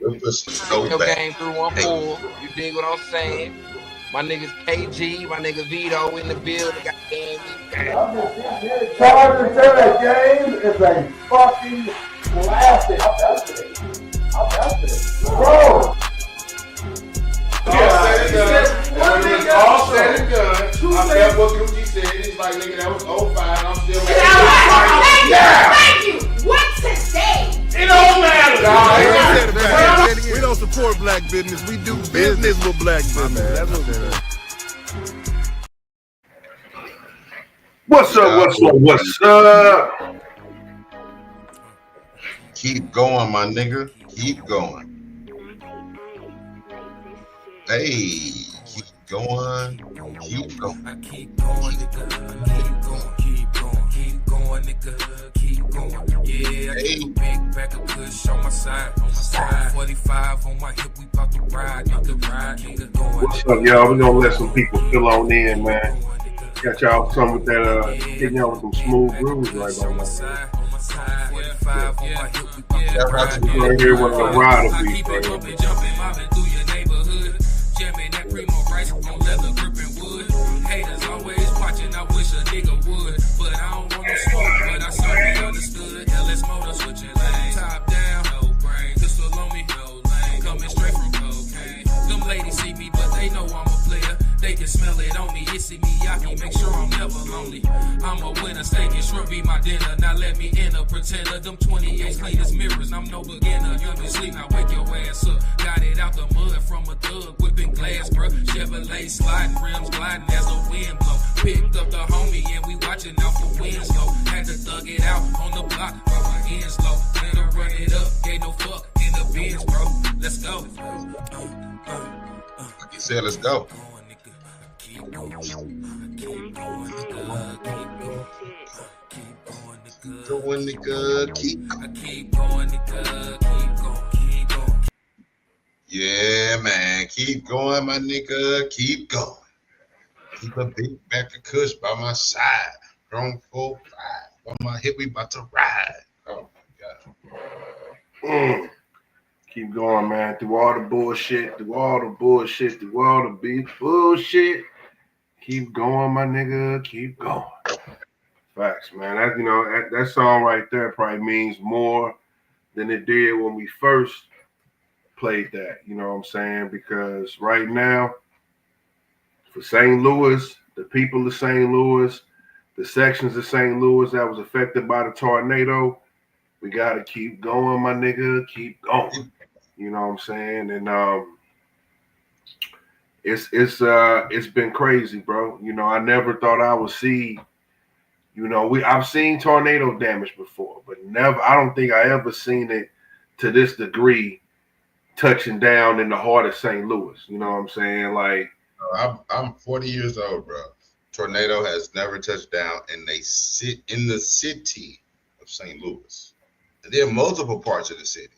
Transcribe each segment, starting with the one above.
So Your bad. game through one full. You dig what I'm saying? My niggas KG, my nigga Vito in the building. Goddamn me. Chargers that game is a fucking classic. I'm vested. Bro. Yeah, said it done. And when it was all said and done, I felt what Gucci said. It's like, nigga, that was 05. I'm still mad. Thank you. What today? It don't matter, dog. We don't support black business. We do business with black business. That's what it is. What's up? Keep going, my nigga. Keep going. Hey, keep going. Keep going. I keep going, nigga. Keep going, nigga. Keep going. Yeah, I keep a big bag of kush on my side. 45 on my hip, we bout to ride, nigga. Keep going. What's up, y'all? We're gonna let some people fill on in, man. Got y'all some with that, hitting y'all with some smooth grooves right now. Right here with a rider beat, right here. Jamming that primo rice on leather gripping wood. Haters always watching, I wish a nigga would. But I don't want no smoke, but I certainly understood. LS motor switching lanes. Top down, no brain. Pistol on me, no lane. Coming straight from cocaine. Them ladies see me, but they know I'm a player. They can smell it on me. It's Miyaki, make sure I'm never lonely. I'm a winner, steak and shrimp be my dinner. Now let me in a pretender. Them 28 clean as mirrors, I'm no beginner. You been sleep, now wake your ass up. Got it out the mud from a thug, whipping glass, bruh. Chevrolet sliding, rims gliding as the wind blow. Picked up the homie and we watching out for Winslow. Had to thug it out on the block, while my ends low. Had to run it up, gave no fuck in the bins, bro. Let's go. Like you said, let's go. Keep going, nigga. Keep going. Yeah, man. Keep going, my nigga. Keep going. Keep a big bag of kush by my side. Strong 4-5. On my hip, we about to ride. Oh, my God. Keep going, man. Through all the bullshit, through all the beef bullshit. Keep going, my nigga. Keep going. Facts, man. That, that song right there probably means more than it did when we first played that. You know what I'm saying? Because right now, for St. Louis, the people of St. Louis, the sections of St. Louis that was affected by the tornado, we gotta keep going, my nigga. Keep going. You know what I'm saying? And it's been crazy, bro. You know, I never thought I would see. You know, I've seen tornado damage before, but I don't think I ever seen it to this degree, touching down in the heart of St. Louis. You know what I'm saying? Like, I'm 40 years old, bro. Tornado has never touched down in the city of St. Louis. And there are multiple parts of the city.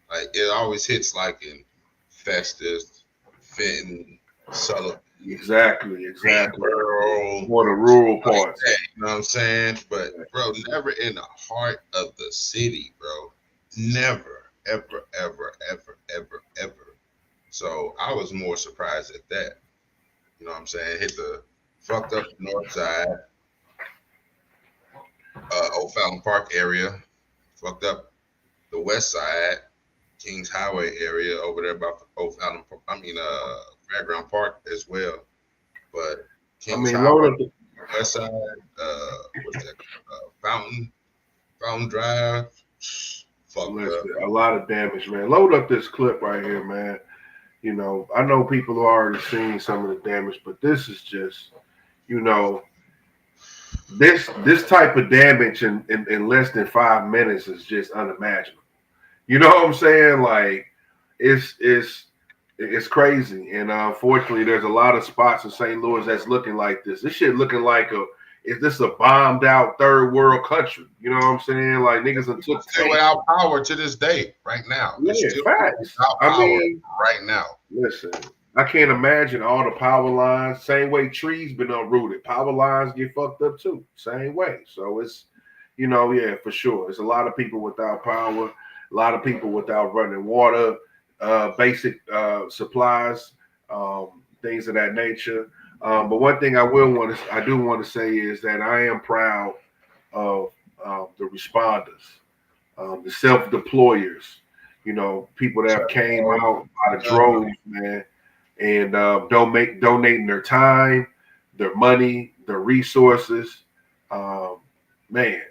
Like, it always hits like in Festus, Fenton, Sullivan. Exactly. Rural, For the rural parts. Like you know what I'm saying? But, bro, never in the heart of the city, bro. Never, ever. So I was more surprised at that. You know what I'm saying? Hit the fucked up north side, Old Fountain Park area. Fucked up the west side, Kings Highway area over there about Old Fountain. Fairground Park as well. But Kings Highway, west side, what's that? Fountain Drive. Fucked up. A lot of damage, man. Load up this clip right here, man. You know, I know people who already seen some of the damage, but this is just, you know, this type of damage in less than 5 minutes is just unimaginable. You know what I'm saying? Like, it's crazy. And unfortunately, there's a lot of spots in St. Louis that's looking like this. This shit looking like is this a bombed out third world country? You know what I'm saying? Like, niggas took still without power to this day, right now. Yeah, facts. I mean, right now. Listen, I can't imagine all the power lines. Same way trees been uprooted. Power lines get fucked up too. Same way. So it's, you know, yeah, for sure. It's a lot of people without power, a lot of people without running water. basic supplies, things of that nature. But one thing I do want to say is that I am proud of the responders, the self-deployers. You know, people that came out by the droves, man, and donating their time, their money, their resources, man,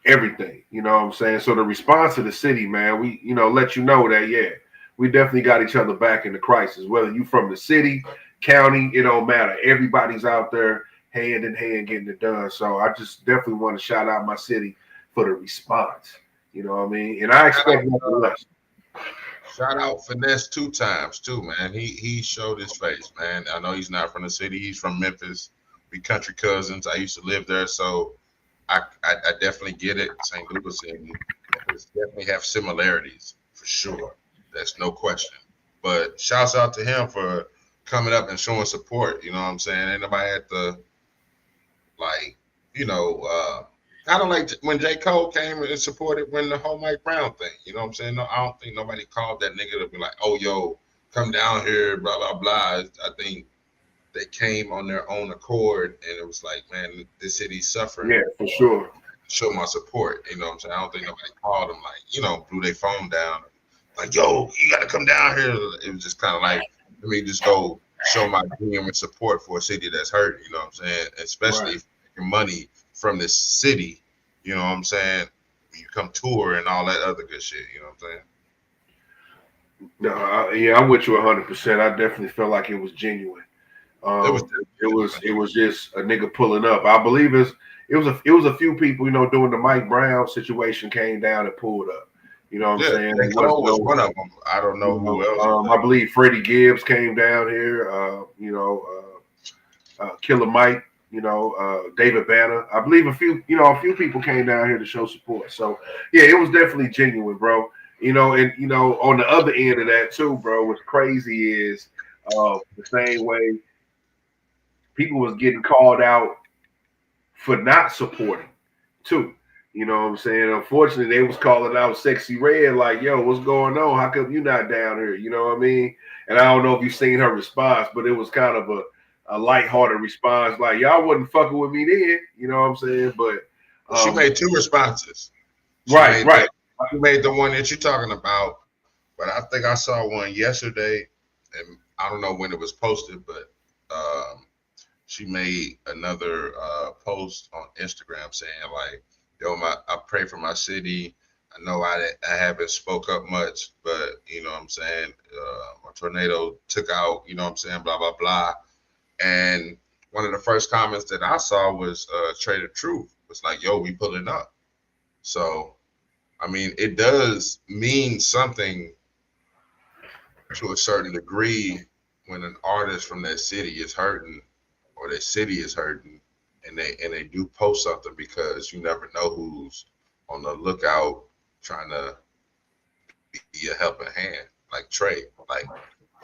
everything. You know what I'm saying? So the response to the city, man, we let you know that we definitely got each other back in the crisis. Whether you from the city, county, it don't matter. Everybody's out there hand in hand getting it done. So I just definitely want to shout out my city for the response. You know what I mean? And I expect nothing less. Shout out Finesse 2 times too, man. He showed his face, man. I know he's not from the city. He's from Memphis. We country cousins. I used to live there, so I definitely get it. St. Louis and Memphis definitely have similarities for sure. That's no question. But shouts out to him for coming up and showing support. You know what I'm saying? Ain't nobody had to, like, kind of like when J. Cole came and supported when the whole Mike Brown thing. You know what I'm saying? No, I don't think nobody called that nigga to be like, oh, yo, come down here, blah, blah, blah. I think they came on their own accord, and it was like, man, this city's suffering. Yeah, for sure. Show my support. You know what I'm saying? I don't think nobody called them, like, blew their phone down. Like, yo, you got to come down here. It was just kind of like, let me just go show my genuine support for a city that's hurt. You know what I'm saying? Especially if you're making money from this city. You know what I'm saying? You come tour and all that other good shit. You know what I'm saying? No, I'm with you 100%. I definitely felt like it was genuine. It was just a nigga pulling up. I believe it was a few people, doing the Mike Brown situation came down and pulled up. You know what I'm saying? Cole was one of them. I don't know who else. I believe Freddie Gibbs came down here. Killer Mike. David Banner. I believe a few people came down here to show support. So yeah, it was definitely genuine, bro. And on the other end of that too, bro, what's crazy is the same way people was getting called out for not supporting too. You know what I'm saying? Unfortunately, they was calling out Sexy Red like, yo, what's going on? How come you not down here? You know what I mean? And I don't know if you've seen her response, but it was kind of a lighthearted response, like, y'all wasn't fucking with me then. You know what I'm saying? But she made 2 responses. She made the one that you're talking about, but I think I saw one yesterday, and I don't know when it was posted, but she made another post on Instagram saying like, yo, I pray for my city. I know I haven't spoke up much, but you know what I'm saying? A tornado took out, you know what I'm saying, blah, blah, blah. And one of the first comments that I saw was Trey the Truth. It's like, yo, we pulling up. So, I mean, it does mean something to a certain degree when an artist from that city is hurting or their city is hurting and they do post something, because you never know who's on the lookout trying to be a helping hand. Like Trey, like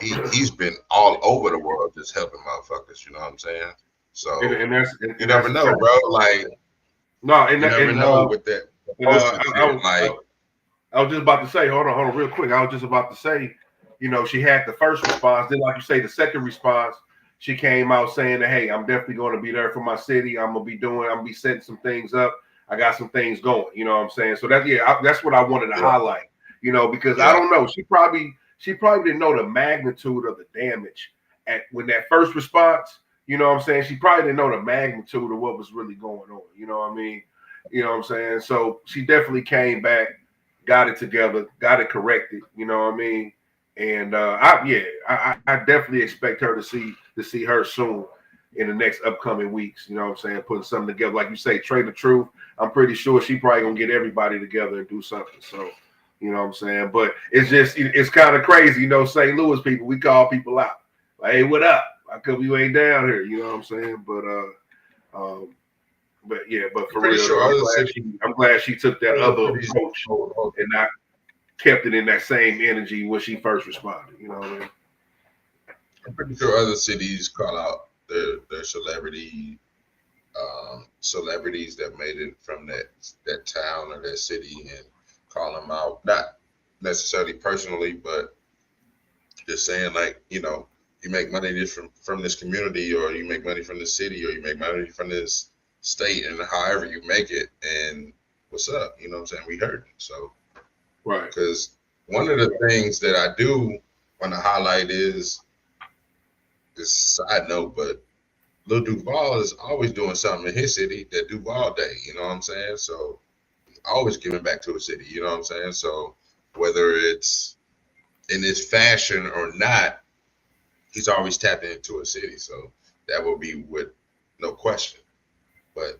he's been all over the world just helping motherfuckers, you know what I'm saying? So you never know, bro. Like you never know with that. I was just about to say, hold on real quick. I was just about to say, she had the first response, then like you say, the second response, she came out saying that, hey, I'm definitely going to be there for my city. I'm gonna be setting some things up. I got some things going, you know what I'm saying? So that's what I wanted to highlight, because I don't know. She probably didn't know the magnitude of the damage when that first response, you know what I'm saying? She probably didn't know the magnitude of what was really going on. You know what I mean? You know what I'm saying? So she definitely came back, got it together, got it corrected. You know what I mean? And I definitely expect her to see her soon in the next upcoming weeks. You know what I'm saying? Putting something together, like you say, Trey the Truth. I'm pretty sure she probably gonna get everybody together and do something. So, you know what I'm saying? But it's kind of crazy, St. Louis people, we call people out. Like, hey, what up? How come you ain't down here? You know what I'm saying? But for real, sure, I'm glad she took that other approach and not kept it in that same energy when she first responded. You know what I mean? I'm pretty sure other cities call out their celebrities that made it from that town or that city and call them out, not necessarily personally, but just saying like, you make money from this community, or you make money from the city, or you make money from this state, and however you make it, and what's up, you know what I'm saying? We heard it. So, Right. Because one of the things that I do want to highlight is this side note, but Lil Duval is always doing something in his city, that Duval Day, you know what I'm saying? So always giving back to a city, you know what I'm saying? So whether it's in this fashion or not, he's always tapping into a city. So that will be with no question. But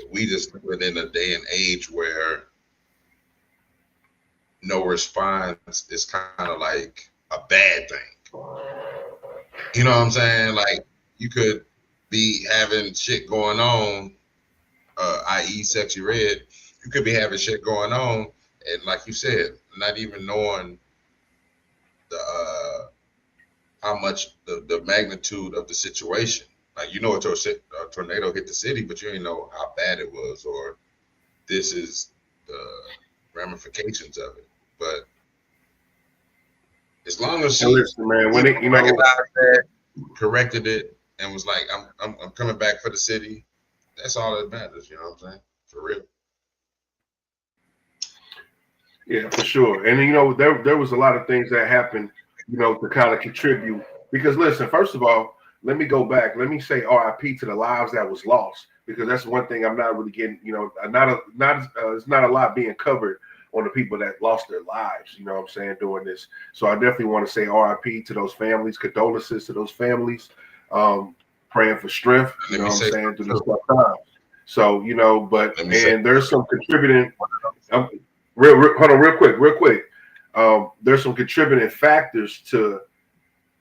we just live in a day and age where no response is kind of like a bad thing. You know what I'm saying? Like, you could be having shit going on, i.e. Sexy Red. You could be having shit going on, and like you said, not even knowing the how much the magnitude of the situation. Like, a tornado hit the city, but you didn't know how bad it was, or this is the ramifications of it. But as long as she recognized that, corrected it, and was like, I'm coming back for the city, that's all that matters, you know what I'm saying? For real. Yeah, for sure. And there was a lot of things that happened, to kind of contribute. Because listen, first of all, let me go back. Let me say RIP to the lives that was lost, because that's one thing I'm not really getting. It's not a lot being covered on the people that lost their lives. You know what I'm saying, doing this. So I definitely want to say RIP to those families, condolences to those families, praying for strength. You know what I'm saying, through this tough time. So and there's some contributing. Hold on, real quick. There's some contributing factors to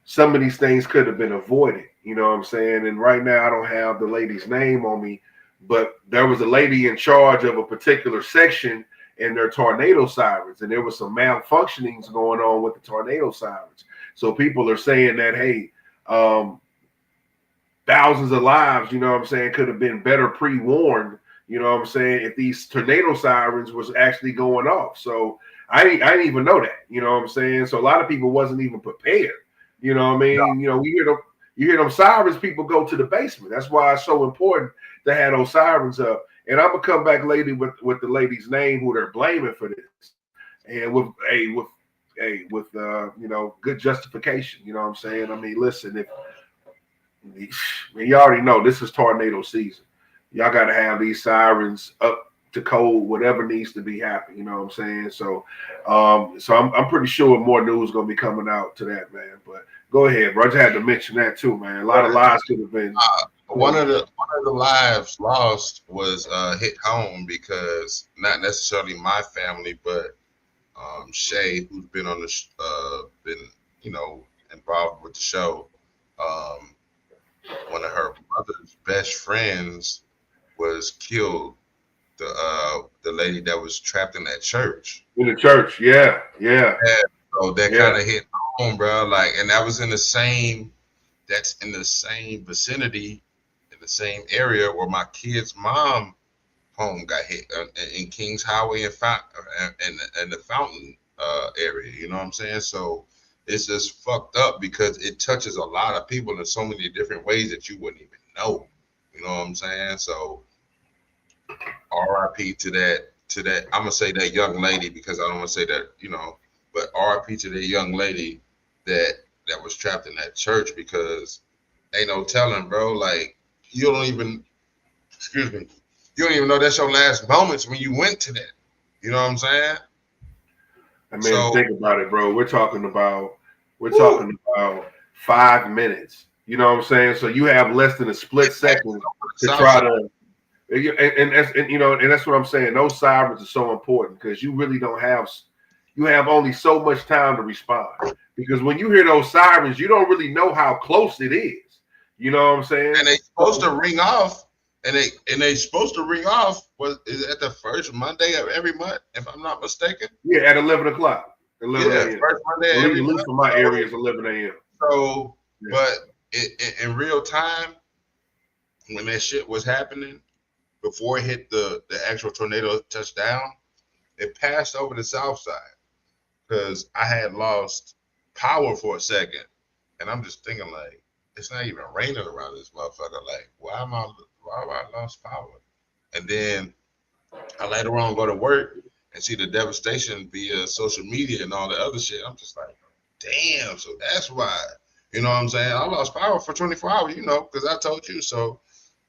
some of these things could have been avoided. You know what I'm saying? And right now I don't have the lady's name on me, but there was a lady in charge of a particular section and their tornado sirens, and there was some malfunctionings going on with the tornado sirens. So people are saying that, hey, thousands of lives, you know what I'm saying, could have been better pre-warned, you know what I'm saying, if these tornado sirens was actually going off. So I didn't even know that, you know what I'm saying? So a lot of people wasn't even prepared. You know what I mean? Yeah. You hear them sirens, people go to the basement. That's why it's so important to have those sirens up. And I'm gonna come back later with the lady's name who they're blaming for this, and with good justification. You know what I'm saying? I mean, listen, you already know this is tornado season. Y'all got to have these sirens up to code, whatever needs to be happening. You know what I'm saying? So, I'm pretty sure more news is gonna be coming out to that, man. But go ahead, bro. I just had to mention that too, man. A lot of lives could have been. One of the lives lost was hit home, because not necessarily my family, but Shay, who's been on the involved with the show. One of her mother's best friends was killed. The lady that was trapped in that church. In the church, yeah. So that kind of hit home, bro. Like, and that was in the same vicinity, in the same area where my kid's mom home got hit in Kings Highway and the Fountain area. You know what I'm saying? So it's just fucked up, because it touches a lot of people in so many different ways that you wouldn't even know. You know what I'm saying? So RIP to that. I'm gonna say that young lady, because I don't want to say that, but RIP to the young lady that was trapped in that church, because ain't no telling, bro. Like, you don't even know that's your last moments when you went to that. You know what I'm saying? I mean, think about it, bro. We're talking about 5 minutes. You know what I'm saying? So you have less than a split second to try to. And that's what I'm saying. Those sirens are so important, because you really don't have. You have only so much time to respond, because when you hear those sirens, you don't really know how close it is. You know what I'm saying? And they supposed to ring off, and they supposed to ring off. Is it at the first Monday of every month, if I'm not mistaken? Yeah, at 11 o'clock. 11 a.m. First Monday of every month. At least in my area is 11 a.m. So, but in real time, when that shit was happening, before it hit the actual tornado touchdown, it passed over the south side, because I had lost power for a second, and I'm just thinking like, it's not even raining around this motherfucker. Like, why have I lost power? And then I later on go to work and see the devastation via social media and all the other shit. I'm just like, damn. So that's why. You know what I'm saying? I lost power for 24 hours. You know, because I told you so.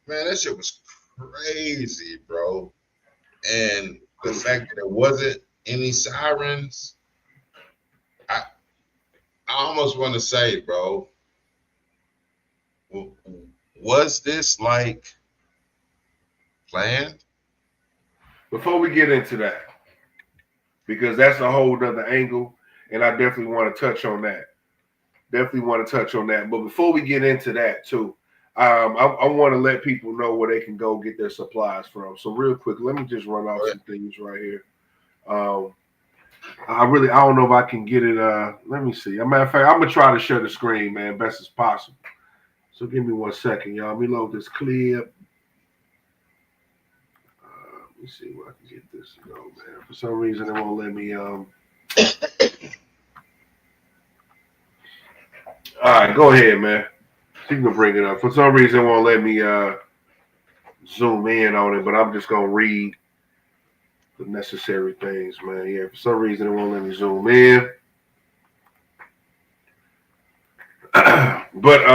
Man, that shit was crazy, bro. And the fact that there wasn't any sirens, I almost want to say, bro, was this like planned? Before we get into that, because that's a whole nother angle, and I definitely want to touch on that. But before we get into that too, I want to let people know where they can go get their supplies from. So real quick, let me just run off some things right here. I don't know if I can get it. Let me see. As a matter of fact, I'm gonna try to share the screen, man, best as possible. So give me 1 second, y'all. Let me load this clip. Let me see where I can get this to go, man. For some reason, it won't let me. All right, go ahead, man. You can bring it up. For some reason, it won't let me zoom in on it, but I'm just gonna read the necessary things, man. Yeah, for some reason, it won't let me zoom in. But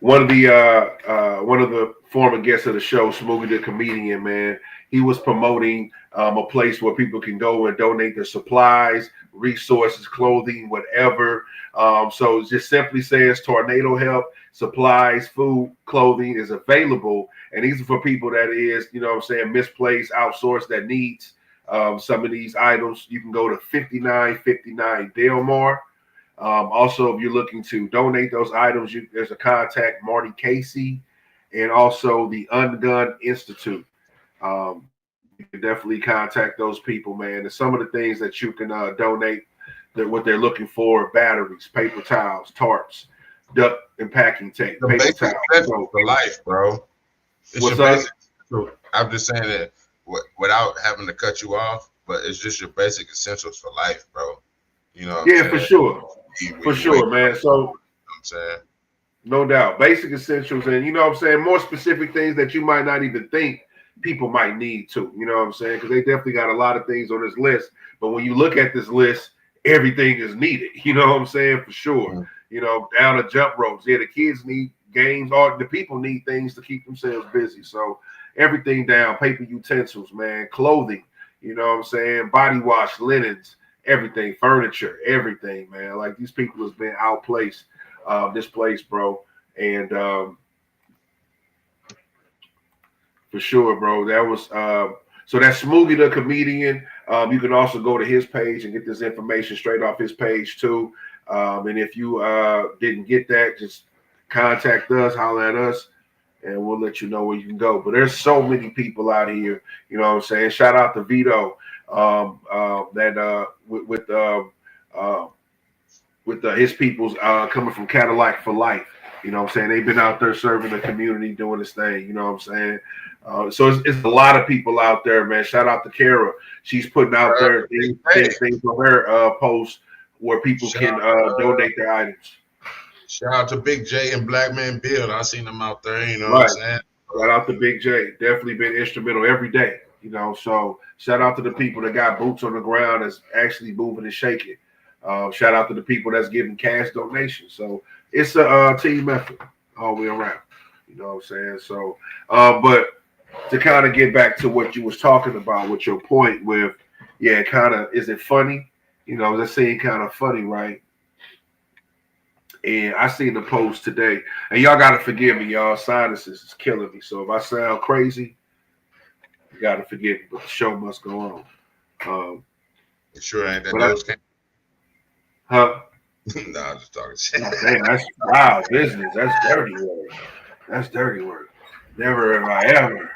one of the former guests of the show, Smoogie the comedian, man, he was promoting a place where people can go and donate their supplies, resources, clothing, whatever. So it just simply says Tornado Help, supplies, food, clothing is available. And these are for people that is, you know what I'm saying, misplaced, outsourced, that needs some of these items. You can go to 5959 Delmar. Also, if you're looking to donate those items, there's a contact Marty Casey and also the Ungun Institute. You can definitely contact those people, man. And some of the things that you can donate, what they're looking for: batteries, paper towels, tarps, duct and packing tape, The paper basic towels. essentials for life, bro. What's up? I'm just saying that without having to cut you off, but it's just your basic essentials for life, bro. You know? Yeah, for sure. For sure, man. So, you know what I'm saying? No doubt. Basic essentials, and you know what I'm saying, more specific things that you might not even think people might need to. You know what I'm saying? Because they definitely got a lot of things on this list. But when you look at this list, everything is needed. You know what I'm saying? For sure. Mm-hmm. You know, down to jump ropes. Yeah, the kids need games. Or the people need things to keep themselves busy. So everything down. Paper utensils, man. Clothing. You know what I'm saying? Body wash, linens, everything. Furniture, everything, man. Like, these people has been outplaced. This place, bro, and for sure, bro. That was so that's Smoogie the comedian. You can also go to his page and get this information straight off his page too. And if you didn't get that, just contact us, holler at us, and we'll let you know where you can go. But there's so many people out here. You know what I'm saying? Shout out to Vito with his people's coming from Cadillac for Life. You know what I'm saying? They've been out there serving the community, doing this thing. You know what I'm saying? So it's a lot of people out there, man. Shout out to Kara. She's putting out there things on her post where people can donate their items. Shout out to Big J and Black Man Build. I seen them out there, you know what I'm saying? Shout out to Big J. Definitely been instrumental every day, you know. So shout out to the people that got boots on the ground that's actually moving and shaking. Shout out to the people that's giving cash donations. So it's a team effort all the way around. You know what I'm saying? So, but to kind of get back to what you was talking about with your point with, yeah, kind of, is it funny? You know, that seemed kind of funny, right? And I seen the post today, and y'all got to forgive me, y'all. Sinuses is killing me. So if I sound crazy, you got to forgive me, but the show must go on. It sure ain't that those came. Huh? No, I'm just talking shit. Damn, that's wild business. That's dirty work. That's dirty work. Never have I ever.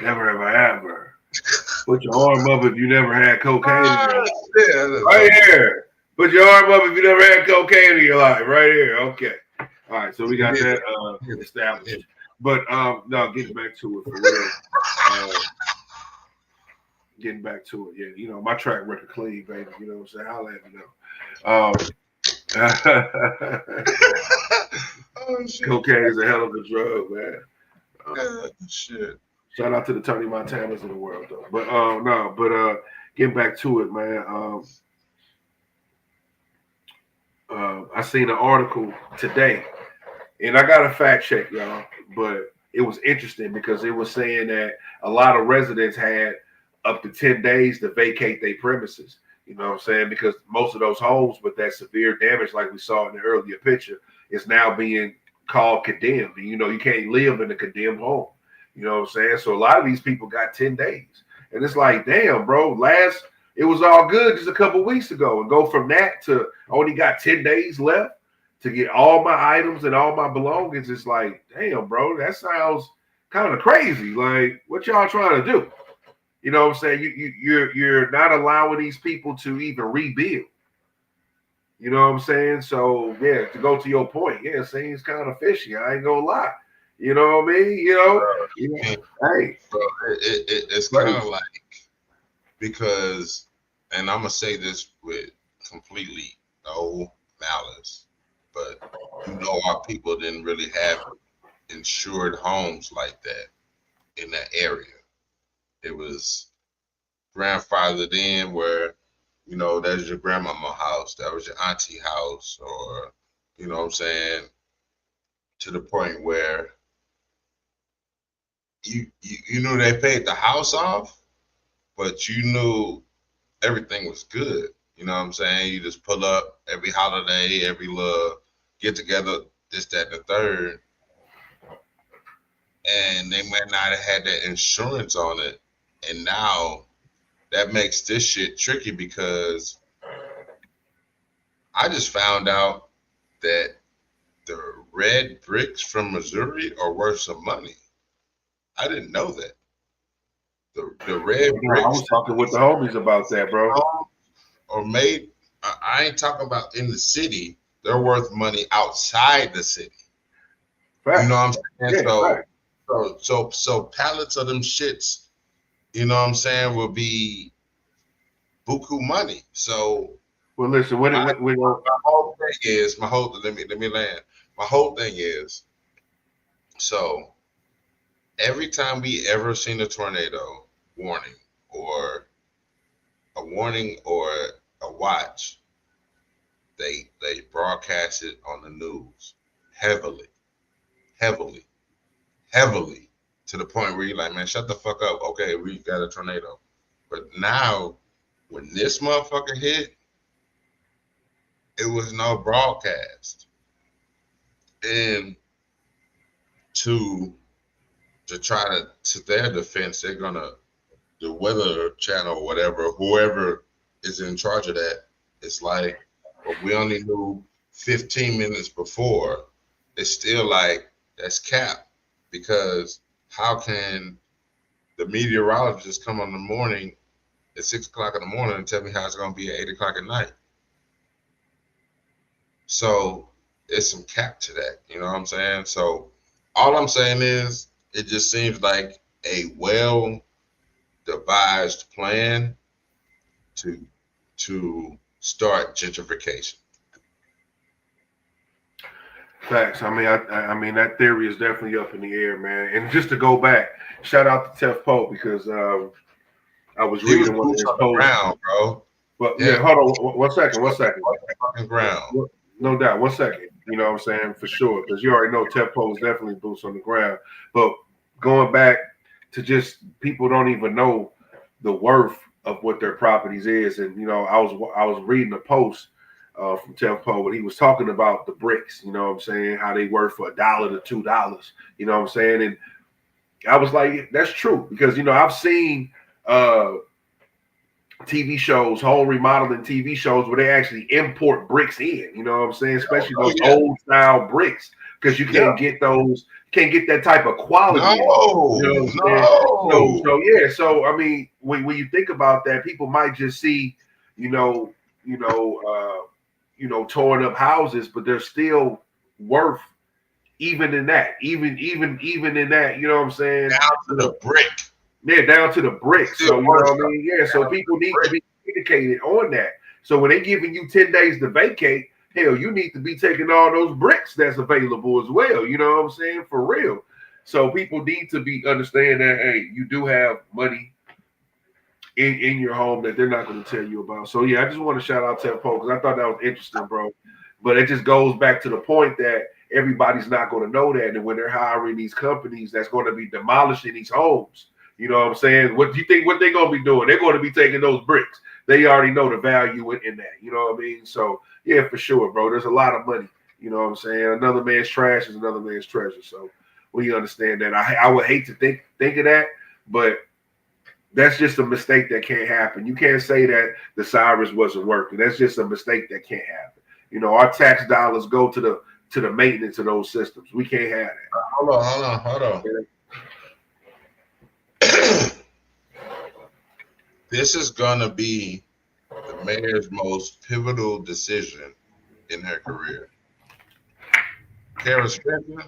Never have I ever. Put your arm up if you never had cocaine. Right here. Put your arm up if you never had cocaine in your life. Right here. Okay. All right. So we got that established. But no, getting back to it for real. getting back to it. Yeah, you know, my track record clean, baby. You know what I'm saying? Holla at me now. Oh shit. Cocaine is a hell of a drug, man. Shit. Shout out to the Tony Montanas of the world, though. But getting back to it, man. I seen an article today, and I got a fact check, y'all, but it was interesting because it was saying that a lot of residents had up to 10 days to vacate their premises. You know what I'm saying? Because most of those homes with that severe damage, like we saw in the earlier picture, is now being called condemned. And, you know, you can't live in a condemned home. You know what I'm saying? So a lot of these people got 10 days. And it's like, damn, bro, it was all good just a couple weeks ago. And go from that to only got 10 days left to get all my items and all my belongings. It's like, damn, bro, that sounds kind of crazy. Like, what y'all trying to do? You know what I'm saying? You're not allowing these people to even rebuild. You know what I'm saying? So, yeah, to go to your point, yeah, it seems kind of fishy. I ain't gonna lie. You know what I mean? You know, hey. Bro, it's kind of like, because, and I'm going to say this with completely no malice, but you know our people didn't really have insured homes like that in that area. It was grandfathered in where, you know, that's your grandmama house, that was your auntie house, or, you know what I'm saying, to the point where you knew they paid the house off, but you knew everything was good. You know what I'm saying? You just pull up every holiday, every little get together, this, that, and the third. And they might not have had that insurance on it. And now that makes this shit tricky because I just found out that the red bricks from Missouri are worth some money. I didn't know that. The red bricks. I was talking with the homies about that, bro. Or made, I ain't talking about in the city. They're worth money outside the city. Fact. You know what I'm saying? Yeah, so pallets of them shits, you know what I'm saying, will be buku money. So well, listen, my whole thing is, let me land. My whole thing is, so every time we ever seen a tornado warning or a watch, they broadcast it on the news heavily, to the point where you're like, man, shut the fuck up. Okay, we got a tornado. But now, when this motherfucker hit, it was no broadcast. And to try to their defense, they're gonna, the Weather Channel or whatever, whoever is in charge of that, it's like, well, we only knew 15 minutes before. It's still like, that's cap, because how can the meteorologist come on the morning at 6 o'clock in the morning and tell me how it's gonna be at 8 o'clock at night? So there's some cap to that, you know what I'm saying? So all I'm saying is, it just seems like a well-devised plan to start gentrification. Facts. I mean, that theory is definitely up in the air, man. And just to go back, shout out to Tef Poe because I was reading one of his posts, bro. But yeah, hold on, one second. Fucking ground. No doubt, 1 second. You know what I'm saying? For sure, because you already know Tef Poe is definitely boots on the ground. But going back to just people don't even know the worth of what their properties is, and you know, I was reading a post from Tef Poe when he was talking about the bricks. You know what I'm saying? How they worth for $1 to $2. You know what I'm saying? And I was like, that's true because you know I've seen TV shows, home remodeling TV shows where they actually import bricks in, you know what I'm saying? Especially those old style bricks, because you can't get those, can't get that type of quality. No, you know what I'm saying? So I mean, when you think about that, people might just see, torn up houses, but they're still worth even in that, even in that, you know what I'm saying? Down to the brick. Yeah, down to the bricks. So you know what I mean? Yeah, so people need to be educated on that. So when they giving you 10 days to vacate, hell, you need to be taking all those bricks that's available as well. You know what I'm saying? For real. So people need to be understand that, hey, you do have money in your home that they're not going to tell you about. So yeah, I just want to shout out Tempo because I thought that was interesting, bro. But it just goes back to the point that everybody's not going to know that. And when they're hiring these companies that's going to be demolishing these homes, you know what I'm saying? What do you think what they're going to be doing? They're going to be taking those bricks. They already know the value in that. You know what I mean? So yeah, for sure, bro. There's a lot of money. You know what I'm saying? Another man's trash is another man's treasure. So we understand that. I would hate to think of that, but that's just a mistake that can't happen. You can't say that the Cyrus wasn't working. That's just a mistake that can't happen. You know, our tax dollars go to the maintenance of those systems. We can't have that. Hold on. This is gonna be the mayor's most pivotal decision in her career. Kara Spencer,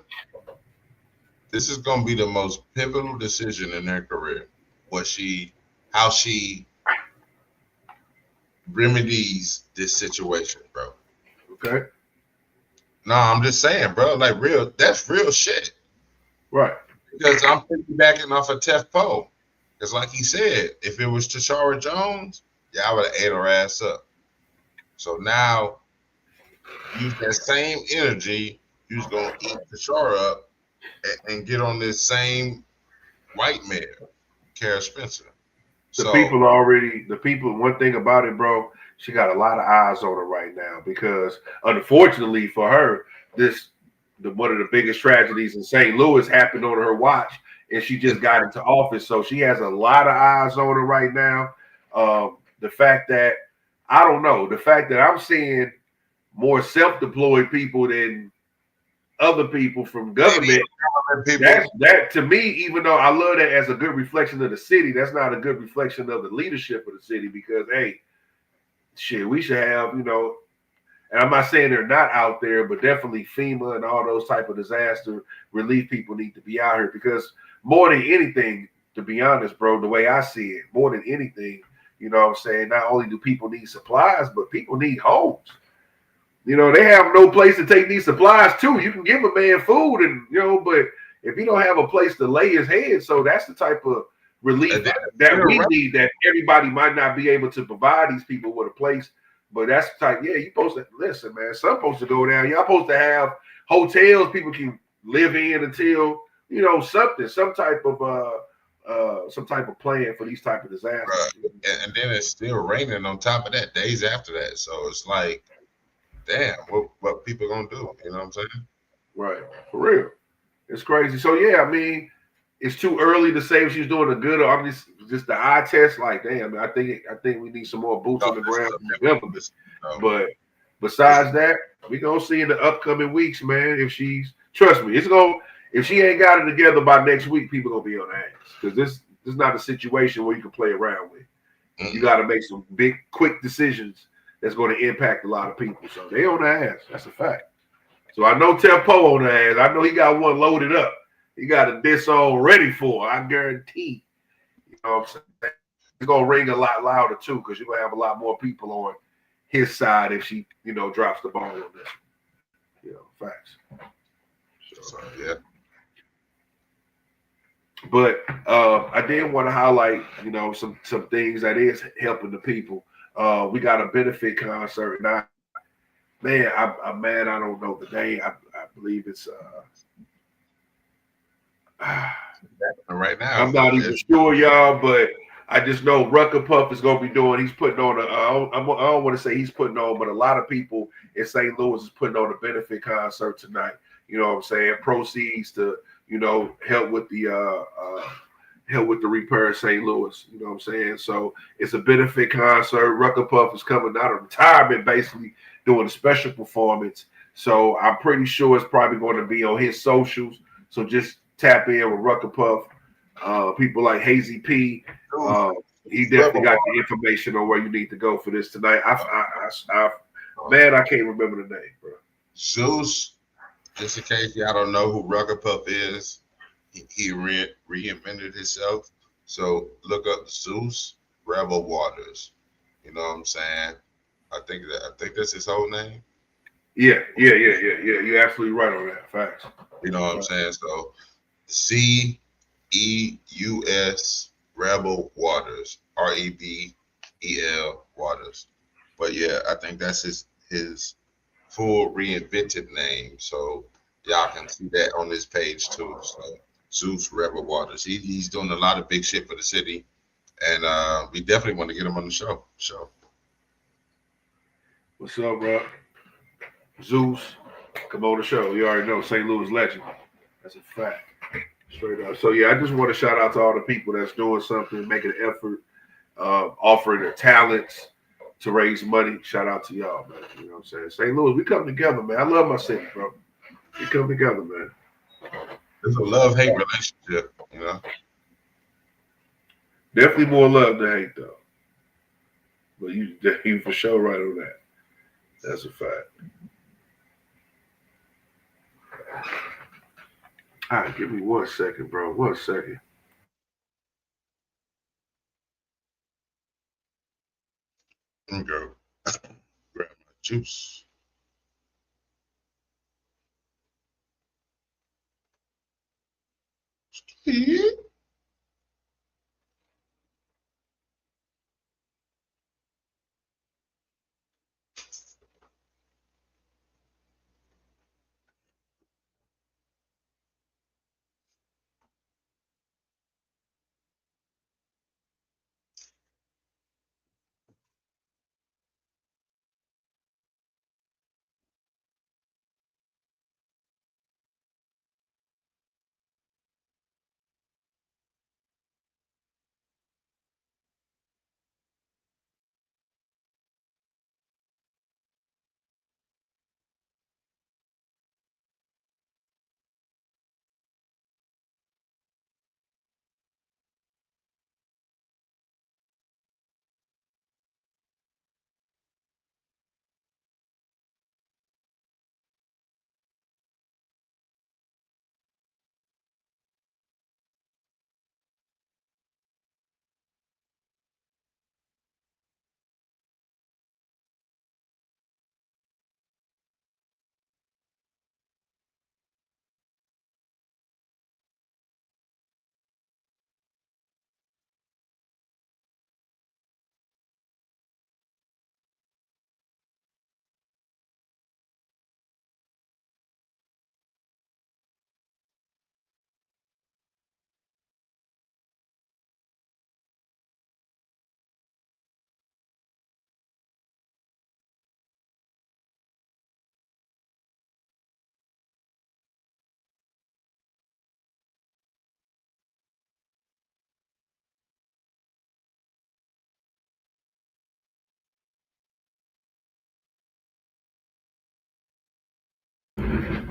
this is gonna be the most pivotal decision in her career. How she remedies this situation, bro. Okay. No, I'm just saying, bro. Like that's real shit. Right. Because I'm piggybacking off of Tef Poe. Because like he said, if it was Tashara Jones, yeah, I would have ate her ass up. So now, use that same energy, you're going to eat Tashara up and get on this same white mare, Kara Spencer. One thing about it, bro, she got a lot of eyes on her right now because unfortunately for her, one of the biggest tragedies in St. Louis happened on her watch. And she just got into office. So she has a lot of eyes on her right now. The fact that I'm seeing more self-deployed people than other people from government. That to me, even though I love that as a good reflection of the city, that's not a good reflection of the leadership of the city because, hey, shit, we should have, you know, and I'm not saying they're not out there, but definitely FEMA and all those type of disaster relief people need to be out here because more than anything, to be honest, bro, the way I see it, more than anything, you know what I'm saying? Not only do people need supplies, but people need homes. You know, they have no place to take these supplies to. You can give a man food and, you know, but if you don't have a place to lay his head, so that's the type of relief that we need that everybody might not be able to provide these people with a place. But that's the type, yeah, you're supposed to listen, man. Some supposed to go down. Y'all supposed to have hotels people can live in until, you know, some type of plan for these type of disasters. Right. And then it's still raining on top of that days after that. So it's like, damn, what people gonna do? You know what I'm saying? Right. For real. It's crazy. So yeah, I mean, it's too early to say if she's doing a good or I'm just the eye test. Like, damn, I think we need some more boots on the ground. But besides that, we gonna see in the upcoming weeks, man. Trust me, if she ain't got it together by next week, people gonna be on her ass because this is not a situation where you can play around with. Mm-hmm. You got to make some big, quick decisions that's going to impact a lot of people. So they on her ass. That's a fact. So I know Tef Poe on her ass. I know he got one loaded up. He got a diss all ready for her, I guarantee. You know what I'm saying? It's going to ring a lot louder, too, because you're going to have a lot more people on his side if she, you know, drops the ball on this. You know, facts. So, yeah. But I did want to highlight, you know, some things that is helping the people. We got a benefit concert. Now, man, I'm mad I don't know the name. I believe it's right now. I'm not even sure, y'all, but I just know Rucker Puff is gonna be doing. He's putting on I don't want to say he's putting on, but a lot of people in St. Louis is putting on a benefit concert tonight. You know what I'm saying? Proceeds to, you know, help with the repair of St. Louis. You know what I'm saying? So it's a benefit concert. Rucker Puff is coming out of retirement, basically doing a special performance. So I'm pretty sure it's probably going to be on his socials. So just tap in with Rucker Puff. People like Hazy P. He definitely got the information on where you need to go for this tonight. Man, I can't remember the name, bro. Zeus. Just in case y'all don't know who Rucker Puff is, he reinvented himself So look up Zeus Rebel Waters. You know what I'm saying? I think that's his whole name. Yeah. You're absolutely right on that. Facts. You know what I'm saying? So ZEUS Rebel Waters, REBEL Waters. But yeah, I think that's his full reinvented name. So y'all can see that on this page too. So Zeus Rebel Waters. He's doing a lot of big shit for the city. And we definitely want to get him on the show. What's up, bro? Zeus, come on the show. You already know St. Louis legend. That's a fact. Straight up. So yeah, I just want to shout out to all the people that's doing something, making an effort, offering their talents to raise money. Shout out to y'all, man. You know what I'm saying? St. Louis, we come together, man. I love my city, bro. We come together, man. It's a love-hate relationship, you know. Definitely more love than hate, though. But you for sure right on that. That's a fact. All right, give me 1 second, bro. 1 second. Let me go grab my juice.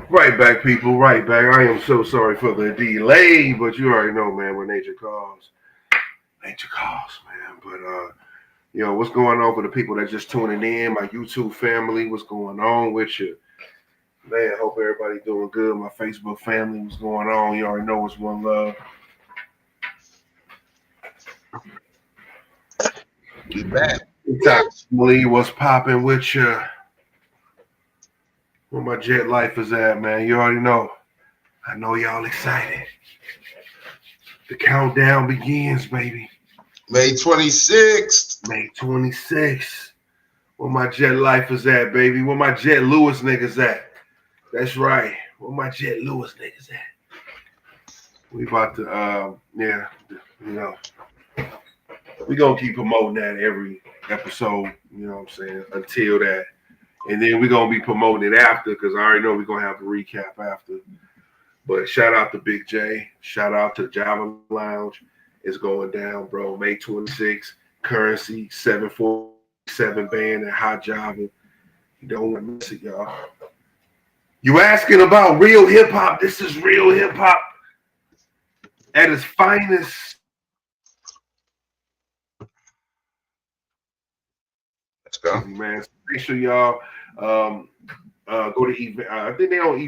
Right back, people. Right back. I am so sorry for the delay, but you already know, man, when nature calls. Nature calls, man. But you know, what's going on for the people that just tuning in, my YouTube family, what's going on with you? Man, hope everybody doing good. My Facebook family, what's going on? You already know it's one love. We back. Exactly what's popping with you? Where my jet life is at, man. You already know. I know y'all excited. The countdown begins, baby. May 26th. May 26th. Where my jet life is at, baby. Where my Jet Lewis niggas at. That's right. Where my Jet Lewis niggas at. We about to, yeah, you know. We gonna keep promoting that every episode, you know what I'm saying, until that. And then we're going to be promoting it after because I already know we're going to have a recap after. But shout out to Big J. Shout out to Java Lounge. It's going down, bro. May 26th. Currency, 747 band and Hot Java. You don't want to miss it, y'all. You asking about real hip-hop. This is real hip-hop at its finest. Let's go. Man, so make sure y'all go to event. I think they on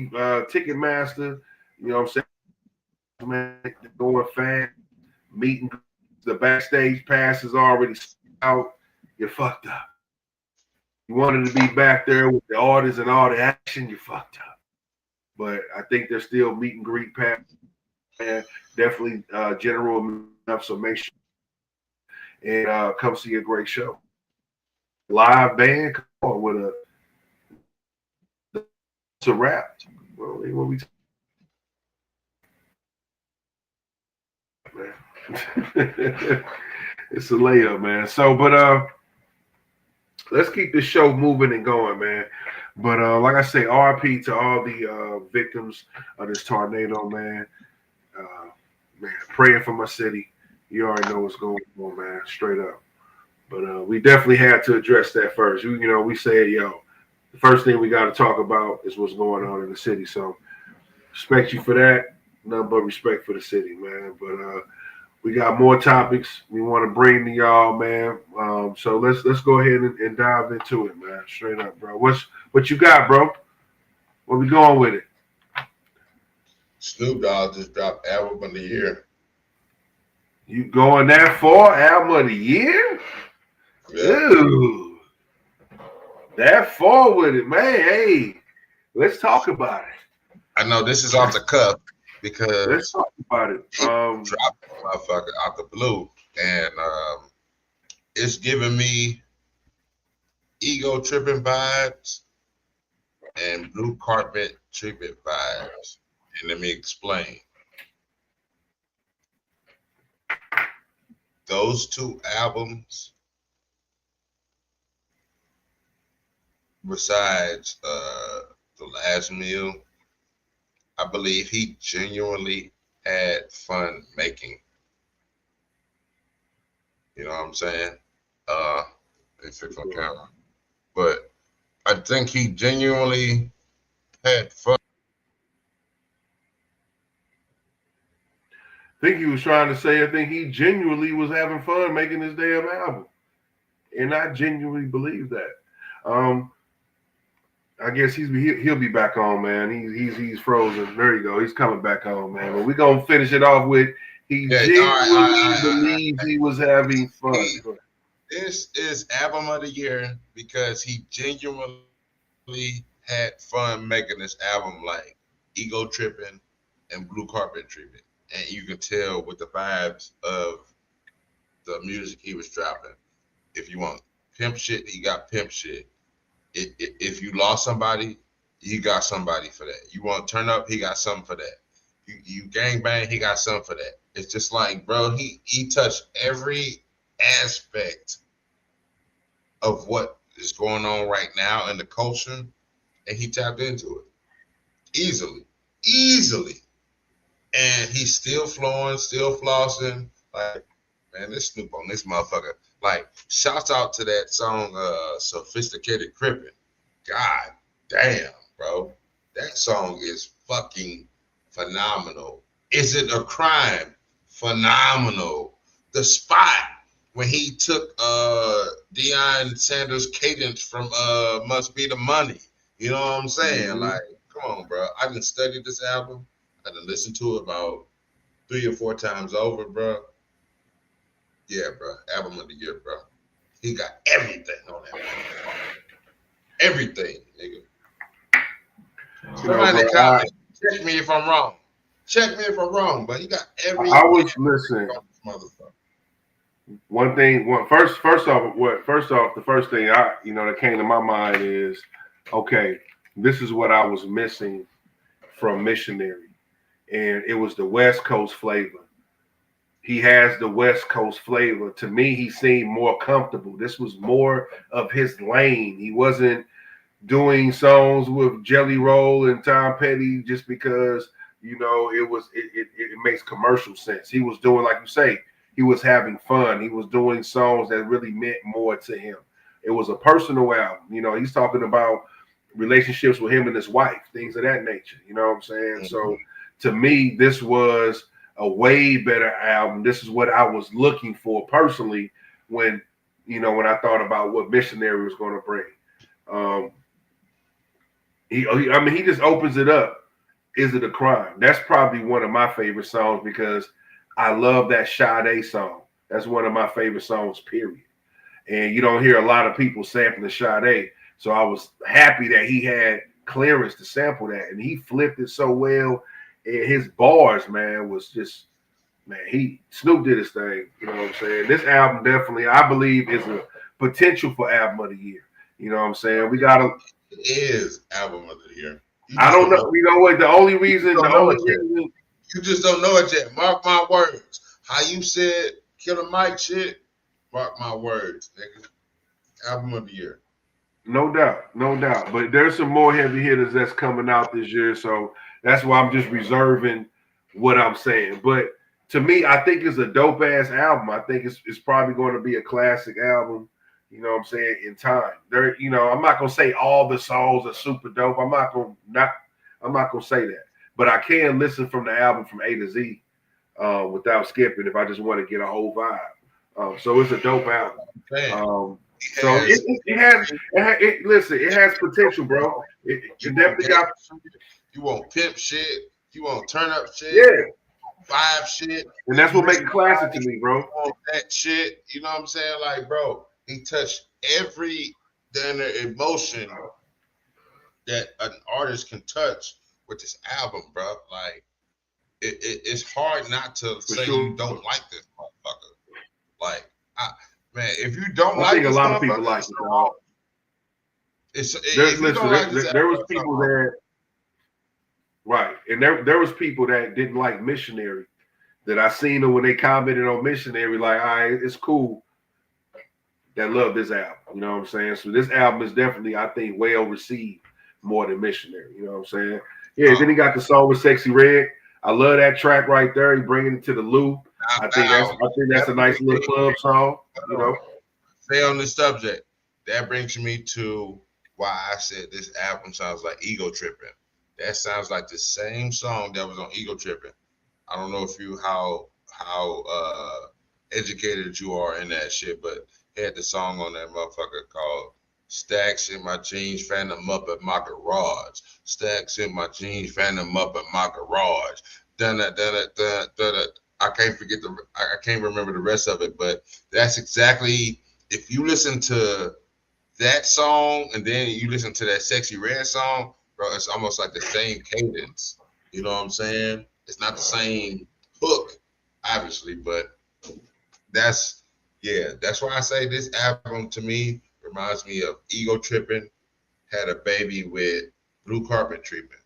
Ticketmaster. You know what I'm saying? Man, going fast, meeting the backstage pass is already out, you're fucked up. You wanted to be back there with the artists and all the action, you fucked up. But I think they're still meet and greet pass, and definitely general enough. So make sure and come see a great show. Live band, come on with a rap. Well, what we man. It's a layup, man. So, but let's keep this show moving and going, man. But like I say, RIP to all the victims of this tornado, man. Man, praying for my city. You already know what's going on, man. Straight up. But we definitely had to address that first. You know, we said, yo, the first thing we got to talk about is what's going on in the city. So, respect you for that. Nothing but respect for the city, man. But we got more topics we want to bring to y'all, man. So let's go ahead and dive into it, man. Straight up, bro. What you got, bro? Where we going with it? Snoop Dogg just dropped album of the year. You going that far? Album of the year? Yeah. Ooh, that far with it, man. Hey, let's talk about it. I know this is off the cuff because Let's talk about it. dropped the motherfucker out the blue, and it's giving me ego tripping vibes and blue carpet treatment vibes. And let me explain. Those two albums, besides The Last Meal, I believe he genuinely had fun making. You know what I'm saying? It's fixed on camera. But I think he genuinely had fun. I think he was trying to say, I think he genuinely was having fun making this damn album. And I genuinely believe that. I guess he'll be back on, man. He's frozen. There you go. He's coming back on, man. But we're gonna finish it off with he genuinely believes he was having fun. This is album of the year because he genuinely had fun making this album, like ego tripping and blue carpet treatment. And you can tell with the vibes of the music he was dropping. If you want pimp shit, he got pimp shit. If you lost somebody, you got somebody for that. You want to turn up, he got something for that. You gang bang, he got something for that. It's just like, bro, he touched every aspect of what is going on right now in the culture, and he tapped into it easily. And he's still flowing, still flossing. Like, man, this Snoop on this motherfucker. Like, shouts out to that song, Sophisticated Crippin'. God damn, bro. That song is fucking phenomenal. Is it a crime? Phenomenal. The spot when he took Deion Sanders' cadence from Must Be the Money. You know what I'm saying? Mm-hmm. Like, come on, bro. I done studied this album. I done listened to it about 3 or 4 times over, bro. Yeah, bro. Album of the year, bro. He got everything on that album. Everything, nigga. Somebody in the comments, check me if I'm wrong. Check me if I'm wrong, but he got everything. I was listening. One thing. First off, the first thing that came to my mind is, okay, this is what I was missing from Missionary. And it was the West Coast flavor. He has the West Coast flavor. To me, he seemed more comfortable. This was more of his lane. He wasn't doing songs with Jelly Roll and Tom Petty just because, it makes commercial sense. He was doing, like you say, he was having fun. He was doing songs that really meant more to him. It was a personal album. He's talking about relationships with him and his wife, things of that nature. You know what I'm saying? Mm-hmm. So to me, this was a way better album. This is what I was looking for personally when I thought about what Missionary was going to bring. He just opens it up. Is it a crime? That's probably one of my favorite songs because I love that Sade song. That's one of my favorite songs, period. And you don't hear a lot of people sampling Sade. So I was happy that he had clearance to sample that. And he flipped it so well. And his bars, man, was just, man, Snoop did his thing. You know what I'm saying? This album definitely, I believe, is a potential for album of the year. You know what I'm saying? We got to. It is album of the year. I don't know. You know what? The only reason. You just don't know it yet. Mark my words. How you said Killer Mike shit, mark my words, nigga. Album of the year. No doubt. But there's some more heavy hitters that's coming out this year. So that's why I'm just reserving what I'm saying. But to me, I think it's a dope ass album. I think it's probably going to be a classic album. You know what I'm saying? In time. There, you know, I'm not gonna say all the songs are super dope. I'm not gonna say that. But I can listen from the album from A to Z without skipping if I just want to get a whole vibe. So it's a dope album. So it has potential, bro. It definitely got. You want pimp shit. You want turn up shit. Yeah. Vibe shit. And that's what makes it classic to me, bro. You want that shit. You know what I'm saying? Like, bro, he touched every emotion that an artist can touch with this album, bro. Like, it's hard not to say you don't like this motherfucker. Like, man, if you don't I like think this a lot of people like it. There was people that, right, and there was people that didn't like Missionary that I seen them when they commented on Missionary, like, all right, it's cool, that love this album. You know what I'm saying? So this album is definitely, I think, well received more than Missionary. You know what I'm saying? Yeah, then he got the song with Sexy Red. I love that track right there. He bringing it to the loop. I think that's a nice little club song. You know. Stay on this subject. That brings me to why I said this album sounds like Ego Tripping. That sounds like the same song that was on Ego Tripping. I don't know if you how educated you are in that shit, but he had the song on that motherfucker called Stacks in My Jeans, fan them up at my garage. Stacks in my jeans, fan them up at my garage. I can't remember the rest of it, but that's exactly, if you listen to that song and then you listen to that Sexy Red song, bro, it's almost like the same cadence. You know what I'm saying? It's not the same hook, obviously, but that's why I say this album to me reminds me of Ego Tripping had a baby with Blue Carpet Treatment.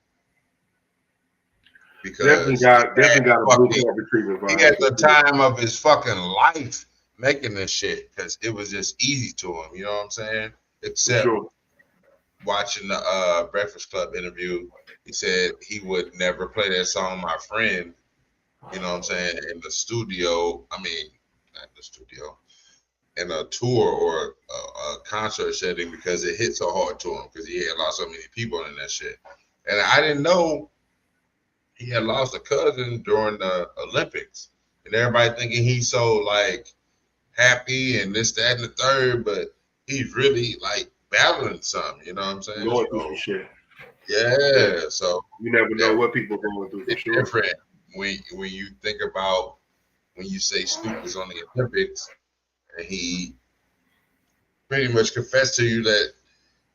Because definitely got a Blue Carpet Treatment vibe. He had the time of his fucking life making this shit because it was just easy to him. You know what I'm saying? Except watching the Breakfast Club interview, he said he would never play that song, My Friend, you know what I'm saying, in the studio. I mean, not the studio, in a tour or a concert setting because it hit so hard to him because he had lost so many people in that shit. And I didn't know he had lost a cousin during the Olympics. And everybody thinking he's so like happy and this, that, and the third, but he's really like battling something, you know what I'm saying? Going through some shit. Yeah, so you never know what people are going through. It's different when you think about when you say Snoop was on the Olympics and he pretty much confessed to you that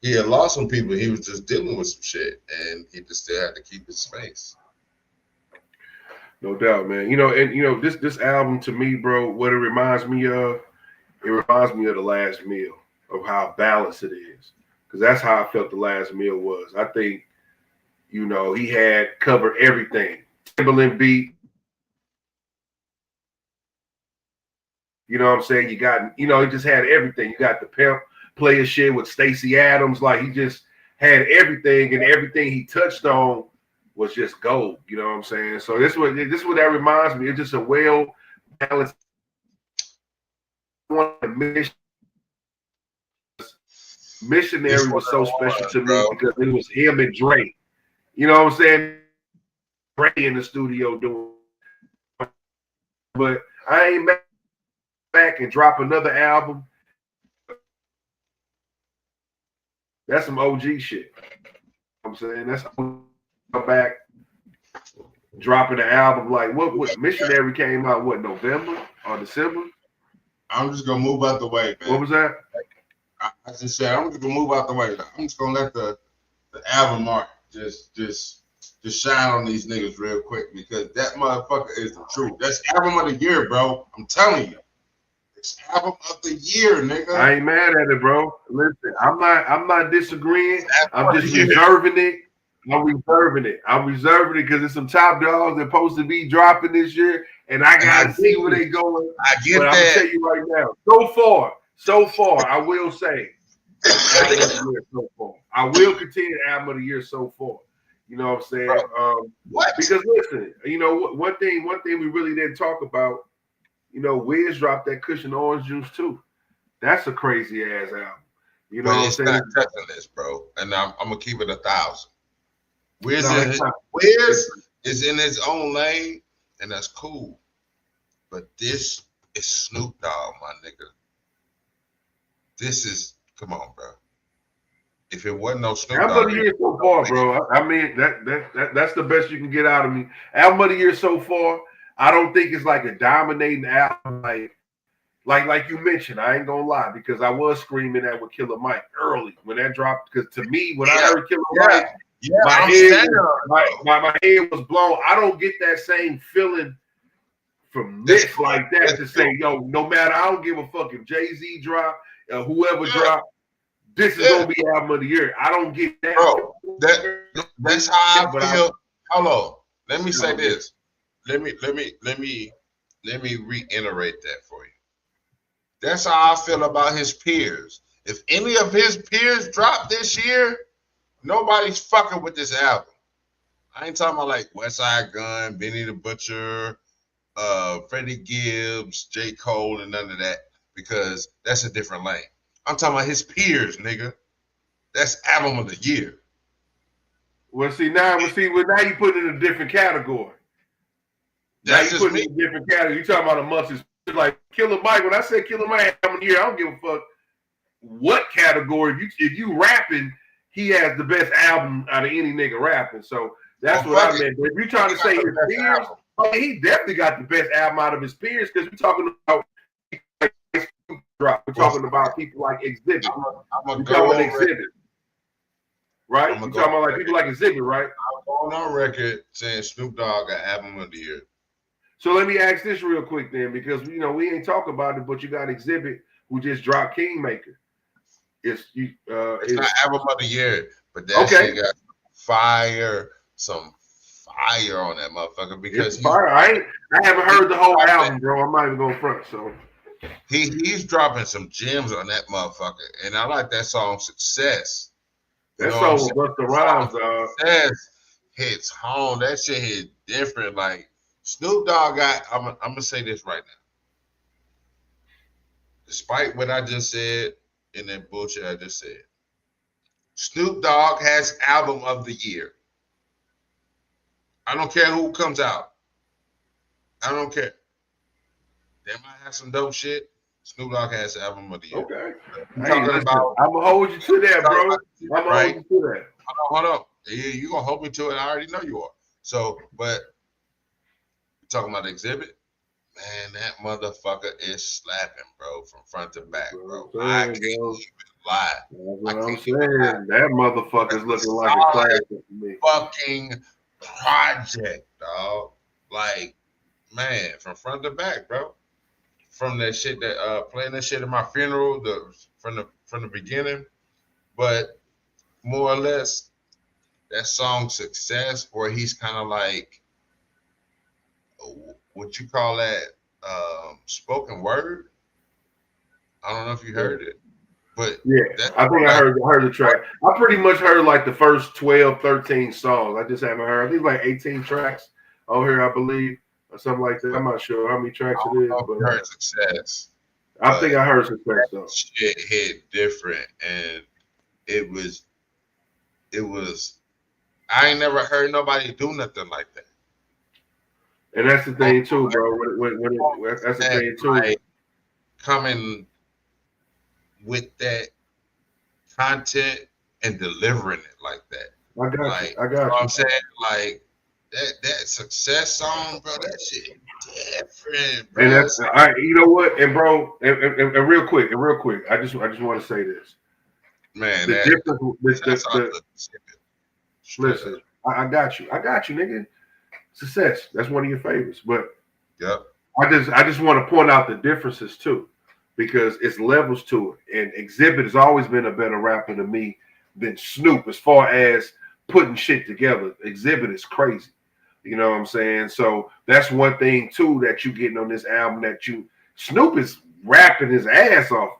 he had lost some people. He was just dealing with some shit and he just still had to keep his space. No doubt, man. This album to me, bro, what it reminds me of The Last Meal, of how balanced it is. Because that's how I felt The Last Meal was. I think, he had covered everything. Timberland beat. You know what I'm saying? You got, he just had everything. You got the pimp player shit with Stacey Adams. Like, he just had everything, and everything he touched on was just gold. You know what I'm saying? So this is what that reminds me. It's just a well balanced Missionary was so special to me because it was him and Drake. You know what I'm saying? Drake in the studio doing, but I ain't back and drop another album. That's some OG shit. I'm saying that's back dropping the album like what Missionary came out November or December? I'm just gonna move out the way, man. What was that? I just said I'm just gonna move out the way. I'm just gonna let the album mark just shine on these niggas real quick because that motherfucker is the truth. That's album of the year, bro. I'm telling you. It's album of the year, nigga. I ain't mad at it, bro. Listen, I'm not disagreeing. I'm just reserving it. I'm reserving it because there's some top dogs that supposed to be dropping this year, and I gotta see where they going. I get but that. I'm gonna tell you right now. So far, I will say album of the year so far. I will continue album of the year so far. You know what I'm saying? What? Because listen, you know one thing we really didn't talk about. You know, Wiz dropped that Cushion Orange Juice too. That's a crazy ass album. You know but what I'm it's saying? not touching this, bro. And I'm gonna keep it 1,000. Wiz is in his own lane, and that's cool. But this is Snoop Dogg, my nigga. This is come on, bro. If it wasn't no Snoop Dogg, album of the year so far, bro. I mean that's the best you can get out of me. Album of the year so far. I don't think it's like a dominating album, like you mentioned. I ain't gonna lie because I was screaming that with Killer Mike early when that dropped. Because to me, when I heard Killer Mike, my head was blown. I don't get that same feeling from this like that to say, yo, no matter. I don't give a fuck if Jay-Z drop, whoever drop. This is gonna be album of the year. I don't get that, bro. That's how I feel. Hold on. Let me say this. Let me reiterate that for you. That's how I feel about his peers. If any of his peers drop this year, nobody's fucking with this album. I ain't talking about like Westside Gun, Benny the Butcher, Freddie Gibbs, J. Cole, and none of that, because that's a different lane. I'm talking about his peers, nigga. That's album of the year. Well, now you put it in a different category. That's now you just put me. it in a different category. You talking about amongst his like Killer Mike. When I said Killer Mike album of the year, I don't give a fuck what category. If you rapping, he has the best album out of any nigga rapping. So that's what I meant. But if you trying to say his peers, he definitely got the best album out of his peers because we're talking about drop. We're talking about people like Exhibit. We're talking about Exhibit. Right? We're talking about like people like Exhibit, right? I'm going on record saying Snoop Dogg got album of the year. So let me ask this real quick then, because we ain't talking about it, but you got Exhibit who just dropped Kingmaker. It's not album of the year, but that shit got some fire on that motherfucker because it's fire. I haven't heard the whole album, bro. I'm not even going front. So he's dropping some gems on that motherfucker, and I like that song "Success." That song was Busta Rhymes, Success hits home. That shit hit different. Like Snoop Dogg got. I'm gonna say this right now. Despite what I just said and that bullshit I just said, Snoop Dogg has album of the year. I don't care who comes out. I don't care. They might have some dope shit. Snoop Dogg has the album of the year. Okay. I'm gonna hold you to that, bro. I'm gonna hold you to that. Hold on. You gonna hold me to it? I already know you are. So, but talking about Exhibit, man, that motherfucker is slapping, bro, from front to back, bro. I can't even lie. That's what I'm saying. That motherfucker's looking like a classic to me. Fucking project, dog. Like, man, from front to back, bro. From that shit that playing that shit at my funeral, from the beginning, but more or less that song "Success," where he's kind of like what you call that spoken word. I don't know if you heard it, but yeah, I think I heard the track. I pretty much heard like the first 12, 13 songs. I just haven't heard. I think like 18 tracks on here, I believe. Or something like that. I'm not sure how many tracks it is. But I heard Success. I think I heard Success though. Shit hit different, and it was. I ain't never heard nobody do nothing like that. And that's the thing too, bro. That's the thing too. Like, coming with that content and delivering it like that. I got you. You know what I'm saying? Like that Success song, bro, that shit different, bro. And that's all right. You know what? And bro, and real quick, I just want to say this. Man, The difference. that's all good. Listen, I got you, nigga. Success. That's one of your favorites, but Yep. I just want to point out the differences too, because it's levels to it. And Exhibit has always been a better rapper to me than Snoop as far as putting shit together. Exhibit is crazy. You know what I'm saying? So that's one thing too that you getting on this album Snoop is rapping his ass off.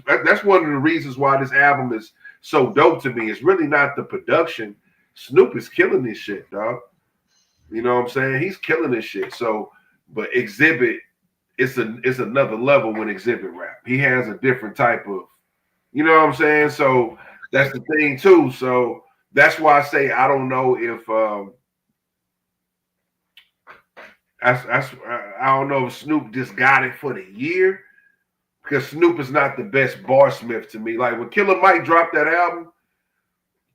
That's one of the reasons why this album is so dope to me. It's really not the production. Snoop is killing this shit, dog. You know what I'm saying? He's killing this shit. So, but Exhibit, it's another level when Exhibit rap. He has a different type of, you know what I'm saying? So that's the thing too. So that's why I say I don't know if I don't know if Snoop just got it for the year, because Snoop is not the best barsmith to me. Like when Killer Mike dropped that album,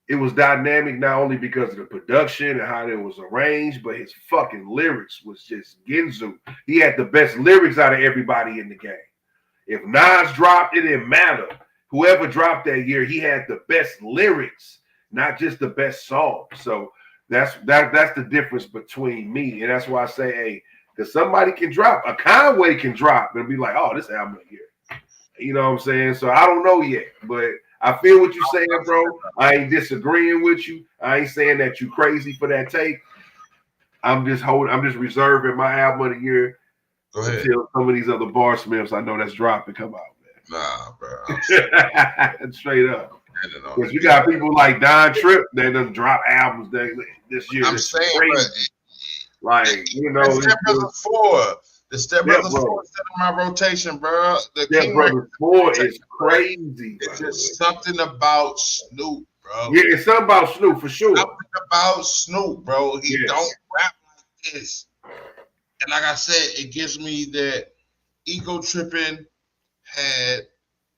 it was dynamic not only because of the production and how it was arranged, but his fucking lyrics was just Ginzu. He had the best lyrics out of everybody in the game. If Nas dropped, it didn't matter. Whoever dropped that year, he had the best lyrics, not just the best song. So that's the difference between me. And that's why I say, hey, because somebody can drop, a Conway can drop and be like, oh, this album here. You know what I'm saying? So I don't know yet, but I feel what you're saying, bro. I ain't disagreeing with you. I ain't saying that you crazy for that take. I'm just reserving my album of the year until some of these other barsmiths I know that's dropping come out, man. Nah, bro. Straight up. Because you got people like Don Tripp that doesn't drop albums this year. I'm saying, like, you know, Step Brothers 4. The Step Brothers 4 is in my rotation, bro. The Step Brothers 4 is crazy. It's just something about Snoop, bro. Yeah, it's something about Snoop for sure. Something about Snoop, bro. He don't rap like this. And like I said, it gives me that Ego Tripping had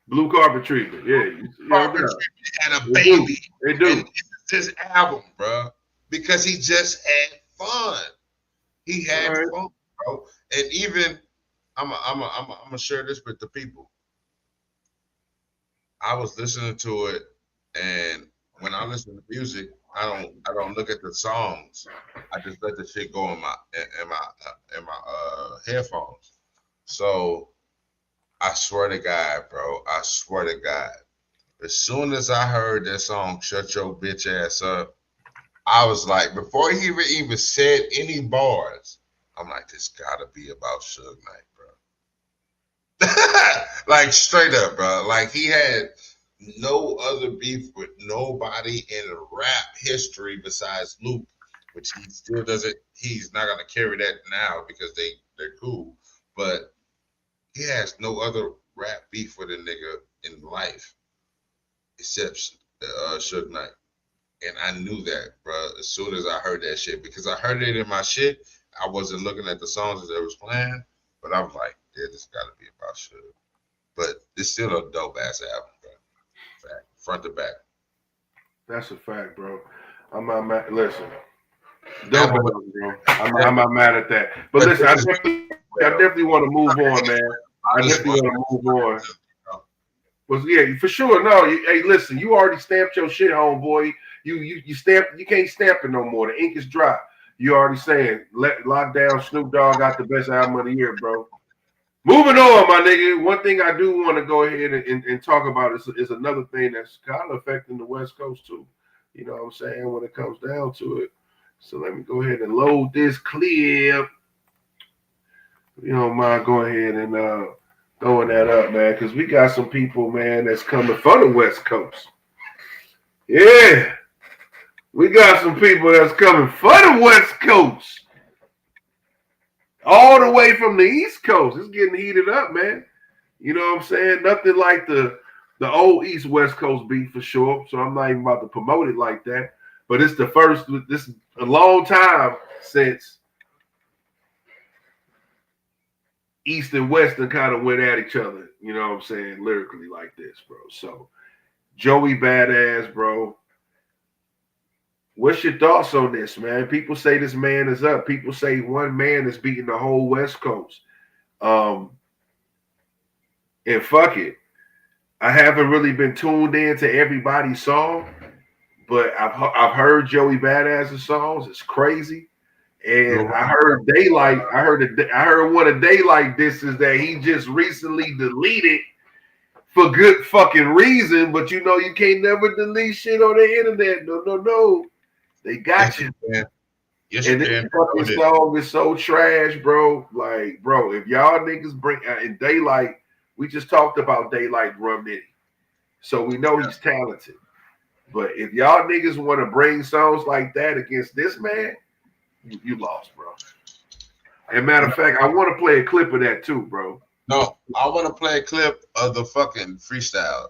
Blue Carpet Treatment. and a baby. They do. And it's his album, bro, because he just had fun. He had fun, bro. And even I'm gonna share this with the people. I was listening to it, and when I listen to music, I don't look at the songs. I just let the shit go in my headphones. So I swear to God, bro. I swear to God. As soon as I heard that song, "Shut Your Bitch Ass Up," I was like, before he even said any bars, I'm like, this gotta be about Suge Knight, bro. Like straight up, bro. Like he had no other beef with nobody in rap history besides Luke, which he still doesn't. He's not gonna carry that now because they're cool. But he has no other rap beef with a nigga in life except Suge Knight. And I knew that, bro, as soon as I heard that shit, because I heard it in my shit. I wasn't looking at the songs that they was playing, but I was like, yeah, this got to be about Suge. But it's still a dope ass album, bro. Fact, front to back. That's a fact, bro. I'm not mad. Listen, dope album, bro. I'm not mad at that. But listen, I definitely want to move on, man. I definitely want to move on. Well, yeah, for sure. No, hey, listen, you already stamped your shit, homeboy. You stamped. You can't stamp it no more. The ink is dry. You already saying lock down. Snoop Dogg got the best album of the year, bro. Moving on, my nigga. One thing I do want to go ahead and talk about is another thing that's kind of affecting the West Coast too. You know what I'm saying, when it comes down to it. So let me go ahead and load this clip. You don't mind going ahead and throwing that up, man, because we got some people, man, that's coming from the West Coast. Yeah. We got some people that's coming from the West Coast. All the way from the East Coast. It's getting heated up, man. You know what I'm saying? Nothing like the old East-West Coast beat for sure. So I'm not even about to promote it like that. But it's the first, this is a long time since East and West kind of went at each other. You know what I'm saying? Lyrically like this, bro. So Joey Badass, bro. What's your thoughts on this, man? People say this man is up. People say one man is beating the whole West Coast. And fuck it. I haven't really been tuned in to everybody's song, but I've heard Joey Badass's songs. It's crazy. And I heard Daylight. I heard one of Daylight disses that he just recently deleted for good fucking reason. But you know you can't never delete shit on the internet. No. They got you. Yes, And this fucking song is so trash, bro. Like, bro, if y'all niggas bring in Daylight, we just talked about Daylight Rum Nitty. So we know he's talented. But if y'all niggas want to bring songs like that against this man, you lost, bro. And matter of fact, I want to play a clip of that too, bro. No, I want to play a clip of the fucking freestyle.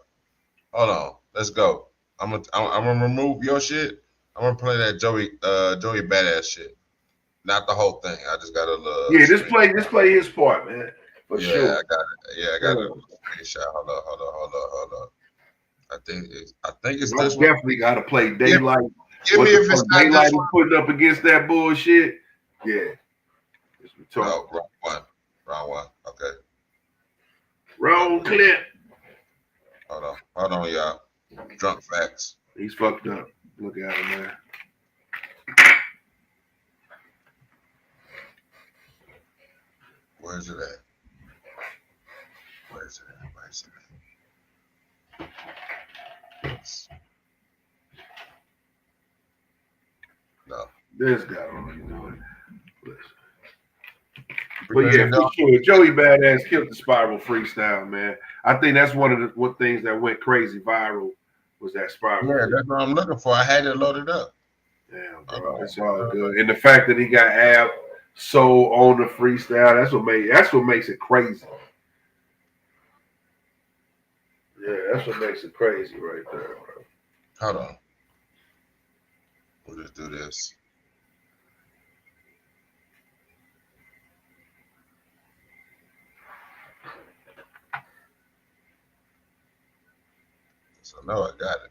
Hold on, let's go. I'm gonna remove your shit. I'm gonna play that Joey Badass shit, not the whole thing. I just got a little. Yeah, just play his part, man. For sure. I got it. Yeah, I got it. Screenshot. Hold on. I think it's I this one. definitely got to play Daylight. Give me if it's not Daylight this one. putting up against that bullshit. Yeah. No, wrong one. Okay. Wrong clip. Hold on, y'all. Drunk facts. He's fucked up. Look at him, man. Where's it at? No. This guy don't even know it. Listen. But yeah, for sure. Joey Badass killed the Spiral freestyle, man. I think that's one of the things that went crazy viral was that Spiral. Yeah, that's what I'm looking for. I had it loaded up. Damn, bro, it's all good. And the fact that he got Ab so on the freestyle, that's what makes it crazy. Yeah, that's what makes it crazy right there, bro. Hold on. We'll just do this. So now I got it.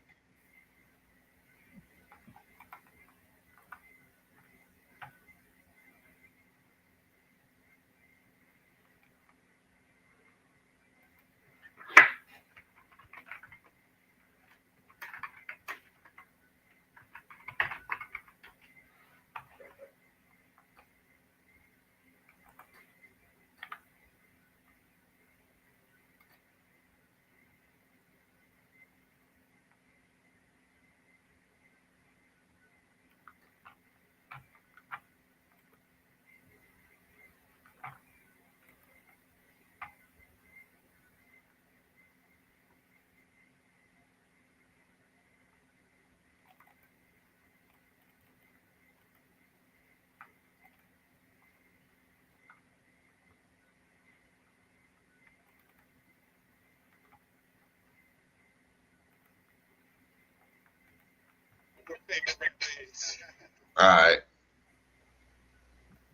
All right.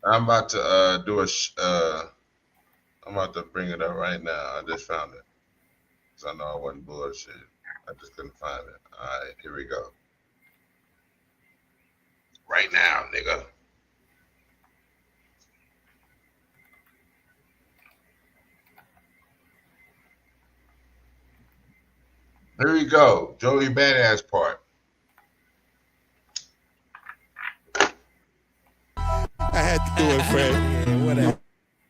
I'm about to do I'm about to bring it up right now. I just found it. Because I know I wasn't bullshit. I just couldn't find it. All right, here we go. Right now, nigga. Here we go. Joey Badass part. I had to do it, Fred. Yeah, whatever.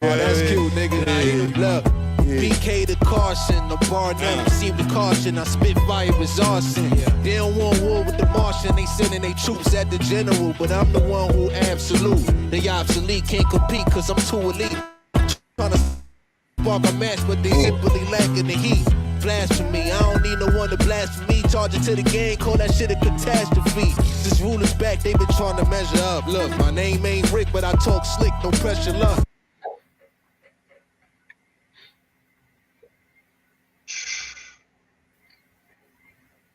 Oh, that's cute, nigga. Look, BK the caution, the bar none received the caution. I spit fire was arson. They don't want war with the Martian. They sending their troops at the general, but I'm the one who absolute. They obsolete, can't compete cause I'm too elite. Trying to spark a match, but they simply lacking the heat. Blasphemy, I don't need no one to blaspheme. Charge it to the game, call that shit a catastrophe. This ruler's back, they been trying to measure up. Look, my name ain't Rick, but I talk slick, no pressure, luck.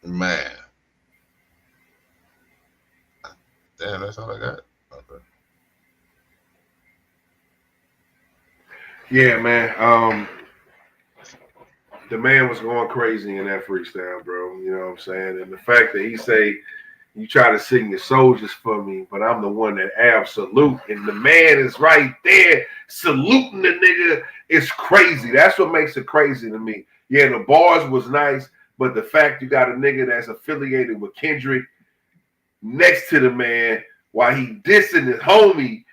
Man. Damn, that's all I got. Okay. Yeah, man. The man was going crazy in that freestyle, bro. You know what I'm saying? And the fact that he say, You try to sing your soldiers for me, but I'm the one that absolute. And the man is right there saluting the nigga. It's crazy. That's what makes it crazy to me. Yeah, the bars was nice, but the fact you got a nigga that's affiliated with Kendrick next to the man while he dissing his homie,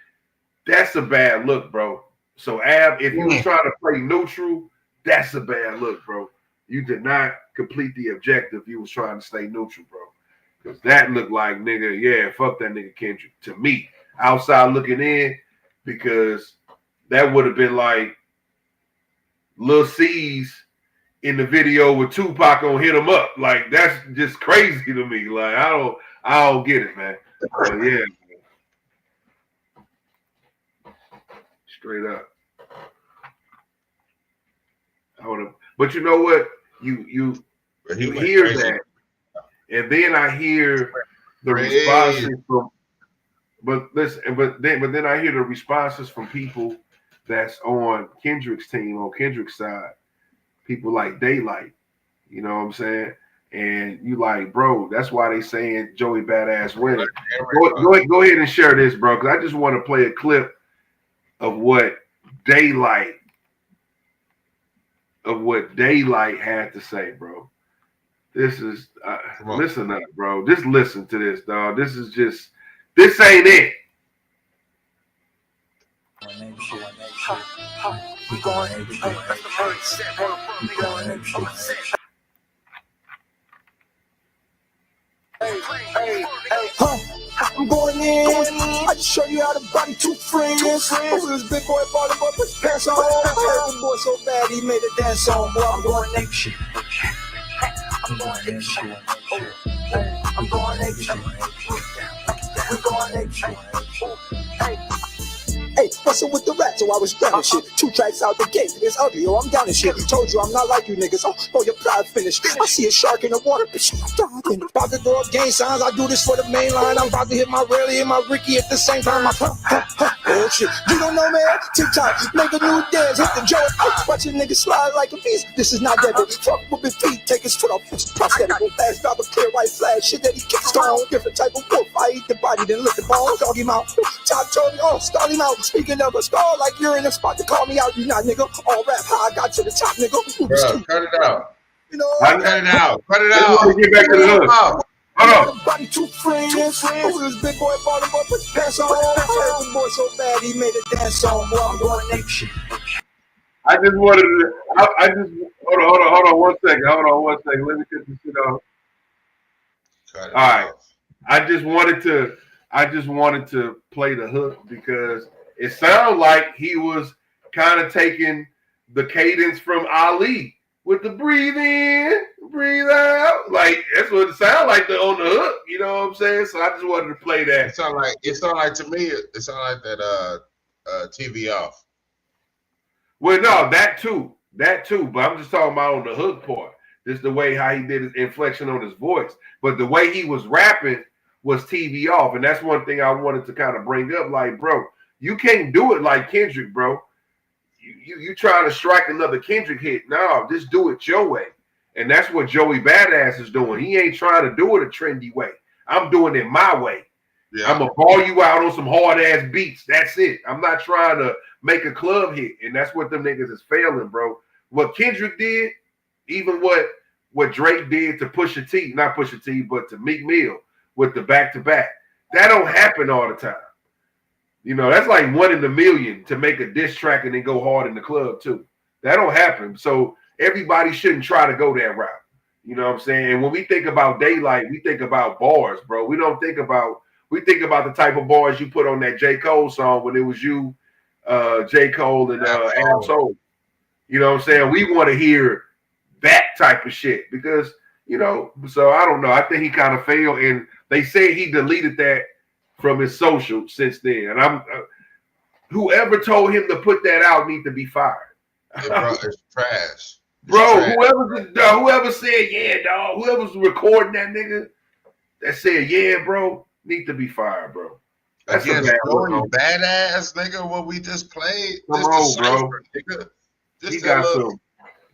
that's a bad look, bro. So Ab, if you was trying to play neutral, that's a bad look, bro. You did not complete the objective. You was trying to stay neutral, bro. Because that looked like, nigga, yeah, fuck that nigga Kendrick. To me, outside looking in, because that would have been like Lil C's in the video with Tupac on Hit 'Em Up. Like, that's just crazy to me. Like, I don't get it, man. But yeah. Straight up. But you know what? You hear that. And then I hear the responses from, but then I hear the responses from people that's on Kendrick's team, on Kendrick's side, people like Daylight, you know what I'm saying? And you like, bro, that's why they saying Joey Badass winning. Go ahead and share this, bro, because I just want to play a clip of what Daylight had to say, bro. This is listen up, bro. Just listen to this, dog. This ain't it. I'm going in. I just show you how to body two friends. This big boy bought a boy, put his pants on. The boy so bad he made a dance song. Boy, I'm going ape shit. I'm going ape shit. I'm going ape shit. I'm going ape shit. Hey, bustin' with the rats, so I was down and shit. 2 tracks out the gate, it's ugly, I'm down and shit. Told you I'm not like you niggas, oh your pride finished. I see a shark in the water, bitch, I'm diving. About to throw up gang signs, I do this for the main line. I'm about to hit my rally and my Ricky at the same time. Oh shit, you don't know, man? TikTok, make a new dance, hit the joint. Watch a nigga slide like a beast. This is not debit. Fuck with his feet, take his foot off his prosthetic. Go fast, drop a clear white flag, shit that he kicks strong. Different type of wolf, I eat the body, then lick the bone. Dog him out, top told me, start him out. Speaking of a star, like you're in a spot to call me out, you not, nigga. All rap, how I got to the top, nigga. Bro, cut it out. You know, cut it out. Cut it out. Get back to the hood. Hold on. Body two friends. This big boy bought a boy, put his pants on. The boy so bad he made a dance song. Boy, I'm going ape shit. I just wanted to. I just hold on 1 second. Hold on 1 second. Let me get this shit off. All right. I just wanted to play the hook because it sounded like he was kind of taking the cadence from Ali with the breathe in, breathe out. Like that's what it sounded like on the hook. You know what I'm saying? So I just wanted to play that. It sounded like to me. It sounded like that TV off. Well, no, that too. But I'm just talking about on the hook part. Just the way how he did his inflection on his voice. But the way he was rapping was TV off. And that's one thing I wanted to kind of bring up. Like, bro, you can't do it like Kendrick, bro. You trying to strike another Kendrick hit. No, just do it your way. And that's what Joey Badass is doing. He ain't trying to do it a trendy way. I'm doing it my way. Yeah. I'm going to ball you out on some hard-ass beats. That's it. I'm not trying to make a club hit. And that's what them niggas is failing, bro. What Kendrick did, even what Drake did to Pusha T, not Pusha T, but to Meek Mill with the back-to-back, that don't happen all the time. You know, that's like 1 in a million to make a diss track and then go hard in the club too. That don't happen. So everybody shouldn't try to go that route. You know what I'm saying? And when we think about Daylight, we think about bars, bro. We think about the type of bars you put on that J. Cole song when it was you, J. Cole and Ab Soul. You know what I'm saying? We want to hear that type of shit because, you know, so I don't know. I think he kind of failed. And they say he deleted that from his social since then. And I'm whoever told him to put that out need to be fired. Yeah, bro, it's trash. Bro, whoever said, yeah, dog, whoever's recording that nigga that said, yeah, bro, need to be fired, bro. That's again, Joey Badass, nigga, what we just played. Come on, bro. Nigga. He got some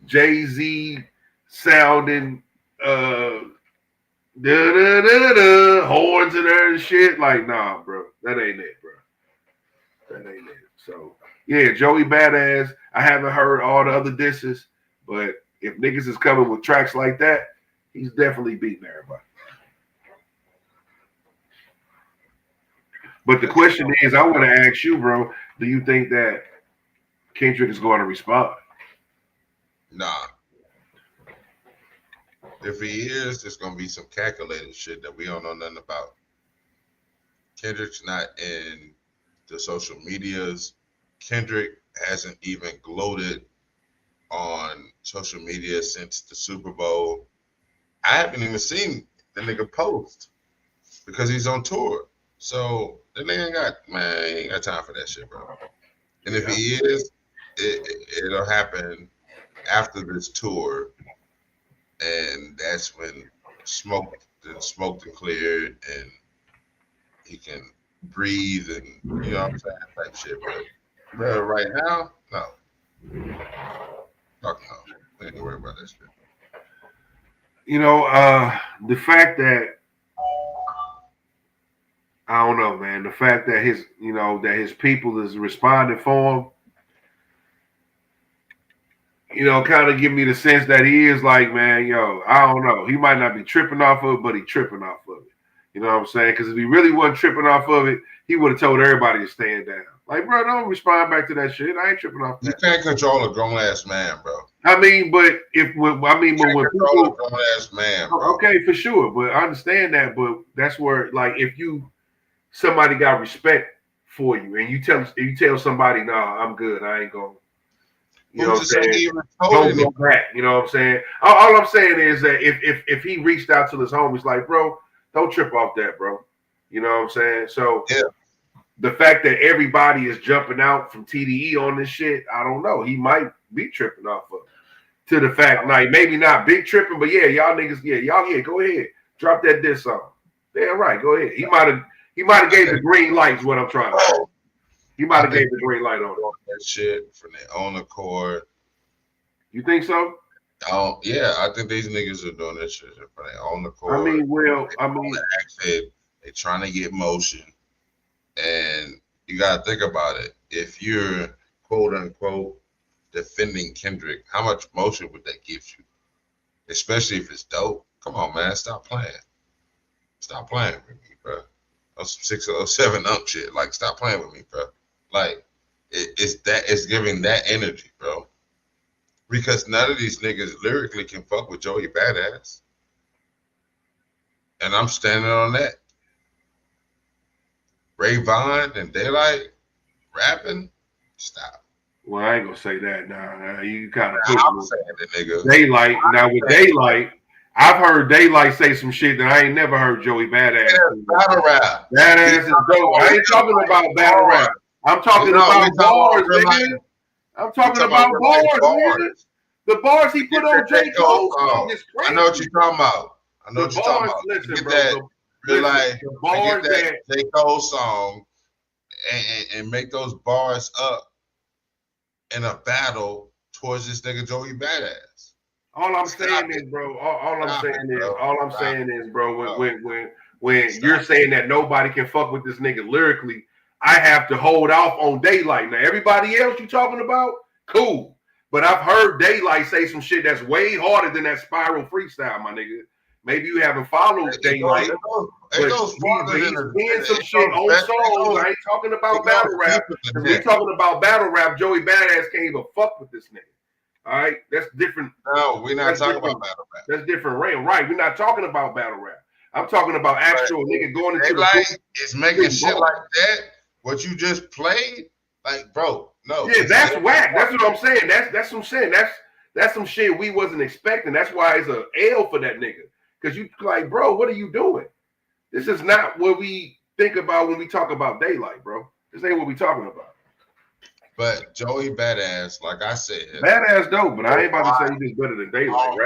Jay-Z sounding horns in there and shit. Like, nah, bro. That ain't it, bro. That ain't it. So, yeah, Joey Badass. I haven't heard all the other disses, but if niggas is coming with tracks like that, he's definitely beating everybody. But the question is, I want to ask you, bro, do you think that Kendrick is going to respond? Nah. If he is, there's going to be some calculated shit that we don't know nothing about. Kendrick's not in the social medias. Kendrick hasn't even gloated on social media since the Super Bowl. I haven't even seen the nigga post because he's on tour. So the nigga ain't got time for that shit, bro. And if he is, it'll happen after this tour, and that's when smoked and cleared, and he can breathe and you know what I'm saying, type shit. But right now, no. Fuck no. We ain't worry about that shit. You know, the fact that I don't know, man. The fact that his people is responding for him, you know, kind of give me the sense that he is like, man, yo, I don't know. He might not be tripping off of it, but he tripping off of it. You know what I'm saying? Because if he really wasn't tripping off of it, he would have told everybody to stand down. Like, bro, don't respond back to that shit. I ain't tripping off that. You can't control a grown ass man, bro. I mean, but when people, a grown ass man, bro. Okay, for sure, but I understand that. But that's where, like, if somebody got respect for you, and you tell somebody, nah, I'm good, I ain't going. You know what I'm saying? Don't go back. You know what I'm saying? All I'm saying is that if he reached out to his homies, like, bro, don't trip off that, bro. You know what I'm saying? So yeah. The fact that everybody is jumping out from TDE on this shit, I don't know. He might be tripping off of it. To the fact, like, maybe not big tripping, but yeah, y'all niggas, go ahead. Drop that diss song. Damn right, go ahead. He might have gave the green light is what I'm trying to say. He might have gave the green light on that shit from their own accord. You think so? Oh yeah, I think these niggas are doing this shit from their own accord. They're trying to get motion, and you gotta think about it. If you're quote unquote defending Kendrick, how much motion would that give you? Especially if it's dope. Come on, man, stop playing. Stop playing with me, bro. Some 607 shit. Like, stop playing with me, bro. Like, it's giving that energy, bro. Because none of these niggas lyrically can fuck with Joey Badass. And I'm standing on that. Ray Vaughn and Daylight rapping, stop. Well, I ain't gonna say that now. You kind of I'm saying it, nigga. Daylight. Now with Daylight, I've heard Daylight say some shit that I ain't never heard Joey Badass. Battle rap. Badass is dope. I ain't talking about battle rap. I'm talking about bars, nigga. I'm talking about bars, nigga. The bars he put on J. Cole song is crazy. I know what you're talking about. I know what you're talking about. Listen, get bro, that, the bars that J. Cole song and make those bars up in a battle towards this nigga Joey Badass. All I'm saying is, bro. All I'm saying is, bro. When you're saying that nobody can fuck with this nigga lyrically, I have to hold off on Daylight. Now, everybody else you talking about, cool. But I've heard Daylight say some shit that's way harder than that Spiral freestyle, my nigga. Maybe you haven't followed Daylight. He's doing some shit on songs. I ain't talking about battle rap. If we talking about battle rap, Joey Badass can't even fuck with this nigga. All right, that's different. No, we're not talking about battle rap. That's different realm, right? We're not talking about battle rap. I'm talking about actual nigga going into Daylight is making shit like that. What you just played, like, bro, no. Yeah, that's whack. That's what I'm saying. That's some shit. That's some shit we wasn't expecting. That's why it's a L for that nigga. Because you like, bro, what are you doing? This is not what we think about when we talk about Daylight, bro. This ain't what we talking about. But Joey Badass, like I said, Badass dope, but I ain't about to say he's better than Daylight.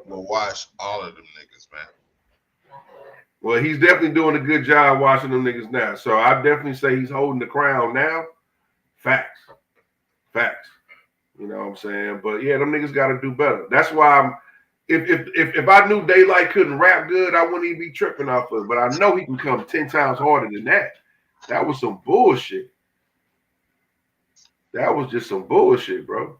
We'll watch all of them niggas, man. Well, he's definitely doing a good job watching them niggas now. So I definitely say he's holding the crown now. Facts. You know what I'm saying? But yeah, them niggas got to do better. That's why if I knew Daylight couldn't rap good, I wouldn't even be tripping off of it. But I know he can come 10 times harder than that. That was some bullshit. That was just some bullshit, bro.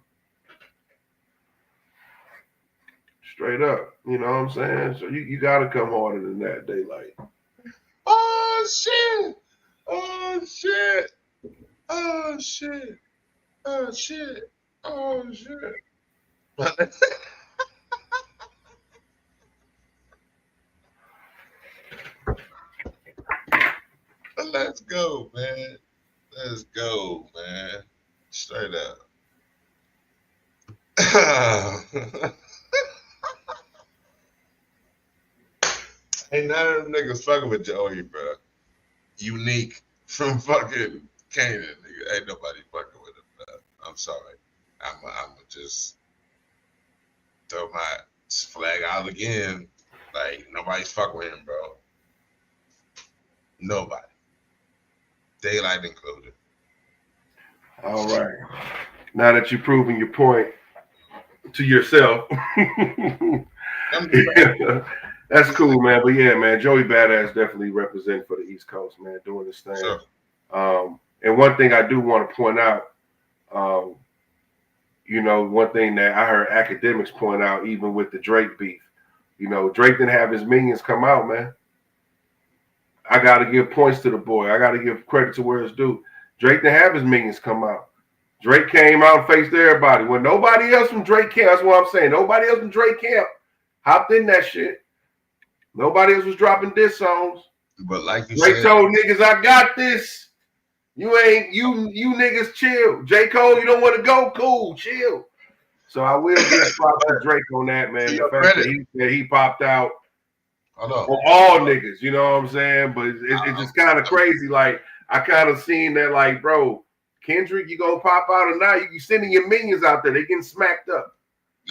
Straight up. You know what I'm saying? So you gotta come harder than that, Daylight. Oh shit! Oh shit! Oh shit! Oh shit! Oh shit! Let's go, man. Let's go, man. Straight up. Ain't none of them niggas fucking with Joey, bro. Unique from fucking Canaan, nigga. Ain't nobody fucking with him, bro. I'm sorry. I'm just throw my flag out again. Like, nobody's fucking with him, bro. Nobody. Daylight included. All right. Now that you've proven your point to yourself, that's cool, man. But yeah, man, Joey Badass definitely representing for the East Coast, man, doing this thing. Sure. And one thing I do want to point out, you know, one thing that I heard academics point out, even with the Drake beef, you know, Drake didn't have his minions come out, man. I got to give points to the boy. I got to give credit to where it's due. Drake didn't have his minions come out. Drake came out and faced everybody. When nobody else from Drake camp, that's what I'm saying. Nobody else from Drake camp hopped in that shit. Nobody else was dropping diss songs. But like you Drake said, told niggas, I got this. You niggas chill. J. Cole, you don't want to go? Cool, chill. So I will give props to Drake on that, man. The fact that he popped out on all niggas, you know what I'm saying? But it's just kind of crazy. Like, I kind of seen that, like, bro, Kendrick, you gonna pop out or not? You sending your minions out there, they getting smacked up.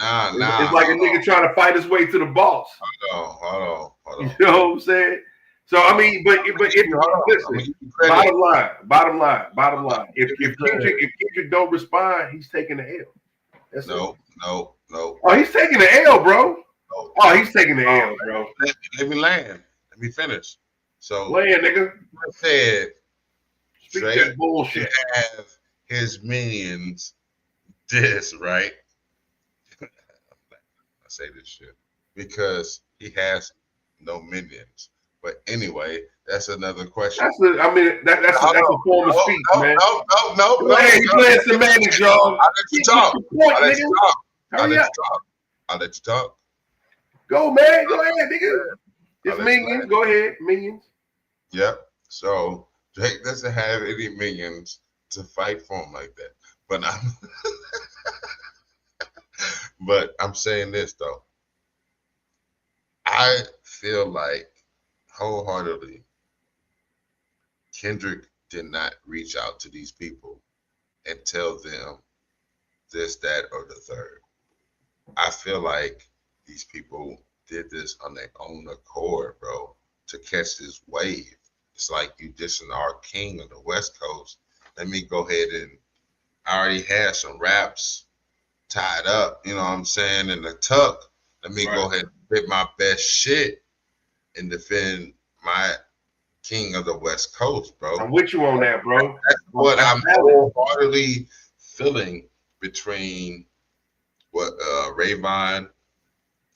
It's like a nigga trying to fight his way to the boss. Hold on. You know what I'm saying? So I mean, but if listen, bottom line. If Kendrick don't respond, he's taking the L. That's no. Oh, he's taking the L, bro. No. Oh, he's taking the L, bro. Let me land. Let me finish. So land, nigga. I said Drake that bullshit. Have his minions diss, right? I say this shit because he has no minions. But anyway, that's another question. That's a form of speech, man. No. You playing semantics, y'all. I'll let you talk. I'll let you talk. Go, man. Go ahead, nigga. It's minions. Go ahead, minions. Yep. So Drake doesn't have any minions to fight for him like that. But I'm saying this though. I feel like wholeheartedly Kendrick did not reach out to these people and tell them this, that, or the third. I feel like these people did this on their own accord, bro, to catch this wave. It's like you dissing our king of the West Coast. Let me go ahead and I already had some raps tied up, you know what I'm saying, in the tuck. Let me go ahead and spit my best shit and defend my king of the West Coast, bro. I'm with you on that, bro. That's what I'm wholeheartedly feeling between what Rayvon,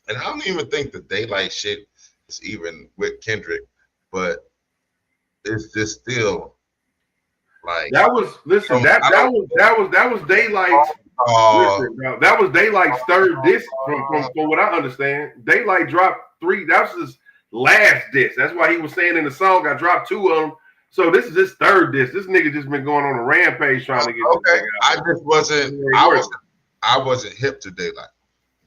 and I don't even think the Daylight shit is even with Kendrick, but it's just still like that was Daylight's. That was Daylight's third disc from what I understand. Daylight dropped 3. That was his last disc. That's why he was saying in the song, I dropped 2 of them. So this is his third disc. This nigga just been going on a rampage trying to get. Okay, I just wasn't. I wasn't hip to Daylight,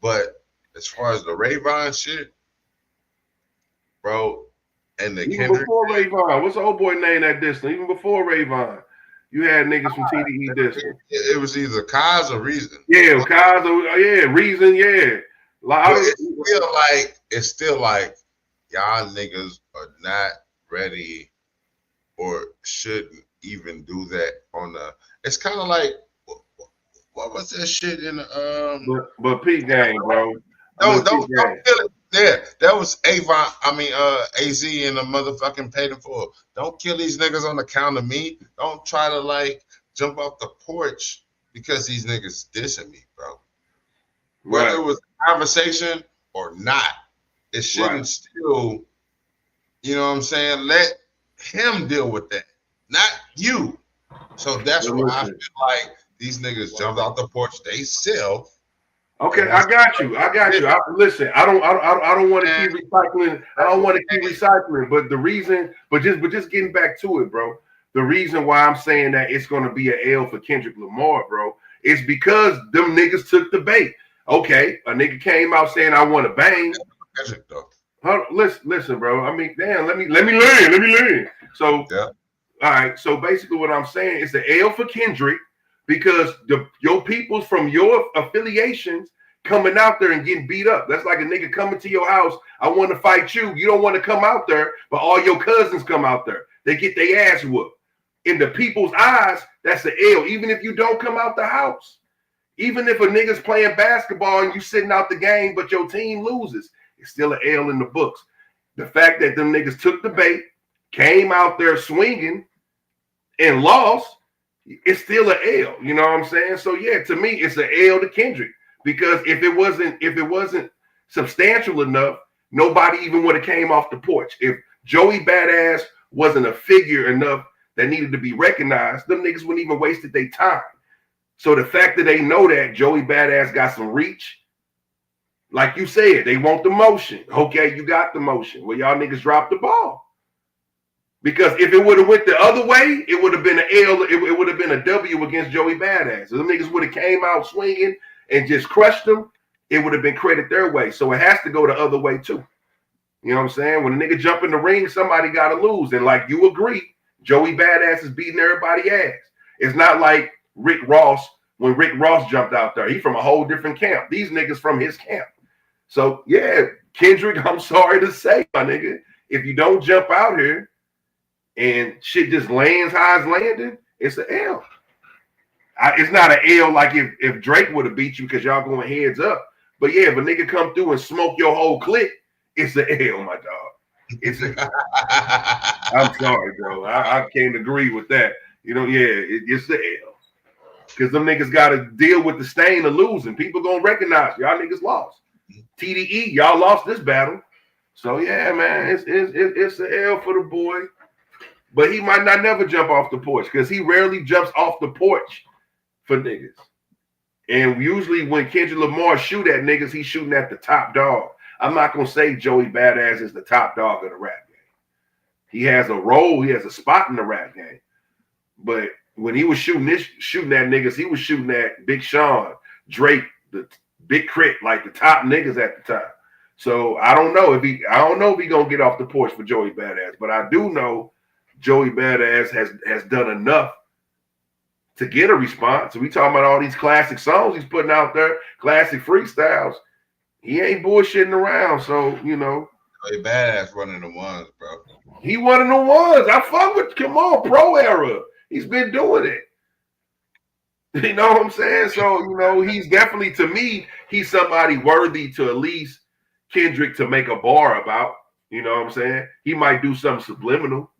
but as far as the Rayvon shit, bro, and the even Kendrick before Rayvon, what's the old boy name that disc? Even before Rayvon, you had niggas from TDE disc. It was either Kaz or Reason. Yeah, Kaz or Reason. Yeah, like it's still like y'all niggas are not ready or shouldn't even do that on the. It's kind of like. What was that shit in But Pete gang, bro. Don't kill it. Yeah, that was Avon. AZ and the motherfucking paid in full. Don't kill these niggas on account of me. Don't try to like jump off the porch because these niggas dissing me, bro. Whether it was a conversation or not, it shouldn't still, you know what I'm saying? Let him deal with that, not you. So that's why I feel like these niggas jumped out the porch they self. Okay, I got you. Listen, I don't want to keep recycling. I don't want to keep recycling. But the reason, but just getting back to it, bro. The reason why I'm saying that it's going to be an L for Kendrick Lamar, bro, is because them niggas took the bait. Okay, a nigga came out saying I want to bang. Listen, bro. I mean, damn. Let me learn. So, all right. So basically, what I'm saying is the L for Kendrick. Because your peoples from your affiliations coming out there and getting beat up. That's like a nigga coming to your house. I want to fight you. You don't want to come out there, but all your cousins come out there. They get their ass whooped. In the people's eyes, that's the L. Even if you don't come out the house. Even if a nigga's playing basketball and you sitting out the game, but your team loses, it's still an L in the books. The fact that them niggas took the bait, came out there swinging, and lost, it's still an L, you know what I'm saying? So yeah, to me, it's an L to Kendrick because if it wasn't substantial enough, nobody even would have came off the porch. If Joey Badass wasn't a figure enough that needed to be recognized, them niggas wouldn't even wasted their time. So the fact that they know that Joey Badass got some reach, like you said, they want the motion. Okay, you got the motion. Well, y'all niggas dropped the ball. Because if it would have went the other way, it would have been an L. It would have been a W against Joey Badass. If them niggas would have came out swinging and just crushed them, it would have been credit their way. So it has to go the other way too. You know what I'm saying? When a nigga jump in the ring, somebody got to lose. And like you agree, Joey Badass is beating everybody's ass. It's not like Rick Ross when Rick Ross jumped out there. He from a whole different camp. These niggas from his camp. So yeah, Kendrick, I'm sorry to say, my nigga, if you don't jump out here, and shit just lands how it's landed, it's an L. It's not an L like if Drake would have beat you because y'all going heads up. But yeah, if a nigga come through and smoke your whole clique, it's an L, my dog. It's I'm sorry, bro. I can't agree with that. You know, yeah, it's the L. Because them niggas got to deal with the stain of losing. People going to recognize y'all niggas lost. TDE, y'all lost this battle. So yeah, man, it's an L for the boy. But he might not never jump off the porch because he rarely jumps off the porch for niggas. And usually when Kendrick Lamar shoot at niggas, he's shooting at the top dog. I'm not going to say Joey Badass is the top dog of the rap game. He has a role. He has a spot in the rap game. But when he was shooting at niggas, he was shooting at Big Sean, Drake, the Big Crit, like the top niggas at the time. So I don't know if he going to get off the porch for Joey Badass. But I do know Joey Badass has done enough to get a response. We talking about all these classic songs he's putting out there, classic freestyles. He ain't bullshitting around. So, you know. Joey Badass one of the ones, bro. He one of the ones. I fuck with, come on, pro era. He's been doing it. You know what I'm saying? So, you know, he's definitely, to me, he's somebody worthy to at least Kendrick to make a bar about. You know what I'm saying? He might do something subliminal.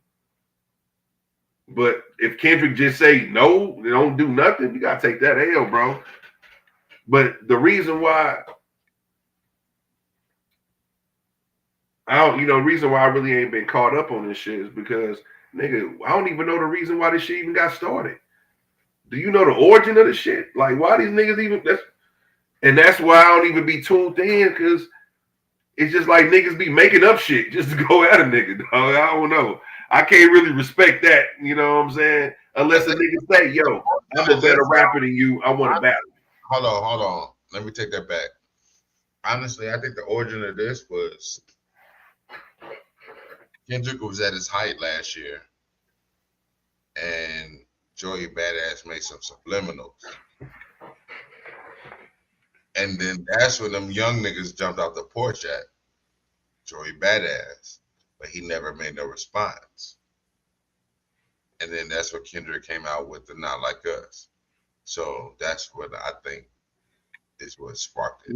But if Kendrick just say no, they don't do nothing, you gotta take that L, bro. But the reason why I really ain't been caught up on this shit is because, nigga, I don't even know the reason why this shit even got started. Do you know the origin of the shit? Like, why these niggas even? That's why I don't even be tuned in, because it's just like niggas be making up shit just to go at a nigga, dog. I don't know. I can't really respect that, you know what I'm saying? Unless a nigga say, yo, I'm a better rapper than you, I want to battle. Hold on. Let me take that back. Honestly, I think the origin of this was Kendrick was at his height last year, and Joey Badass made some subliminals. And then that's when them young niggas jumped out the porch at Joey Badass. But he never made no response. And then that's what Kendrick came out with, the Not Like Us. So that's what I think is what sparked it.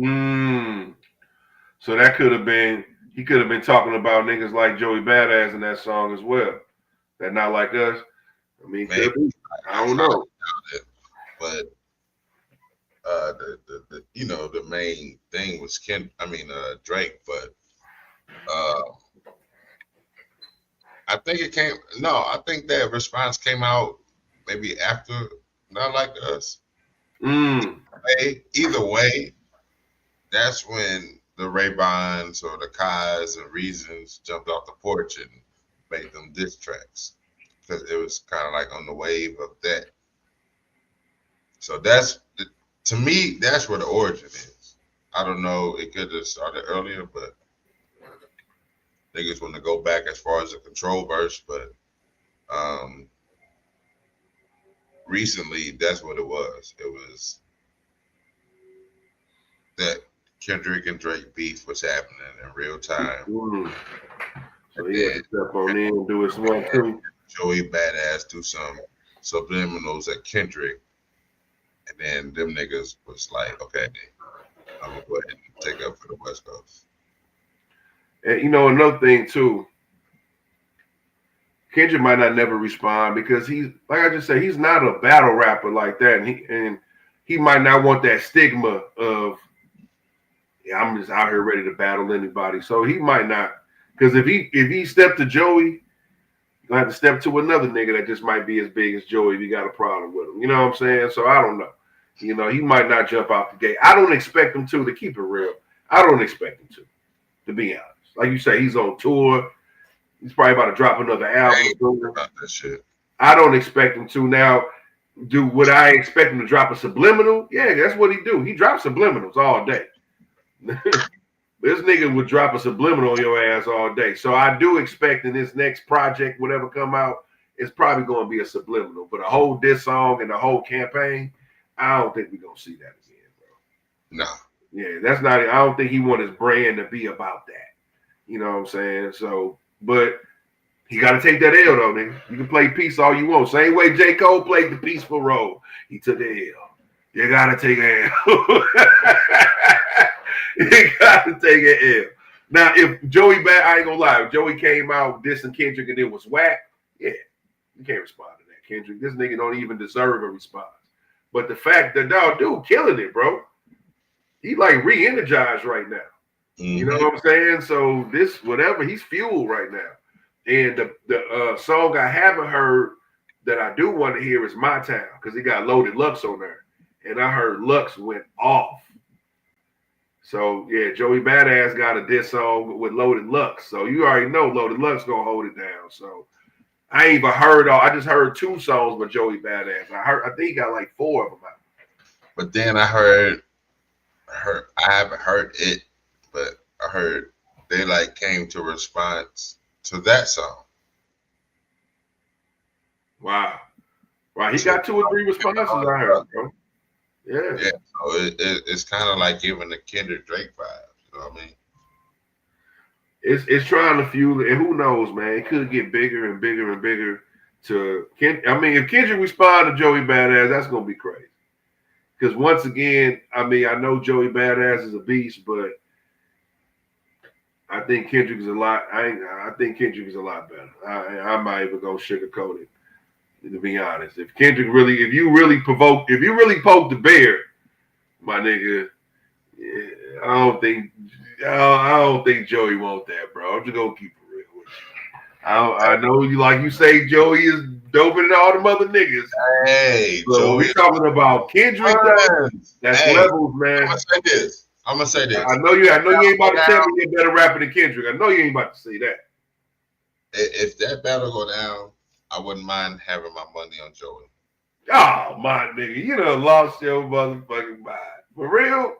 So that could have been, he could have been talking about niggas like Joey Badass in that song as well. That not like us. I mean, Maybe. I don't know. But the you know, the main thing was Drake, but I think that response came out maybe after Not Like Us. Either way, that's when the Ray-Bans or the Kais and Reasons jumped off the porch and made them diss tracks, because it was kind of like on the wave of that. So to me, that's where the origin is. I don't know, it could have started earlier, but niggas want to go back as far as the Control verse, but recently that's what it was. It was that Kendrick and Drake beef was happening in real time. So he had to step on in and do his one too. Joey Badass do some subliminals at Kendrick, and then them niggas was like, okay, I'm gonna go ahead and take up for the West Coast. And you know, another thing too, Kendrick might not never respond because he's, like I just said, he's not a battle rapper like that, and he might not want that stigma of, yeah, I'm just out here ready to battle anybody. So he might not, because if he stepped to Joey, you'll have to step to another nigga that just might be as big as Joey if you got a problem with him. You know what I'm saying? So I don't know. You know, he might not jump out the gate. I don't expect him to keep it real. I don't expect him to be honest. Like you say, he's on tour. He's probably about to drop another album. About that shit. I don't expect him to. Now, would I expect him to drop a subliminal? Yeah, that's what he do. He drops subliminals all day. This nigga would drop a subliminal on your ass all day. So I do expect in this next project, whatever come out, it's probably going to be a subliminal. But a whole diss song and a whole campaign, I don't think we're going to see that again, bro. No. Yeah, that's not it. I don't think he want his brand to be about that. You know what I'm saying? So, but he got to take that L, though, nigga. You can play peace all you want. Same way J. Cole played the peaceful role. He took the L. You got to take an L. You got to take an L. Now, if Joey I ain't going to lie, if Joey came out dissing Kendrick and it was whack, yeah, you can't respond to that, Kendrick. This nigga don't even deserve a response. But the fact that, dude, killing it, bro. He like re-energized right now. Mm-hmm. You know what I'm saying? So this, whatever, he's fueled right now. And the song I haven't heard that I do want to hear is My Town, because he got Loaded Lux on there. And I heard Lux went off. So, yeah, Joey Badass got a diss song with Loaded Lux. So you already know Loaded Lux going to hold it down. So I ain't even heard I just heard 2 songs with Joey Badass. I think he got like 4 of them out. But then I haven't heard it, but I heard they like came to response to that song. Wow. He got 2 or 3 responses I heard, bro. Yeah. Yeah. So it's kind of like giving the Kendrick Drake vibes. You know what I mean? It's trying to fuel it, and who knows, man? It could get bigger and bigger and bigger. If Kendrick respond to Joey Badass, that's gonna be crazy. Because once again, I know Joey Badass is a beast, but I think Kendrick is a lot. I think Kendrick is a lot better. I might even go sugarcoat it, to be honest. If you really poke the bear, my nigga, yeah, I don't think Joey want that, bro. I'm just gonna keep it real with you. I know you, like you say, Joey is doper than all them other niggas. Hey, so we talking about Kendrick. That's levels, man. I'm gonna say this. I know you ain't about to tell me you're better rapper than Kendrick. I know you ain't about to say that. If that battle go down, I wouldn't mind having my money on Joey. Oh, my nigga, you done lost your motherfucking mind. For real?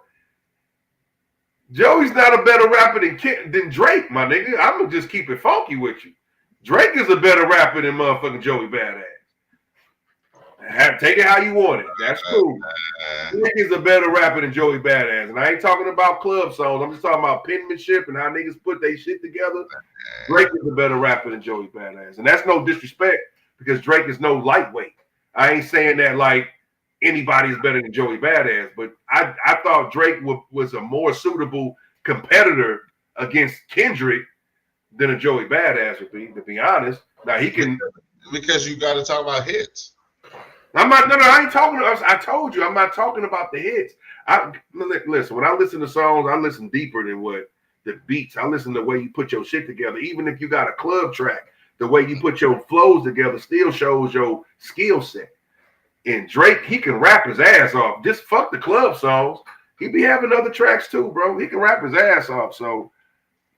Joey's not a better rapper than Drake, my nigga. I'm gonna just keep it funky with you. Drake is a better rapper than motherfucking Joey Badass. Take it how you want it. That's cool. Drake is a better rapper than Joey Badass. And I ain't talking about club songs. I'm just talking about penmanship and how niggas put their shit together. Drake is a better rapper than Joey Badass. And that's no disrespect, because Drake is no lightweight. I ain't saying that like anybody is better than Joey Badass, but I thought Drake was a more suitable competitor against Kendrick than a Joey Badass would be, to be honest. Now he can, because you got to talk about hits. I'm not. No, I ain't talking. I told you, I'm not talking about the hits. Listen. When I listen to songs, I listen deeper than what the beats. I listen to the way you put your shit together. Even if you got a club track, the way you put your flows together still shows your skill set. And Drake, he can rap his ass off. Just fuck the club songs. He be having other tracks too, bro. He can rap his ass off. So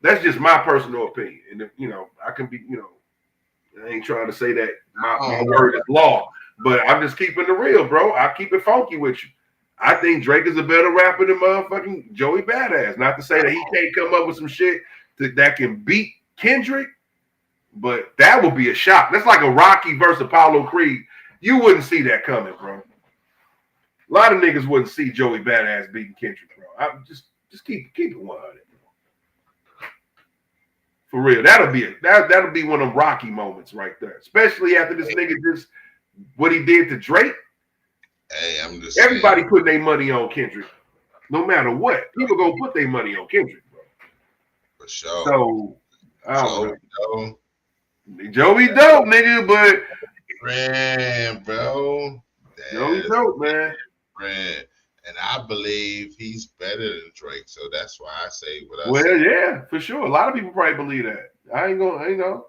that's just my personal opinion. And if, I can be, I ain't trying to say that my word is law, but I'm just keeping it real, bro. I keep it funky with you. I think Drake is a better rapper than motherfucking Joey Badass. Not to say that he can't come up with some shit that can beat Kendrick, but that would be a shock. That's like a Rocky versus Apollo Creed. You wouldn't see that coming, bro. A lot of niggas wouldn't see Joey Badass beating Kendrick, bro. I just keep it 100, bro. For real, that'll be one of them Rocky moments right there, especially after this nigga just what he did to Drake. Hey, I'm just everybody putting their money on Kendrick, no matter what. People gonna put their money on Kendrick, bro. For sure. So I don't know. Joey dope, nigga, but man, bro. Joey dope, man. Friend. And I believe he's better than Drake, so that's why I say what I well, say. Yeah, for sure. A lot of people probably believe that. I ain't gonna,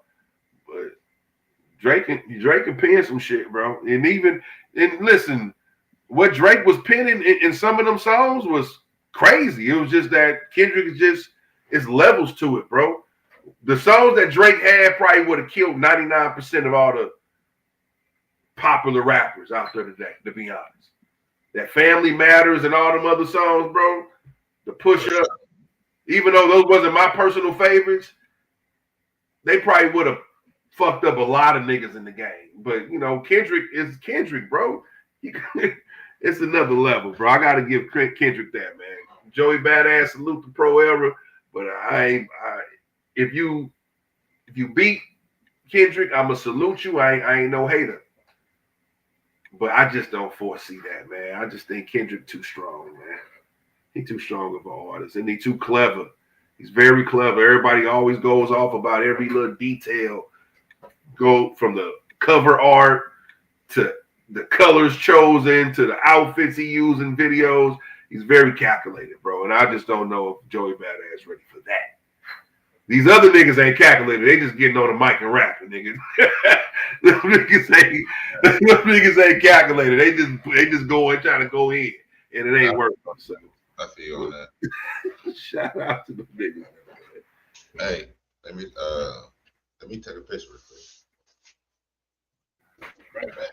but Drake can pen some shit, bro. And listen, what Drake was penning in some of them songs was crazy. It was just that Kendrick it's levels to it, bro. The songs that Drake had probably would have killed 99% of all the popular rappers out there today, to be honest. That Family Matters and all them other songs, bro. The Push Up, even though those wasn't my personal favorites, they probably would have fucked up a lot of niggas in the game. But, Kendrick is Kendrick, bro. It's another level, bro. I got to give Kendrick that, man. Joey Badass, salute the pro era, but if you beat Kendrick, I'ma salute you. I ain't no hater. But I just don't foresee that, man. I just think Kendrick too strong, man. He's too strong of an artist, and he's too clever. He's very clever. Everybody always goes off about every little detail. Go from the cover art to the colors chosen to the outfits he used in videos. He's very calculated, bro. And I just don't know if Joey Badass is ready for that. These other niggas ain't calculated. They just getting on the mic and rapping, niggas. Them niggas ain't calculated. They just going trying to go in, and it ain't working. So I feel that. Shout out to the niggas. Hey, let me take a picture real quick. Right back.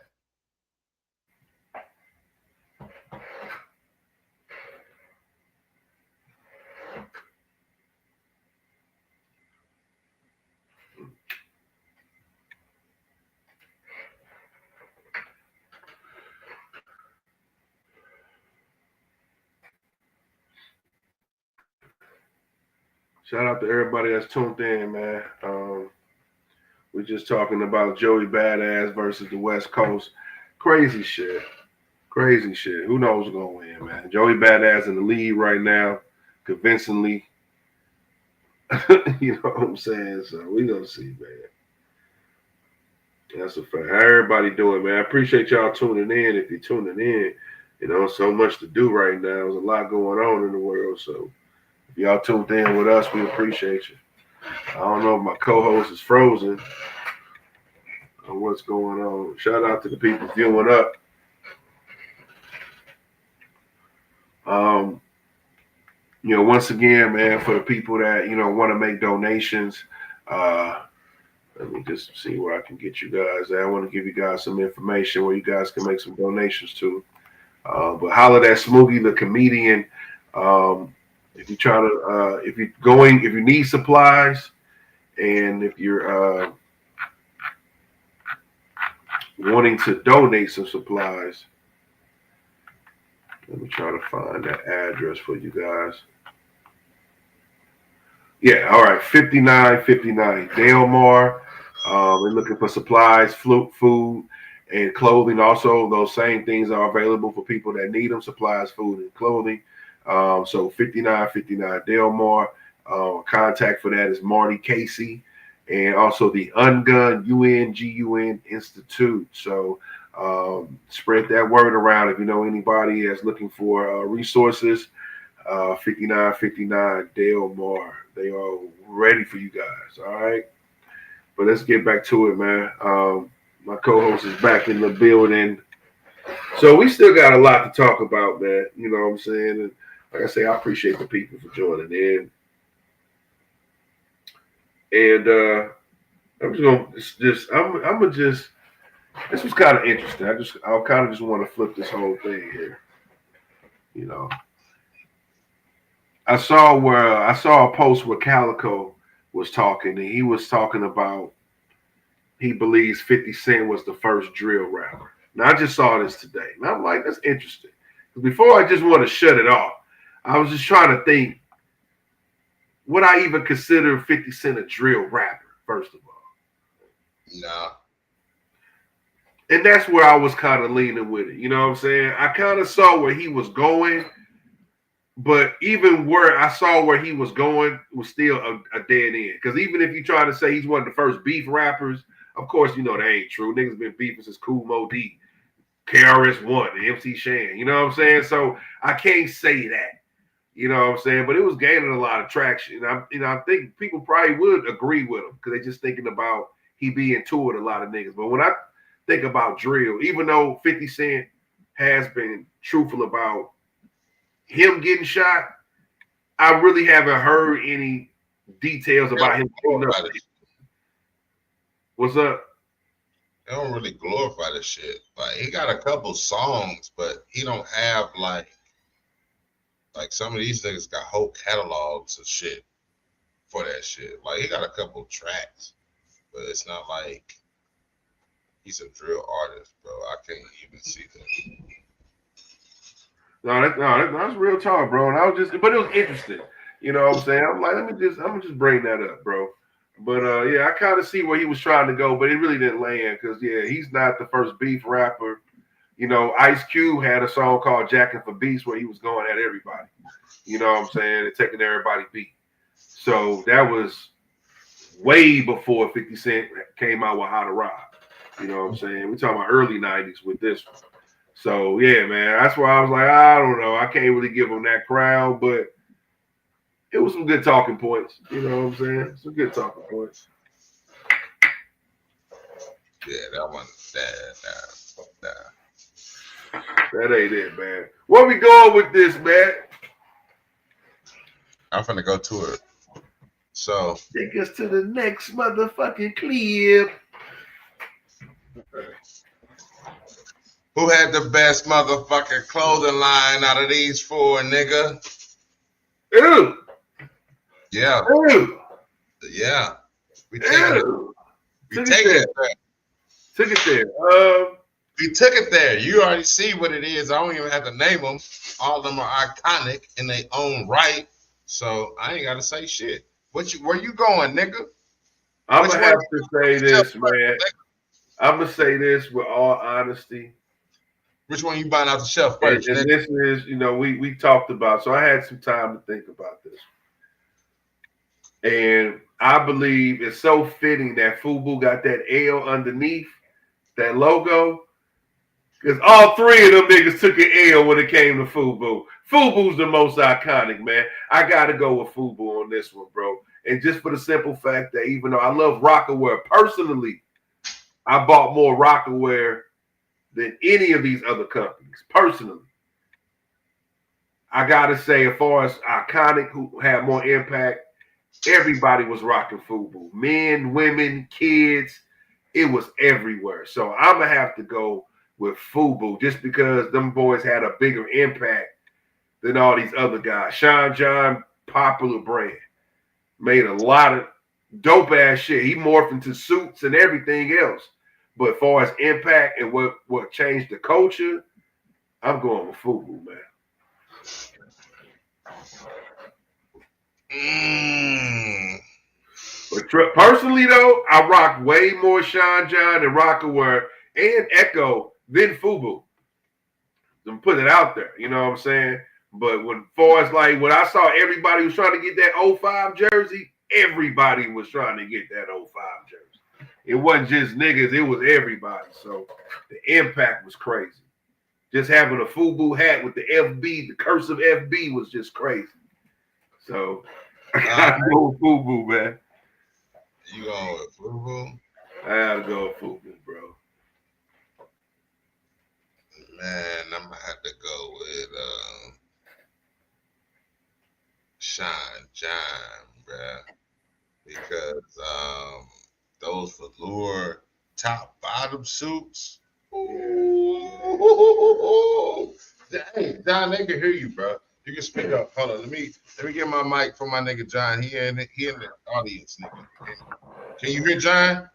Shout out to everybody that's tuned in, man. We're just talking about Joey Badass versus the West Coast. Crazy shit. Who knows who's going to win, man? Joey Badass in the lead right now, convincingly. You know what I'm saying? So we going to see, man. That's a fact. How everybody doing, man? I appreciate y'all tuning in. If you're tuning in, so much to do right now. There's a lot going on in the world, so if y'all tuned in with us, we appreciate you. I don't know if my co-host is frozen or what's going on. Shout out to the people viewing up. Once again, man, for the people that, want to make donations, let me just see where I can get you guys at. I want to give you guys some information where you guys can make some donations to. But holler at Smoogie, the comedian. If you're trying to, if you need supplies, and if you're wanting to donate some supplies, let me try to find that address for you guys. Yeah, all right, 5959 Delmar. We're looking for supplies, food, and clothing. Also, those same things are available for people that need them: supplies, food, and clothing. So 5959 Delmar. Contact for that is Marty Casey, and also the Ungun UNGUN Institute. So spread that word around if you know anybody that's looking for resources. 5959 Delmar. They are ready for you guys. All right. But let's get back to it, man. My co-host is back in the building. So we still got a lot to talk about, man. You know what I'm saying? And like I say, I appreciate the people for joining in. And I'm gonna just this was kind of interesting. I kind of just want to flip this whole thing here. You know, I saw a post where Calico was talking, and he was talking about he believes 50 Cent was the first drill rapper. Now I just saw this today, and I'm like, that's interesting. Before I just want to shut it off, I was just trying to think, would I even consider 50 Cent a drill rapper, first of all? No. And that's where I was kind of leaning with it. You know what I'm saying? I kind of saw where he was going, but even where I saw where he was going was still a dead end. Because even if you try to say he's one of the first beef rappers, of course, you know that ain't true. Niggas been beefing since Kool Moe Dee, KRS-One, and MC Shan. You know what I'm saying? So I can't say that. You know what I'm saying? But it was gaining a lot of traction. And I think people probably would agree with him because they're just thinking about he being toured a lot of niggas. But when I think about drill, even though 50 Cent has been truthful about him getting shot, I really haven't heard any details about him getting up. What's up? They don't really glorify the shit. Like, he got a couple songs, but he don't have like some of these niggas got whole catalogs of shit for that shit. Like, he got a couple tracks, but it's not like he's a drill artist, bro. I can't even see that. No, that's real talk, bro. And I was but it was interesting. You know what I'm saying? I'm like, I'm gonna just bring that up, bro. But yeah, I kind of see where he was trying to go, but it really didn't land because yeah, he's not the first beef rapper. You know, Ice Cube had a song called Jackin' for Beats where he was going at everybody. You know what I'm saying? And taking everybody beat. So that was way before 50 Cent came out with How to Rob. You know what I'm saying? We're talking about early 90s with this one. So yeah, man, that's why I was like, I don't know. I can't really give him that crown, but it was some good talking points. You know what I'm saying? Some good talking points. Yeah, that one, nah. That ain't it, man. Where we going with this, man? I'm finna go to it. So take us to the next motherfucking clip. Who had the best motherfucking clothing line out of these four, nigga? Ew. Yeah. Ew. Yeah. We taking it. We taking it there. Took it there. We took it there. You already see what it is. I don't even have to name them. All of them are iconic in their own right. So I ain't gotta say shit. Where you going, nigga? I'm gonna have to say this, man. I'm gonna say this with all honesty. Which one you buying out the shelf first? And this is, you know, we talked about. So I had some time to think about this, and I believe it's so fitting that FUBU got that L underneath that logo. Because all three of them niggas took an L when it came to FUBU. FUBU's the most iconic, man. I got to go with FUBU on this one, bro. And just for the simple fact that even though I love Rocawear personally, I bought more Rocawear than any of these other companies, personally. I got to say, as far as iconic, who had more impact, everybody was rocking FUBU. Men, women, kids, it was everywhere. So I'm going to have to go with FUBU just because them boys had a bigger impact than all these other guys. Sean John, popular brand, made a lot of dope ass shit. He morphed into suits and everything else. But as far as impact and what changed the culture, I'm going with FUBU, man. But personally, though, I rock way more Sean John and Rocawear and Echo than FUBU. I'm putting it out there. You know what I'm saying? But when far as like when I saw everybody was trying to get that 05 jersey, everybody was trying to get that 05 jersey. It wasn't just niggas, it was everybody. So the impact was crazy. Just having a FUBU hat with the FB, the cursive FB was just crazy. So I gotta go with FUBU, man. You going with FUBU? I gotta go with FUBU, bro. Man, I'm gonna have to go with Sean John, bruh. Because those velour top bottom suits. Ooh. Hey, John, they can hear you, bro. You can speak up. Hold on, let me get my mic for my nigga John. He in the audience, nigga. Can you hear John?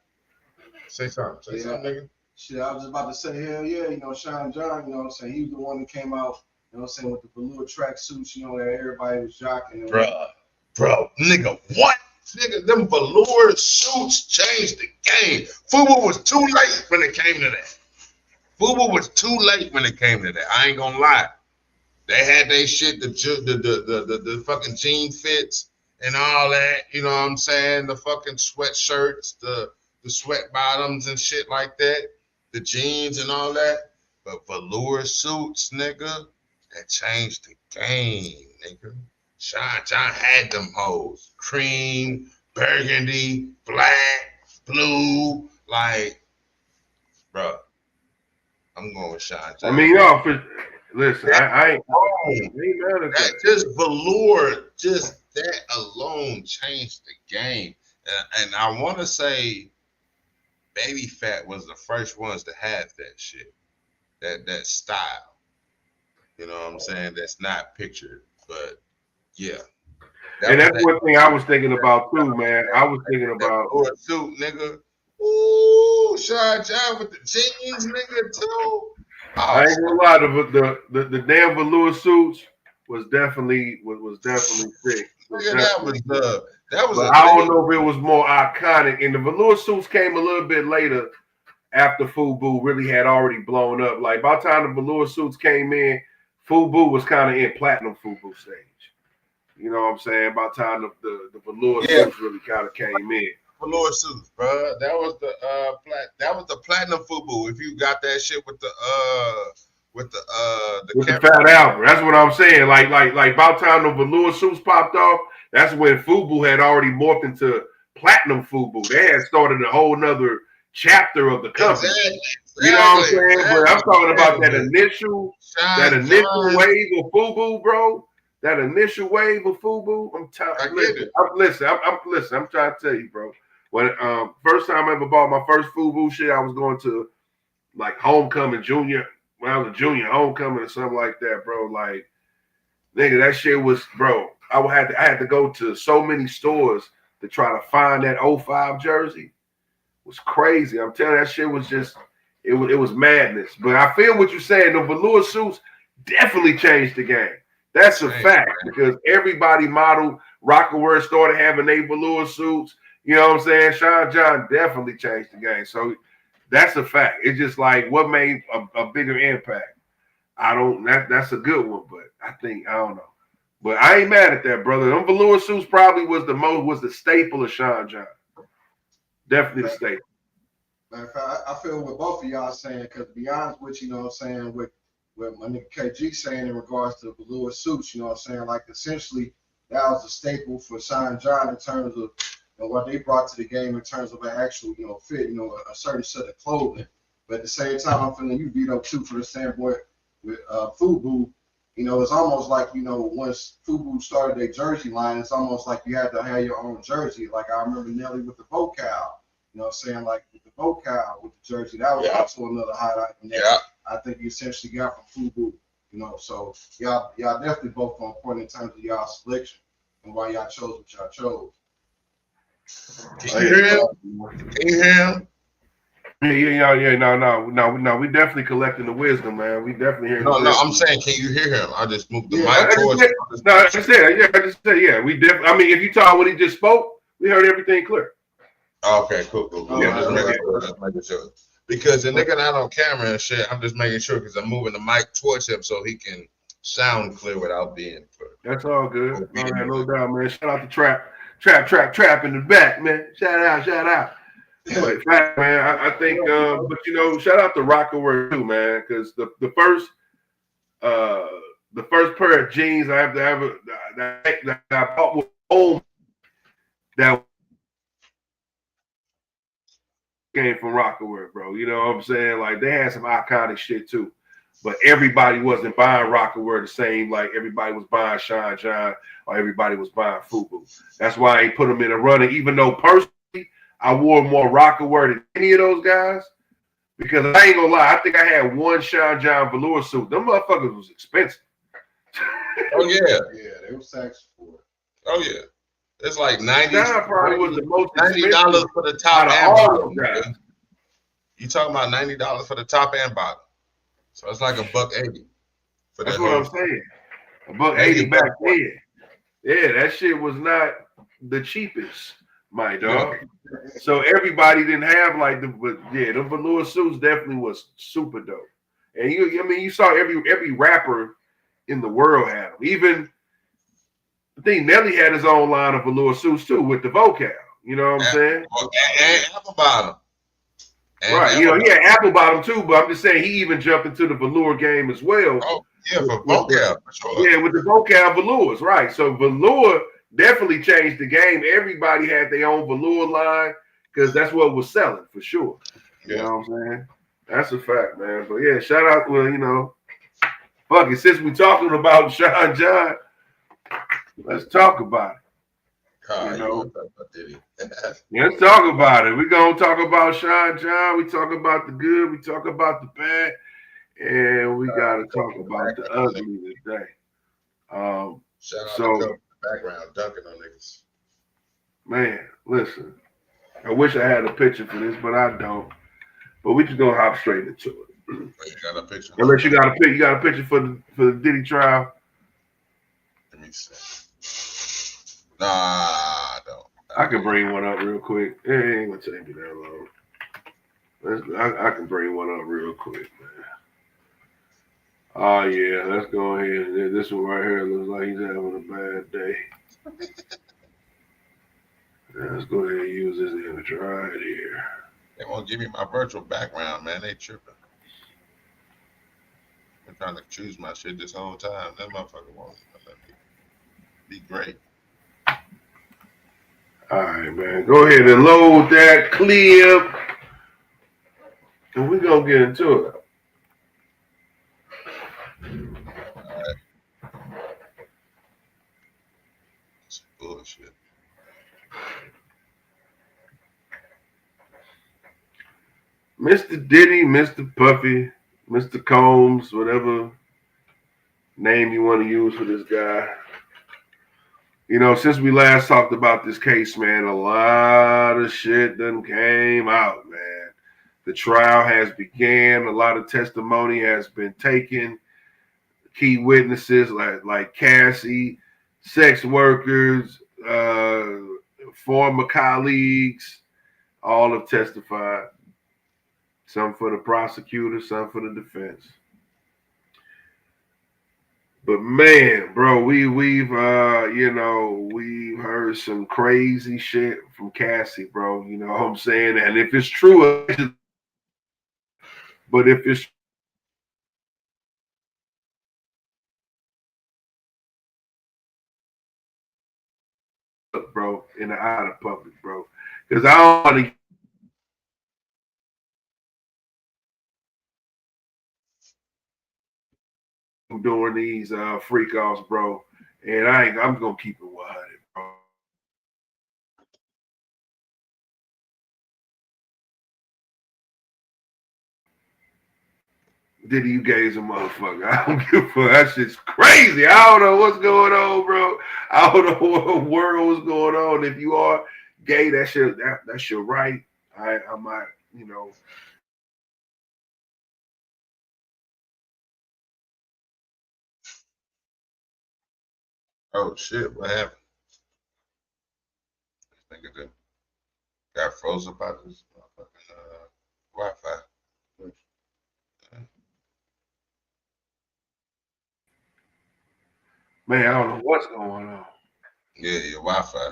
Say something. Say something, nigga. Shit, I was just about to say, hell yeah, you know, Sean John, you know what I'm saying? He was the one that came out, you know what I'm saying, with the velour track suits, you know, that everybody was jocking. Bro, nigga, what? Nigga, them velour suits changed the game. FUBU was too late when it came to that. FUBU was too late when it came to that. I ain't gonna lie. They had their shit, the fucking jean fits and all that, you know what I'm saying? The fucking sweatshirts, the sweat bottoms and shit like that, the jeans and all that. But velour suits, nigga, that changed the game, nigga. Sean John had them hoes. Cream, burgundy, black, blue, like, bro. I'm going with Sean John. I mean, listen, I ain't mad at that. Just velour, just that alone changed the game. And I want to say Baby Fat was the first ones to have that shit, that style. You know what I'm saying? That's not pictured, but yeah. That's one thing I was thinking about too, man. I was thinking about suit, nigga. Ooh, Sean John with the jeans, nigga, too. I ain't gonna lie, the damn velour suits was definitely sick. That was. I don't know if it was more iconic, and the velour suits came a little bit later after FUBU really had already blown up. Like by the time the velour suits came in, FUBU was kind of in platinum FUBU stage. You know what I'm saying? By the time the velour suits really kind of came in. Velour suits, bro. That was the platinum FUBU. If you got that shit with the Fat Albert. That's what I'm saying. Like by the time the velour suits popped off, that's when FUBU had already morphed into platinum FUBU. They had started a whole nother chapter of the company. Exactly. You know what I'm saying? But I'm talking about that initial wave of FUBU, bro. That initial wave of FUBU. I'm trying to tell you, bro. When first time I ever bought my first FUBU shit, I was going to like homecoming junior. When I was a junior, homecoming or something like that, bro. Like, nigga, that shit was, bro. I had to go to so many stores to try to find that 05 jersey. It was crazy. I'm telling you, that shit was just, it was madness. But I feel what you're saying. The velour suits definitely changed the game. That's a fact because everybody modeled Rockaware started having their velour suits. You know what I'm saying? Sean John definitely changed the game. So that's a fact. It's just like what made a bigger impact. That's a good one, but I don't know. But I ain't mad at that, brother. Them velour suits probably was the staple of Sean John. Definitely the staple. I feel what both of y'all saying, because to be honest with you, know what I'm saying, with my nigga KG saying in regards to the velour suits, you know what I'm saying, like essentially that was a staple for Sean John in terms of what they brought to the game in terms of an actual, fit, a certain set of clothing. But at the same time, I'm feeling you beat up too for the standpoint with FUBU. It's almost like, once FUBU started their jersey line, it's almost like you had to have your own jersey. Like I remember Nelly with the vocal, you know what I'm saying? Like with the vocal with the jersey, that was also another highlight. I think you essentially got from FUBU, So y'all definitely both on point in terms of y'all selection and why y'all chose what y'all chose. Can you hear him? Yeah. No. We definitely collecting the wisdom, man. We definitely hearing. No. I'm saying, can you hear him? I just moved the mic towards. I just said. Yeah. We definitely. I mean, if you talk what he just spoke, we heard everything clear. Okay, cool. Just making sure. Because the nigga not on camera and shit, I'm just making sure because I'm moving the mic towards him so he can sound clear without being clear. That's all good. No doubt, man. Shout out to Trap in the back, man. Shout out. But fact, man, I think, but you know, shout out to Rockaware too, man, because the first pair of jeans I have to have that I bought with home that came from Rockaware, bro. You know what I'm saying? Like they had some iconic shit too, but everybody wasn't buying Rockaware the same. Like everybody was buying Sean John or everybody was buying Fubu. That's why I put them in a running, even though personally I wore more Rockaware than any of those guys. Because I ain't gonna lie, I think I had one Sean John velour suit. Them motherfuckers was expensive. Oh yeah, they were sacks for it. Oh yeah, it's like $90 probably was the most $90 for the top and all bottom. You talking about $90 for the top and bottom? So it's like $180. That's what I'm saying. $180 back then. Yeah, that shit was not the cheapest, my dog. So everybody didn't have like the velour suits definitely was super dope. And you saw every rapper in the world had them. Even I think Nelly had his own line of velour suits too with the vocal. You know what I'm saying? And apple bottom. Right. You know, he had apple bottom too, but I'm just saying he even jumped into the velour game as well. Oh, yeah, for vocal. For sure. Yeah, with the vocal velours, right. So velour definitely changed the game. Everybody had their own velour line because that's what was selling for sure. You know what I'm saying? That's a fact, man. But yeah, shout out, well, you know, fuck it. Since we talking about Sean John, let's talk about it. You know? Let's talk about it. We're going to talk about Sean John. We talk about the good. We talk about the bad. And we got to talk about the ugly today. Shout out to the background dunking on niggas. Man, listen. I wish I had a picture for this, but I don't. But we just gonna hop straight into it. You got a picture? Unless you got a picture for the Diddy trial. Let me see. Nah, I don't. I can bring one up real quick. It ain't gonna take me that long. I can bring one up real quick, man. Oh yeah, let's go ahead. This one right here looks like he's having a bad day. Let's go ahead and use this image right here. They won't give me my virtual background, man. They tripping. I'm trying to choose my shit this whole time. That motherfucker won't let me be great. All right, man. Go ahead and load that clip. And we're going to get into it. All right. It's bullshit. Mr. Diddy, Mr. Puffy, Mr. Combs, whatever name you want to use for this guy. You know, since we last talked about this case, man, a lot of shit done came out, man. The trial has began. A lot of testimony has been taken. Key witnesses like Cassie, sex workers, former colleagues, all have testified. Some for the prosecutor, some for the defense. But man, bro, we've heard some crazy shit from Cassie, bro. You know what I'm saying? And if it's true, but if it's bro, in the eye of public, bro, because I don't want to. Doing these freak offs, bro, and I'm gonna keep it 100, bro. Diddy, you gay's a motherfucker. I don't give a fuck. That shit's crazy. I don't know what's going on, bro. I don't know what world is going on. If you are gay, that's your right. I might, you know. Oh shit, what happened? I think it got frozen by this motherfucking Wi-Fi. Man, I don't know what's going on. Yeah, your Wi-Fi.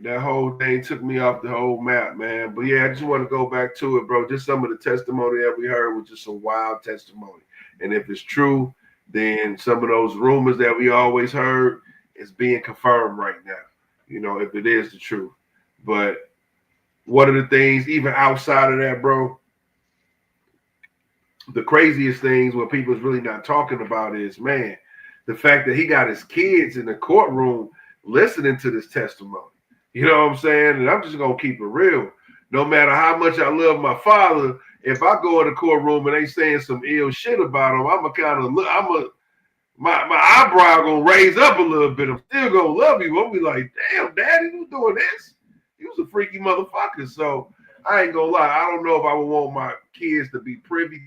That whole thing took me off the whole map, man. But yeah, I just want to go back to it, bro. Just some of the testimony that we heard was just some wild testimony. And if it's true, then some of those rumors that we always heard is being confirmed right now, you know, if it is the truth. But one of the things, even outside of that, bro, the craziest things what people's really not talking about is, man, the fact that he got his kids in the courtroom listening to this testimony. You know what I'm saying? And I'm just going to keep it real. No matter how much I love my father, if I go in the courtroom and they saying some ill shit about him, my eyebrow going to raise up a little bit. I'm still going to love you. I'll be like, damn, daddy, you doing this? He was a freaky motherfucker. So I ain't going to lie. I don't know if I would want my kids to be privy,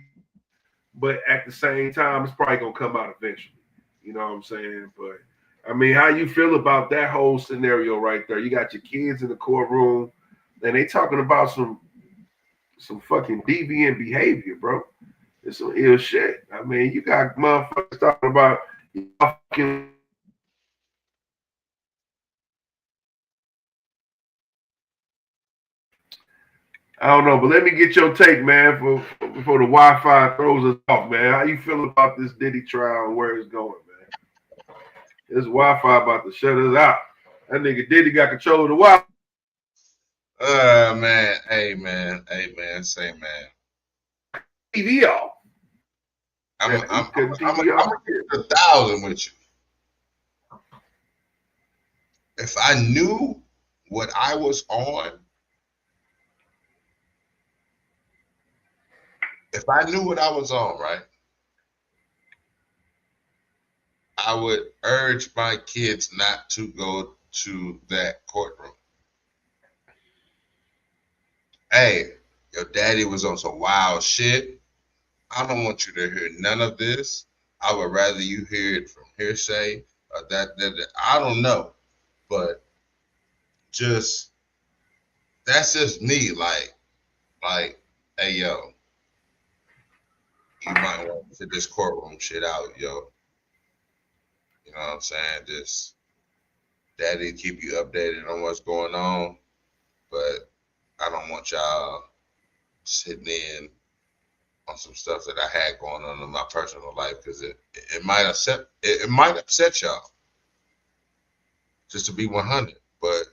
but at the same time, it's probably going to come out eventually. You know what I'm saying? But I mean, how you feel about that whole scenario right there? You got your kids in the courtroom, and they talking about some fucking deviant behavior, bro. It's some ill shit. I mean, you got motherfuckers talking about fucking. I don't know, but let me get your take, man, before the Wi-Fi throws us off, man. How you feel about this Diddy trial and where it's going, man? This Wi-Fi about to shut us out. That nigga Diddy got control of the Wi-Fi. Man. Hey, man. Say, man. TV off. I'm gonna get 1,000 with you. If I knew what I was on, right? I would urge my kids not to go to that courtroom. Hey, your daddy was on some wild shit. I don't want you to hear none of this. I would rather you hear it from hearsay. That I don't know, but that's just me. Like, hey, yo, you might want to sit this courtroom shit out, yo. You know what I'm saying? Just daddy keep you updated on what's going on, but I don't want y'all sitting in on some stuff that I had going on in my personal life because it might upset y'all. Just to be 100, but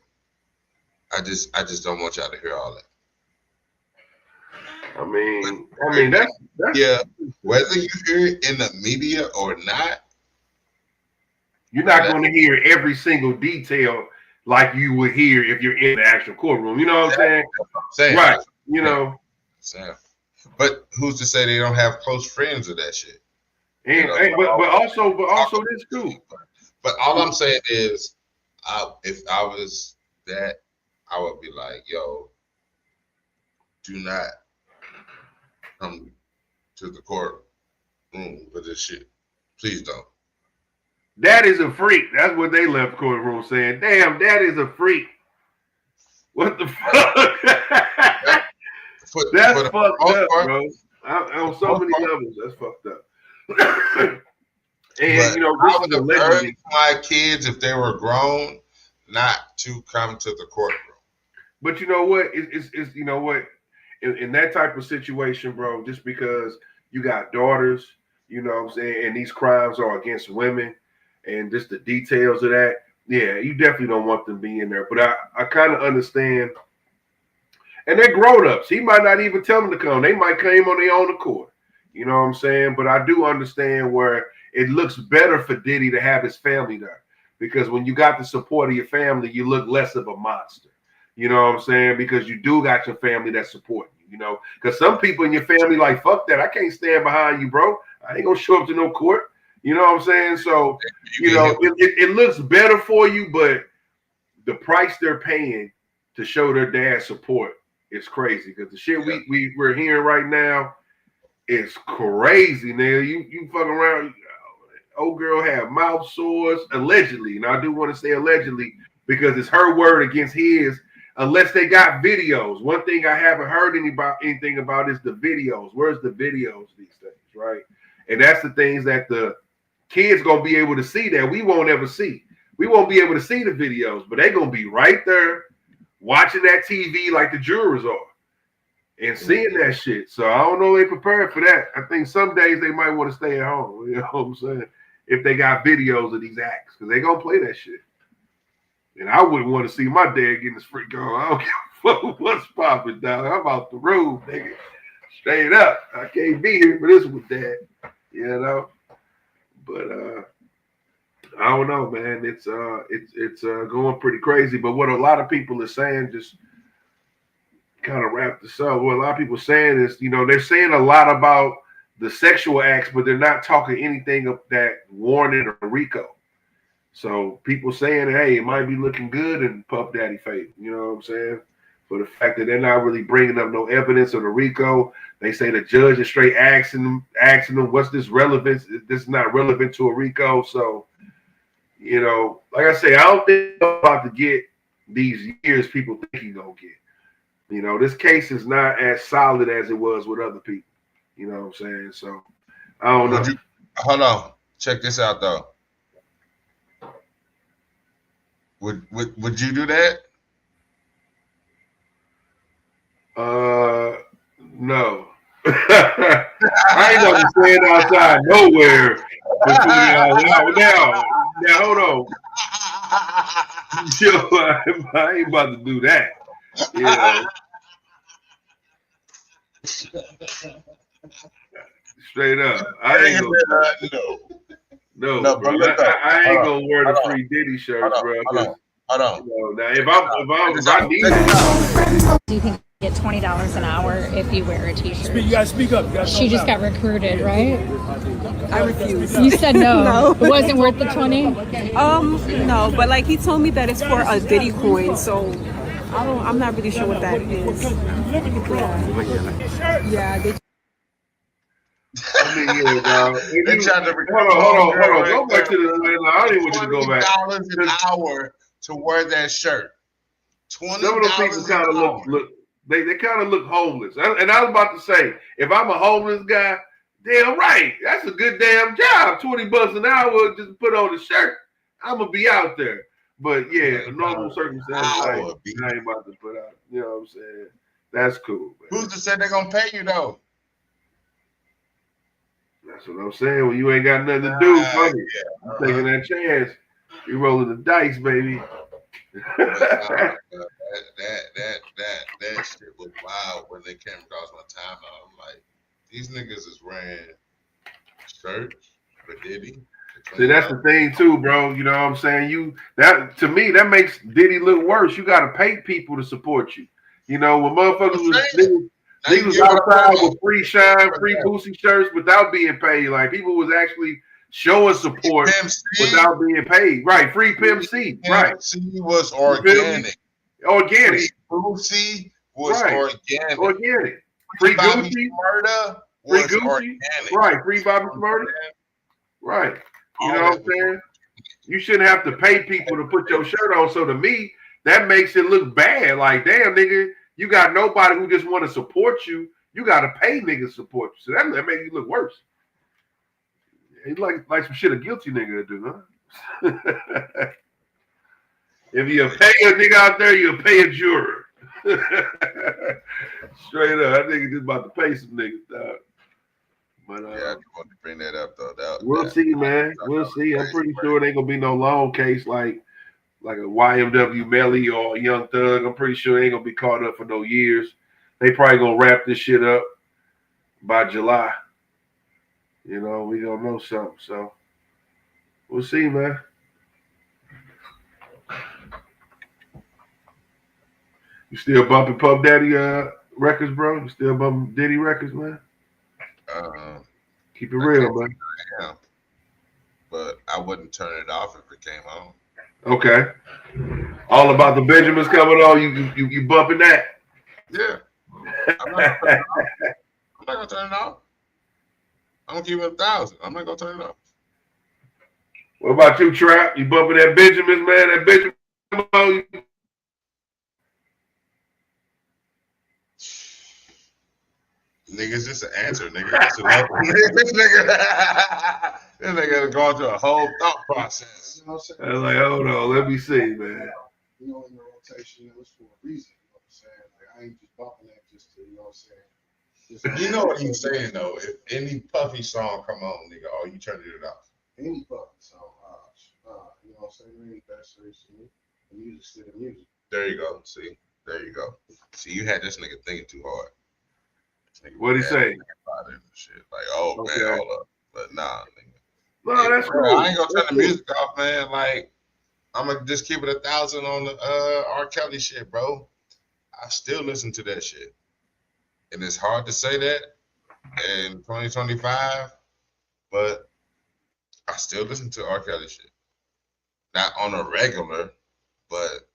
I just don't want y'all to hear all that. I mean that's yeah. Whether you hear it in the media or not. You're not going to hear every single detail like you would hear if you're in the actual courtroom. You know what I'm saying? Right. You know. But who's to say they don't have close friends of that shit? And but also this too. But all I'm saying is, if I was that, I would be like, yo, do not come to the courtroom with this shit. Please don't. That is a freak. That's what they left the courtroom saying. Damn, that is a freak. What the fuck? That's fucked up, bro. On so many levels, that's fucked up. And you know, I would have urged my kids if they were grown not to come to the courtroom. But you know what? It's you know what? In that type of situation, bro, just because you got daughters, you know what I'm saying, and these crimes are against women. And just the details of that, yeah, you definitely don't want them being there. But I kind of understand. And they're grown-ups. He might not even tell them to come. They might come on their own accord. You know what I'm saying? But I do understand where it looks better for Diddy to have his family there. Because when you got the support of your family, you look less of a monster. You know what I'm saying? Because you do got your family that support you, you know? Because some people in your family like, fuck that. I can't stand behind you, bro. I ain't going to show up to no court. You know what I'm saying? So, you know, it looks better for you, but the price they're paying to show their dad support is crazy. Because the shit we're hearing right now is crazy, nigga. You fucking around. Old girl had mouth sores, allegedly. And I do want to say allegedly because it's her word against his, unless they got videos. One thing I haven't heard anything about is the videos. Where's the videos these days, right? And that's the things that the kids gonna be able to see that we won't ever see. We won't be able to see the videos, but they're gonna be right there watching that TV like the jurors are and seeing that shit. So I don't know if they prepared for that. I think some days they might want to stay at home. You know what I'm saying? If they got videos of these acts, because they gonna play that shit. And I wouldn't want to see my dad getting his freak on. I don't give a fuck what's popping, dog. I'm out the room, nigga. Straight up. I can't be here for this with dad. You know? But I don't know, man. It's going pretty crazy. But what a lot of people are saying, just kind of wrap this up. What a lot of people are saying is, you know, they're saying a lot about the sexual acts, but they're not talking anything of that warning or RICO. So people saying, hey, it might be looking good in Puff Daddy Faith. You know what I'm saying? For the fact that they're not really bringing up no evidence of the RICO. They say the judge is straight asking them, what's this relevance? This is not relevant to a RICO. So, you know, like I say, I don't think I'm about to get these years people think he's going to get. You know, this case is not as solid as it was with other people. You know what I'm saying? So, I don't know. Hold on. Check this out, though. Would you do that? No. I ain't gonna stand outside nowhere between y'all. Now, hold on. Yo, I ain't about to do that. You know. Straight up. I ain't gonna No, bro. I ain't gonna wear the free Diddy shirt, bro. Hold on. You know, now, if I need it. Do you think you get $20 an hour if you wear a t-shirt? You gotta speak up. She just got recruited, right? I refuse. You said no. No. It wasn't worth the 20? No, but like he told me that it's for a Diddy coin, so I'm not really sure what that is. Yeah. They I mean, yeah, dog. Hold on. Go back to the. I don't even want you to go back. $20 an hour to wear that shirt. $20 Some of those people kind of look. They kind of look homeless. And I was about to say, if I'm a homeless guy, damn right, that's a good damn job. $20 an hour, just put on the shirt. I'm gonna be out there. But yeah, normal circumstances, I ain't about to put out. You know what I'm saying? That's cool. Man. Who's to say they're gonna pay you though? That's what I'm saying. When you ain't got nothing to do, fuck it. I'm taking that chance. You rolling the dice, baby. that shit was wild when they came across my timeline. I'm like, these niggas is wearing shirts for Diddy. See, that's the thing too, bro. You know what I'm saying? To me, that makes Diddy look worse. You gotta pay people to support you. You know, when motherfuckers was outside with free shine, free Boosie shirts without being paid. Like people was actually showing support without being paid. Right, free Pimp C. Right. Pimp C was organic. Organic. Boosie was organic. Organic. Free Gucci. Murder was Gucci. Organic. Right. Free Bobby Smurda. Right. You know what I'm saying? You shouldn't have to pay people to put your shirt on. So to me, that makes it look bad. Like, damn, nigga, you got nobody who just want to support you. You got to pay niggas to support you. So that makes you look worse. It's like some shit a guilty nigga to do, huh? If you pay a nigga out there, you'll pay a juror. Straight up. I think it's just about to pay some niggas, dog. But yeah, I just wanted to bring that up though. We'll see, man. We'll see. I'm pretty sure it ain't gonna be no long case like a YMW Melly or a Young Thug. I'm pretty sure it ain't gonna be caught up for no years. They probably gonna wrap this shit up by July. You know, we gonna know something. So we'll see, man. You still bumping Puff Daddy records, bro? You still bumping Diddy records, man? Keep it real, man. But I wouldn't turn it off if it came on. Okay. All about the Benjamins coming on. You bumping that? Yeah. I'm not gonna turn it off. I'm gonna keep it 1,000. I'm not gonna turn it off. What about you, Trap? You bumping that Benjamins, man? That Benjamin come on. Niggas just an answer, nigga. This Then they gotta go through a whole thought process. You know what I'm I saying? was like, hold on, let me see, man. You know, in the rotation, it was for a reason. You know what I'm saying? Like, I ain't just bumping that just to, you know what I'm saying? You know what he's saying though. If any Puffy song come on, nigga, oh, you turn it off. Any fucking song, you know what I'm saying? There ain't that serious to me. The music's still the music. There you go. See, there you go. See, you had this nigga thinking too hard. What'd he say? Shit. Like, oh Okay. man, hold up. But nah, nigga. No, that's bro, cool. I ain't gonna turn That's the music off, man. Like, I'm gonna just keep it 1,000 on the R. Kelly shit, bro. I still listen to that shit. And it's hard to say that in 2025, but I still listen to R. Kelly shit. Not on a regular, but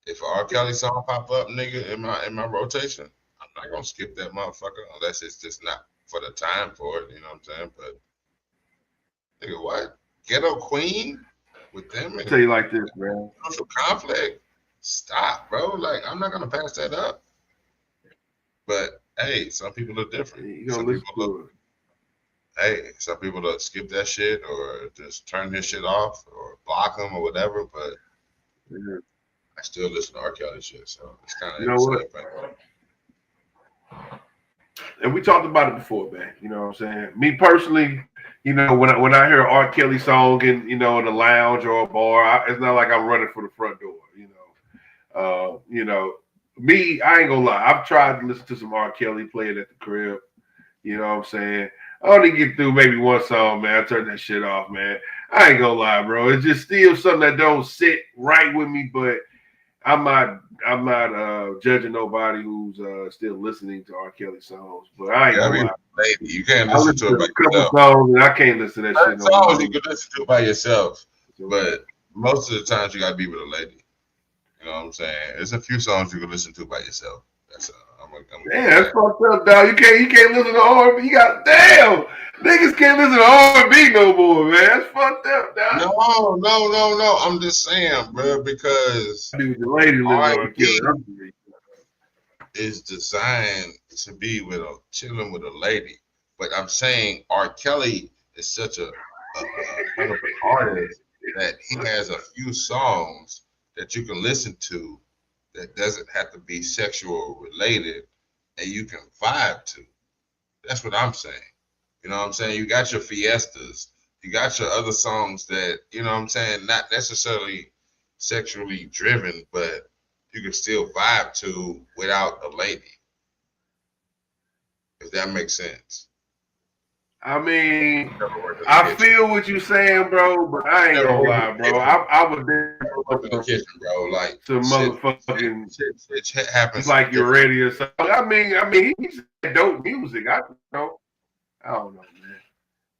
if an R. Kelly song pop up, nigga, in my rotation, I'm not gonna skip that motherfucker unless it's just not for the time for it. You know what I'm saying? But nigga, what? Ghetto Queen with them and tell you like this, man. social conflict? Stop, bro. Like, I'm not gonna pass that up. But hey, some people are different. You gonna Some listen people to look, it. hey, some people will skip that shit or just turn this shit off or block them or whatever. But Yeah. I still listen to R. Kelly shit, so it's kind of You know what? And we talked about it before, man. You know what I'm saying? Me personally, you know, when I hear an R. Kelly song in, you know, in a lounge or a bar, it's not like I'm running for the front door. You know, me, I ain't gonna lie. I've tried to listen to some R. Kelly playing at the crib. You know what I'm saying? I only get through maybe one song, man. I turn that shit off, man. I ain't gonna lie, bro. It's just still something that don't sit right with me, but I'm not judging nobody who's still listening to R. Kelly songs. But I ain't gonna lie. Lady, you can't listen to it by a couple yourself. songs and I can't listen to that shit no songs more. you can listen to by yourself, but most of the times you gotta be with a lady. You know what I'm saying? There's a few songs you can listen to by yourself. That's Damn, that's fucked up, dog. You can't listen to R&B. You got damn niggas can't listen to R&B no more, man. That's fucked up, dog. No. I'm just saying, bro, because R&B is designed to be with chilling with a lady. But I'm saying R. Kelly is such a kind of an artist that he has a few songs that you can listen to that doesn't have to be sexual related and you can vibe to. That's what I'm saying. You know what I'm saying? You got your fiestas, you got your other songs that, you know what I'm saying, not necessarily sexually driven, but you can still vibe to without a lady. If that makes sense. I mean, I feel what you're saying, bro, but I ain't gonna lie, bro. I would in the kitchen, bro. Like to motherfucking shit happens. Like you're ready or something. I mean, he's dope music. I don't know, man.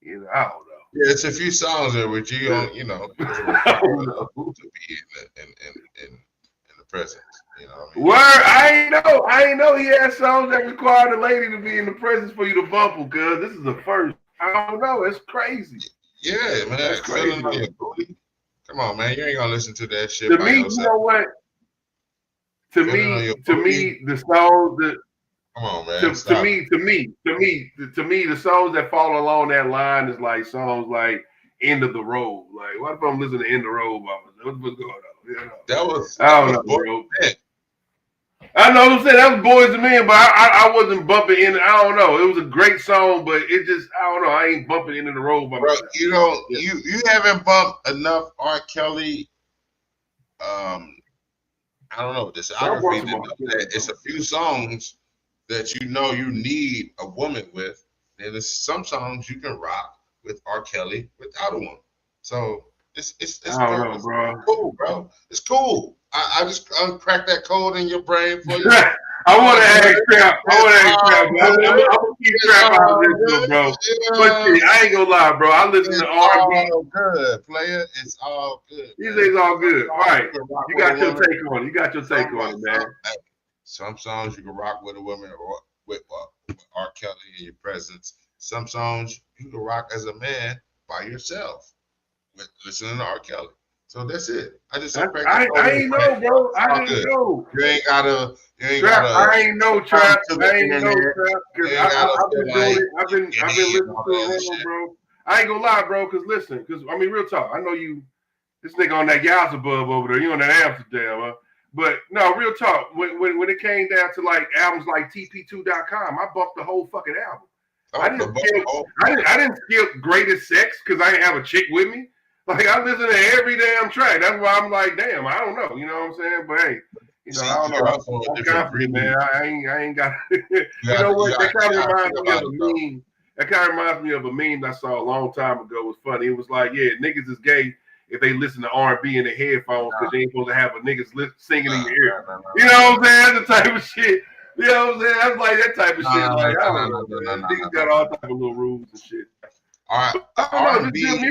You know, I don't know. Yeah, it's a few songs there which you don't, you know, to be in the presence. You know what I mean? Word, I ain't know he had songs that required a lady to be in the presence for you to bump them, cuz this is the first. I don't know, it's crazy. Yeah, man, that's crazy. Come on, man, you ain't gonna listen to that shit. To by me, yourself. you know what? To me, the songs that come on, man. To me, the songs that fall along that line is like songs like "End of the Road." Like, what if I'm listening to "End of the Road"? What's going on? You know? That was I don't know, bro. I know what I'm saying. That was Boys and Men, but I wasn't bumping in. I don't know. It was a great song, but it just I don't know. I ain't bumping End of the Road by bro, myself. you know, you haven't bumped enough R. Kelly. I don't know. Discography. It's a few songs that you know you need a woman with. And there's some songs you can rock with R. Kelly without a woman. So it's I don't know, bro. It's cool, bro. It's cool. I just uncracked that code in your brain for you. I want to ask Trap. I'm gonna keep Trap out of this, bro. But see, I ain't gonna lie, bro. I listen to R&B. All good, player. It's all good. These things all good. All right. You got your take on it. You got your take on it, man. Some songs you can rock with a woman or with R. Kelly in your presence. Some songs you can rock as a man by yourself with listening to R. Kelly. So that's it. I ain't know, bro. I didn't know. You ain't gotta. I ain't know, Trap. I ain't know, Trap. Because I've been doing it. I've been listening to it, bro. I ain't gonna lie, bro. Cause listen, I mean, real talk. I know you, this nigga on that Yalzabub over there. You on that Amsterdam, huh? But no, real talk. When it came down to like albums like TP2.com, I bumped the whole fucking album. I didn't skip Greatest Sex because I didn't have a chick with me. Like I listen to every damn track. That's why I'm like, damn, I don't know. You know what I'm saying? But hey, you know, I don't know. I'm confident, man. I ain't got. You know what? That kind of reminds me of a meme. That kind of reminds me of a meme I saw a long time ago. It was funny. It was like, yeah, niggas is gay if they listen to R&B in their headphones because they ain't supposed to have a niggas singing in your ear. You know what I'm saying? That's the type of shit. You know what I'm saying? That's like that type of shit. Like, I don't know, man. Niggas got all type of little rules and shit. All right, R&B,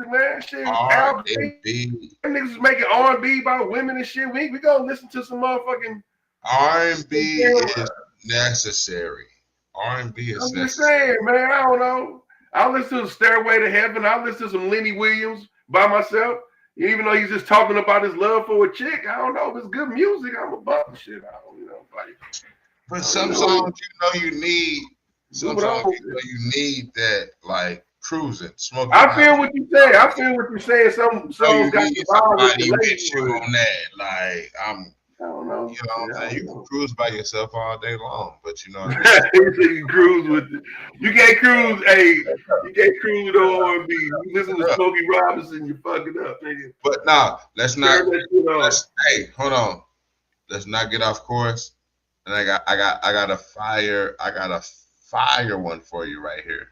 man. Shit. R&B. Niggas is making R&B about women and shit. We gonna listen to some motherfucking R&B is necessary. R&B is necessary. I'm just saying, man. I don't know. I'll listen to Stairway to Heaven. I'll listen to some Lenny Williams by myself. Even though he's just talking about his love for a chick, I don't know if it's good music. I'm a bump shit. I don't, you know, like. But some songs you need. Some songs you need that like cruising, smoking. I feel what you say. I feel what you're saying. Some songs got somebody with you on that. Like I don't know. You know what I'm saying? You can cruise by yourself all day long, but you know what I mean? You can cruise with it. You can't cruise, you can't cruise with R&B. You listen to Smokey Robinson, you fuck it up, nigga. But nah, let's not. Hey, hold on. Let's not get off course. And I got a fire one for you right here.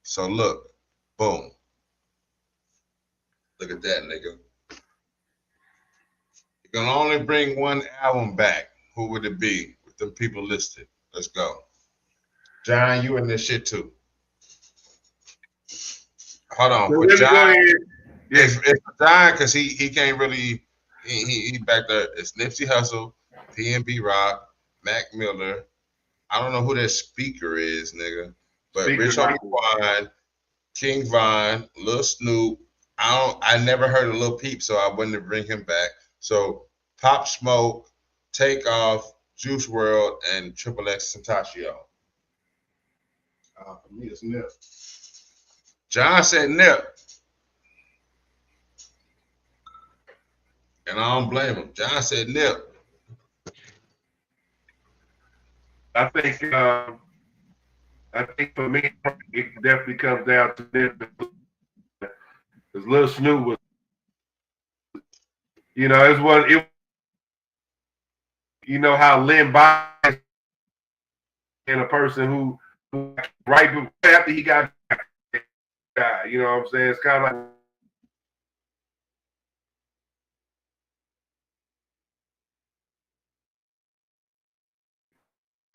So look, boom. Look at that, nigga. You're gonna only bring one album back. Who would it be with them people listed? Let's go. John, you in this shit too. Hold on. So with John, it's John, because he can't really he back there. It's Nipsey Hussle, PNB Rock, Mac Miller. I don't know who that speaker is, nigga. But Rich Homie Quan, King Von, Lil Snoop. I never heard of Lil Peep, so I wouldn't bring him back. So Pop Smoke, Takeoff, Juice WRLD, and Triple X Tentacion. For me, it's Nip. John said Nip. And I don't blame him. John said Nip. I think for me, it definitely comes down to Nip. Because Lil Snoop was, you know, you know how Lynn Bias and a person who right after he got died, you know what I'm saying? It's kind of like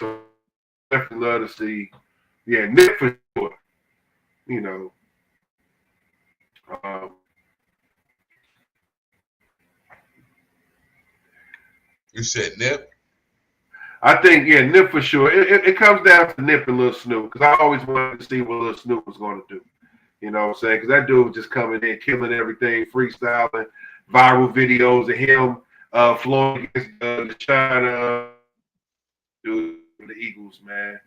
so definitely love to see, yeah, Nip for sure. You know. You said Nip? I think, yeah, Nip for sure. It comes down to Nip and Lil Snoop because I always wanted to see what Lil Snoop was going to do. You know what I'm saying? Because that dude was just coming in, killing everything, freestyling, viral videos of him flowing against the China, dude, the Eagles, man.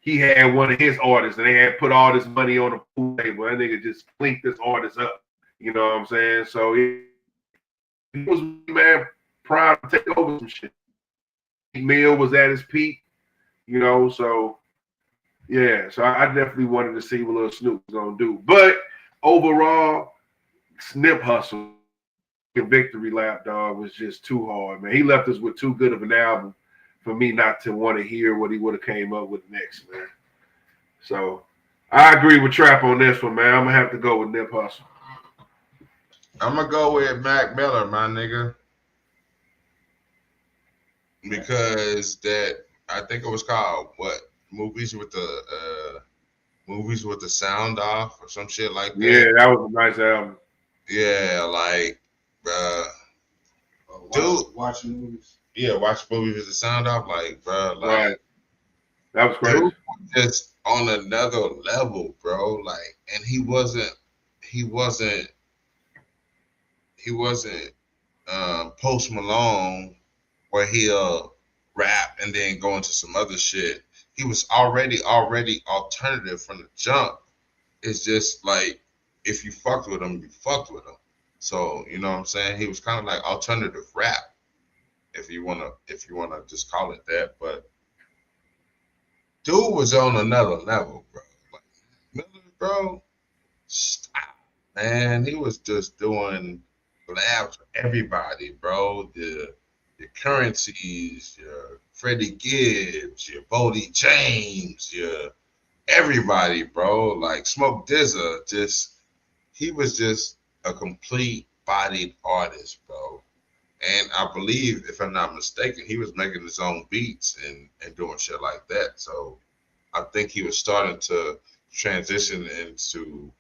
He had one of his artists, and they had put all this money on the pool table. That nigga just clinked this artist up. You know what I'm saying? So he was, man, proud to take over some shit. Mill was at his peak, you know, so yeah. So I definitely wanted to see what Lil Snoop was gonna do. But overall, Snip Hustle and Victory Lap, dog, was just too hard, man. He left us with too good of an album for me not to want to hear what he would have came up with next, man. So I agree with Trap on this one, man. I'm gonna have to go with Nip Hustle. I'm gonna go with Mac Miller, my nigga. Because that, I think it was called what, movies with the sound off or some shit like that. Yeah, that was a nice album. Yeah, like dude, watching movies. Yeah, watch movies with the sound off, like, bro, like right. That was crazy. Dude, just on another level, bro. Like, and he wasn't Post Malone, where he'll rap and then go into some other shit. He was already alternative from the jump, it's just like if you fucked with him, you fucked with him. So you know what I'm saying? He was kind of like alternative rap, if you wanna just call it that. But dude was on another level, bro. Like Miller, bro, stop, man. He was just doing collabs with everybody, bro. Your Currencies, your Freddie Gibbs, your Bodie James, your everybody, bro. Like Smoke DZA, he was just a complete bodied artist, bro. And I believe, if I'm not mistaken, he was making his own beats and doing shit like that. So I think he was starting to transition into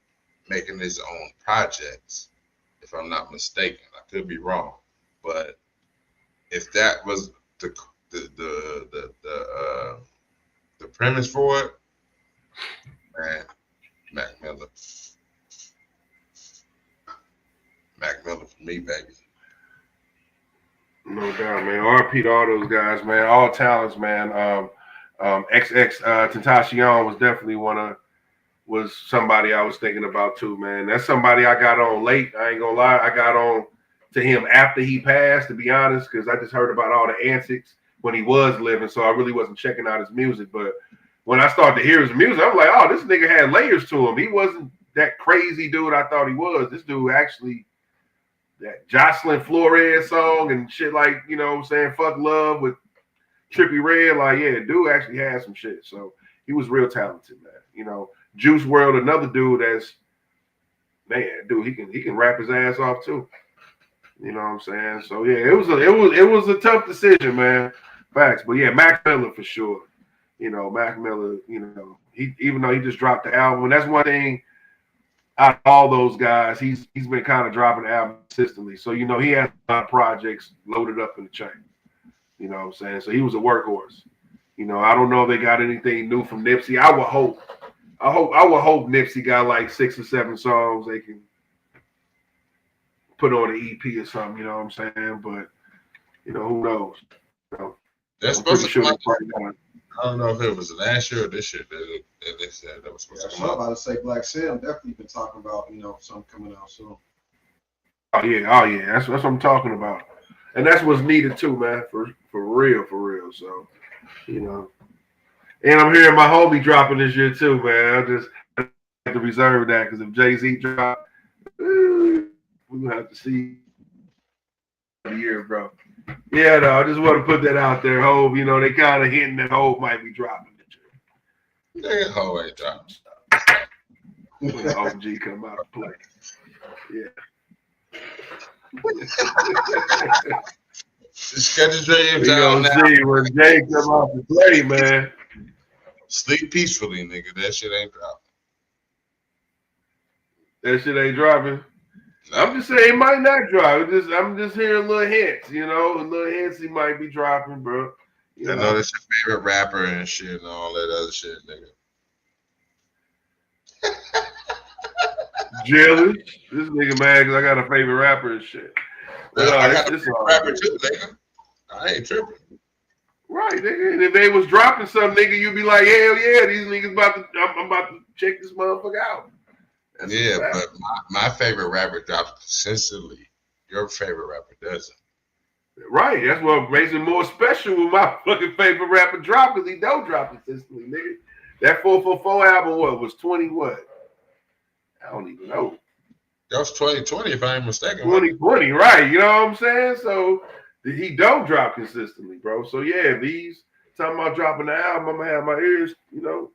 making his own projects, if I'm not mistaken. I could be wrong, but if that was the premise for it, man, Mac Miller for me, baby. No doubt, man. RP to all those guys, man. All talents, man. XX Tentacion was definitely was somebody I was thinking about too, man. That's somebody I got on late. I ain't gonna lie. I got on to him after he passed, to be honest, because I just heard about all the antics when he was living, so I really wasn't checking out his music. But when I started to hear his music, I'm like, oh, this nigga had layers to him. He wasn't that crazy dude I thought he was. This dude actually, that Jocelyn Flores song and shit, like, you know what I'm saying, Fuck Love with Trippie Redd, like, yeah, dude actually had some shit. So he was real talented, man. You know, Juice WRLD, another dude that's, man, dude, he can rap his ass off too. You know what I'm saying? So yeah, it was a tough decision, man. Facts. But yeah, Mac Miller for sure. You know, Mac Miller, you know, even though he just dropped the album, and that's one thing out of all those guys, he's been kind of dropping the album consistently. So, you know, he has a lot of projects loaded up in the chain. You know what I'm saying? So he was a workhorse. You know, I don't know if they got anything new from Nipsey. I would hope Nipsey got like 6 or 7 songs they can put on an EP or something, you know what I'm saying? But, you know, who knows? You know, that's supposed to come out. I don't know if it was last year or this year that they said that was supposed to come out. I'm about to say Black Sam definitely been talking about, you know, something coming out soon. Oh yeah. That's what I'm talking about. And that's what's needed too, man, for real. So, you know. And I'm hearing my homie dropping this year too, man. I just have to reserve that, because if Jay-Z drop, we're gonna have to see the year, bro. Yeah, no, I just want to put that out there. Hov, you know, they kind of hinting that Hov might be dropping this year. Hov ain't dropping stuff. When OG come out of play. Yeah. Just get the dreams out now. See when Jay come out to play, man. Sleep peacefully, nigga. That shit ain't dropping. That shit ain't dropping. I'm just saying it might not drop. I'm just hearing little hints, you know, little hints he might be dropping, bro. I know that's your favorite rapper and shit and all that other shit, nigga. Jealous. This nigga mad because I got a favorite rapper and shit. I got a favorite rapper too, nigga. I ain't tripping. Right, nigga. And if they was dropping something, nigga, you'd be like, hell yeah, these niggas I'm about to check this motherfucker out. That's but my favorite rapper drops consistently. Your favorite rapper doesn't. Right. That's what makes it more special when my fucking favorite rapper drop, because he don't drop consistently, nigga. That 444 album, was 20 what? I don't even know. That was 2020, if I ain't mistaken. 2020, right. You know what I'm saying? So he don't drop consistently, bro. So yeah, if he's talking about dropping the album, I'm gonna have my ears, you know,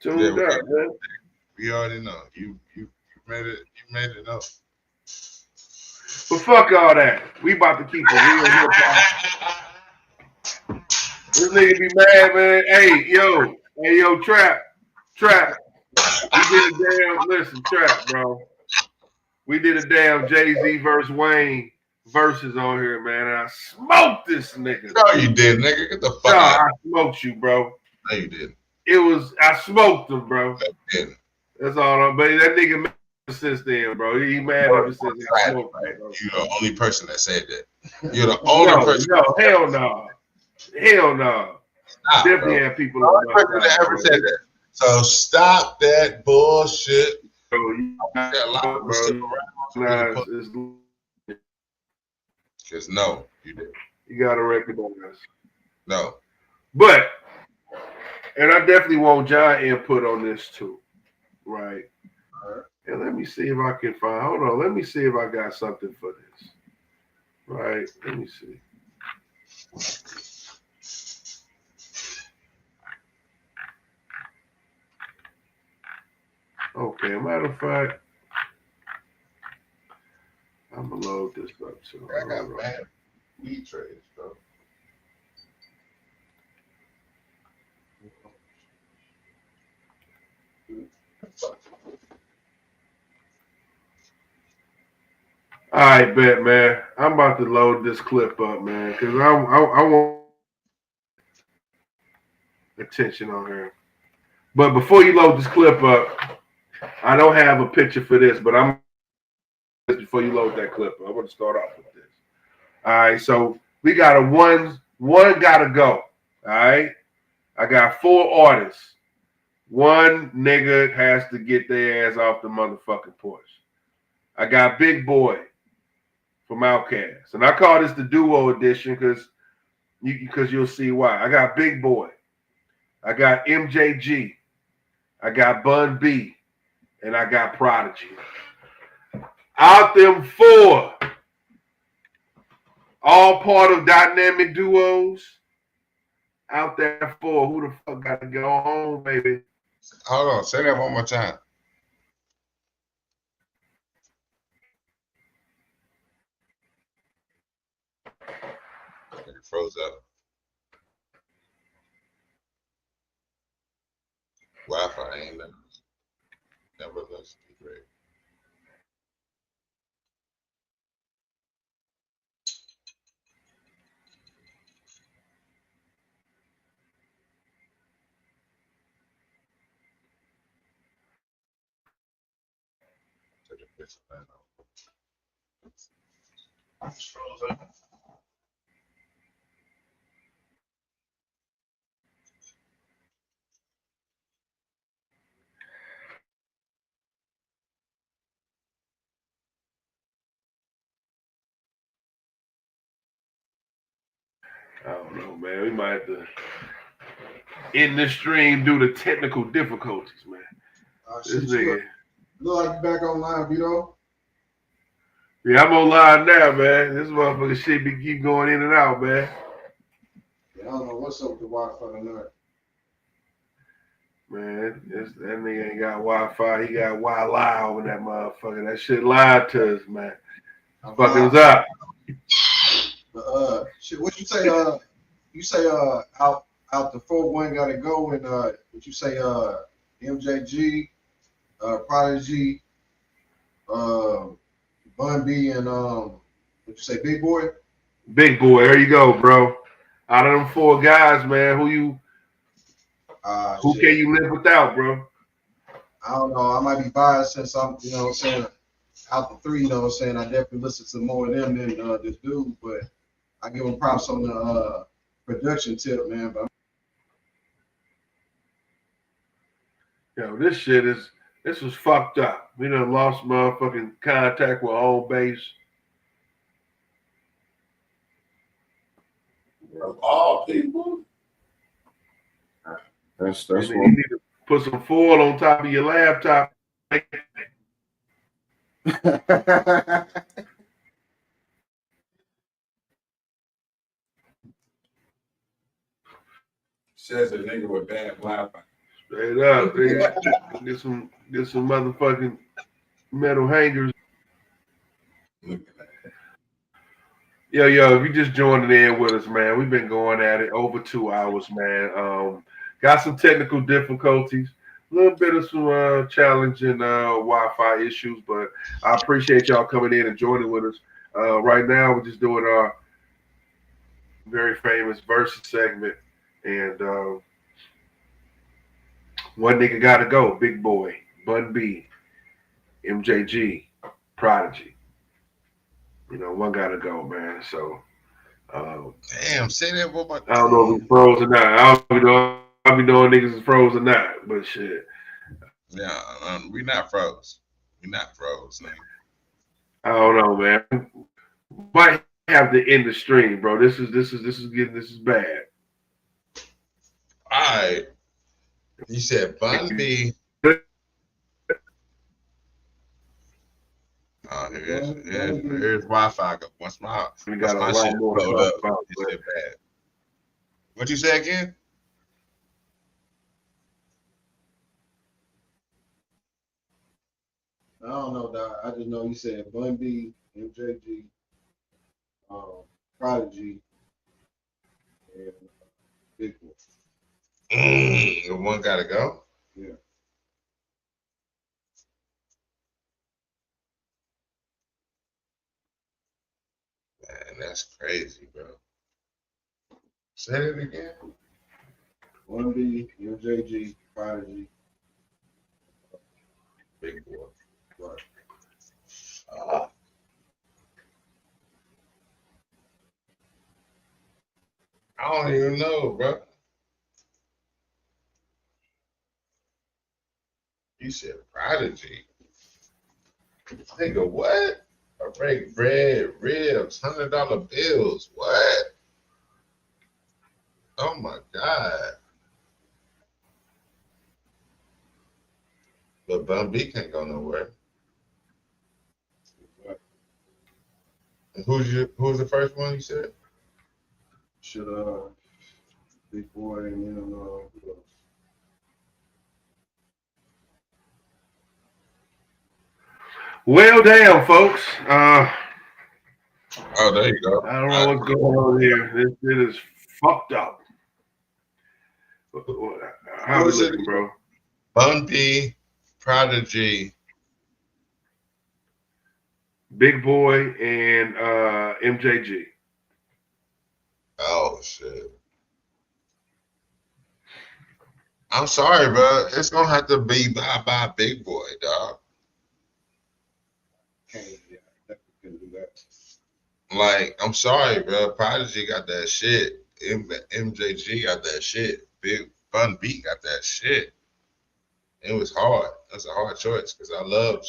tuned up, man. We already know. You made it. You made it up. But fuck all that. We about to keep it real hip hop. This nigga be mad, man. Hey, yo, Trap. We did a damn Trap, bro. We did a damn Jay-Z versus Wayne verses on here, man. And I smoked this nigga. No, you did, nigga. Get the fuck out. I smoked you, bro. No, you didn't. I smoked him, bro. You didn't. That's all. But that nigga mad since then, bro. He mad ever since. You're the only person that said that. You're the only person. No, hell no. Hell no. Stop, definitely bro. have people. The only person that ever said that. So stop that bullshit. Bro, Because no, you didn't. You gotta recognize. No. But, and I definitely want John input on this too, right? And let me see if I can find. Hold on, let me see if I got something for this. Right? Let me see. Okay, matter of fact, I'm gonna load this up too. I got bad weed trades, bro. All right, bet, man. I'm about to load this clip up, man, because I want attention on her. But before you load this clip up, I don't have a picture for this, but I'm before you load that clip up. I'm going to start off with this. All right, so we got a one gotta go. All right, I got 4 artists. One nigga has to get their ass off the motherfucking porch. I got Big Boy from Outkast, and I call this the duo edition because you'll see why. I got Big Boy, I got MJG, I got Bun B, and I got Prodigy. Out them 4, all part of Dynamic Duos. Out there 4, who the fuck got to go home, baby? Hold on, say that one more time. It froze up. Wi-Fi ain't never lets me great. I don't know, man. We might have to end the stream due to technical difficulties, man. This nigga. Look like you back online, Vito. Yeah, I'm online now, man. This motherfucker shit keep going in and out, man. Yeah, I don't know what's up with the Wi-Fi tonight. Man, that nigga ain't got Wi-Fi. He got Wi-Fi over that motherfucker. That shit lied to us, man. Fucking us up. Shit, what you say? You say out the 4 one gotta go, and what you say? MJG, Prodigy, Bun B, and what you say? Big Boy. Big Boy, there you go, bro. Out of them 4 guys, man, who can you live without, bro? I don't know. I might be biased since I'm, you know what I'm saying, out the 3, you know what I'm saying. I definitely listen to more of them than this dude, but I give him props on the production tip, man. But yo, this was fucked up. We done lost motherfucking contact with home base. Of all people. That's you need to put some foil on top of your laptop. Says a nigga with bad Wi-Fi. Straight up, nigga. Get some motherfucking metal hangers. Yo, if you just joining in with us, man, we've been going at it over 2 hours, man. Got some technical difficulties, a little bit of some challenging Wi-Fi issues, but I appreciate y'all coming in and joining with us. Right now, we're just doing our very famous versus segment, and one nigga gotta go. Big Boy, Bun B, MJG, Prodigy. You know, one gotta go, man. So, damn, say that one more time. I don't know if he's frozen now. I don't be knowing niggas is froze or not, but shit. Yeah, we not froze. We not froze, nigga. I don't know, man. Might have to end the stream, bro. This is bad. All right. You said Bun B. Here's Wi-Fi. Once my shit load up, it's bad. What you say again? I don't know, Doc. I just know you said Bun B, MJG, Prodigy, and Big Boy. The one gotta go. Yeah. Man, that's crazy, bro. Say it again. Bun B, MJG, Prodigy, Big Boy. Right. I don't even know, bro. You said Prodigy. Nigga, what? I break bread, ribs, $100 bills. What? Oh my God. But Bun B can't go nowhere. And who's the first one you said? Should Big Boy and then who else? Well, damn, folks. Oh, there you go. I don't know what's going on here. This shit is fucked up. How is it, bro? Bun B, Prodigy, Big Boy, and MJG. Oh shit. I'm sorry, bro. It's gonna have to be by Big Boy, dog. Can't do that. Like, I'm sorry, bro. Prodigy got that shit. MJG got that shit. Big Bun B got that shit. It was hard. That's a hard choice because I love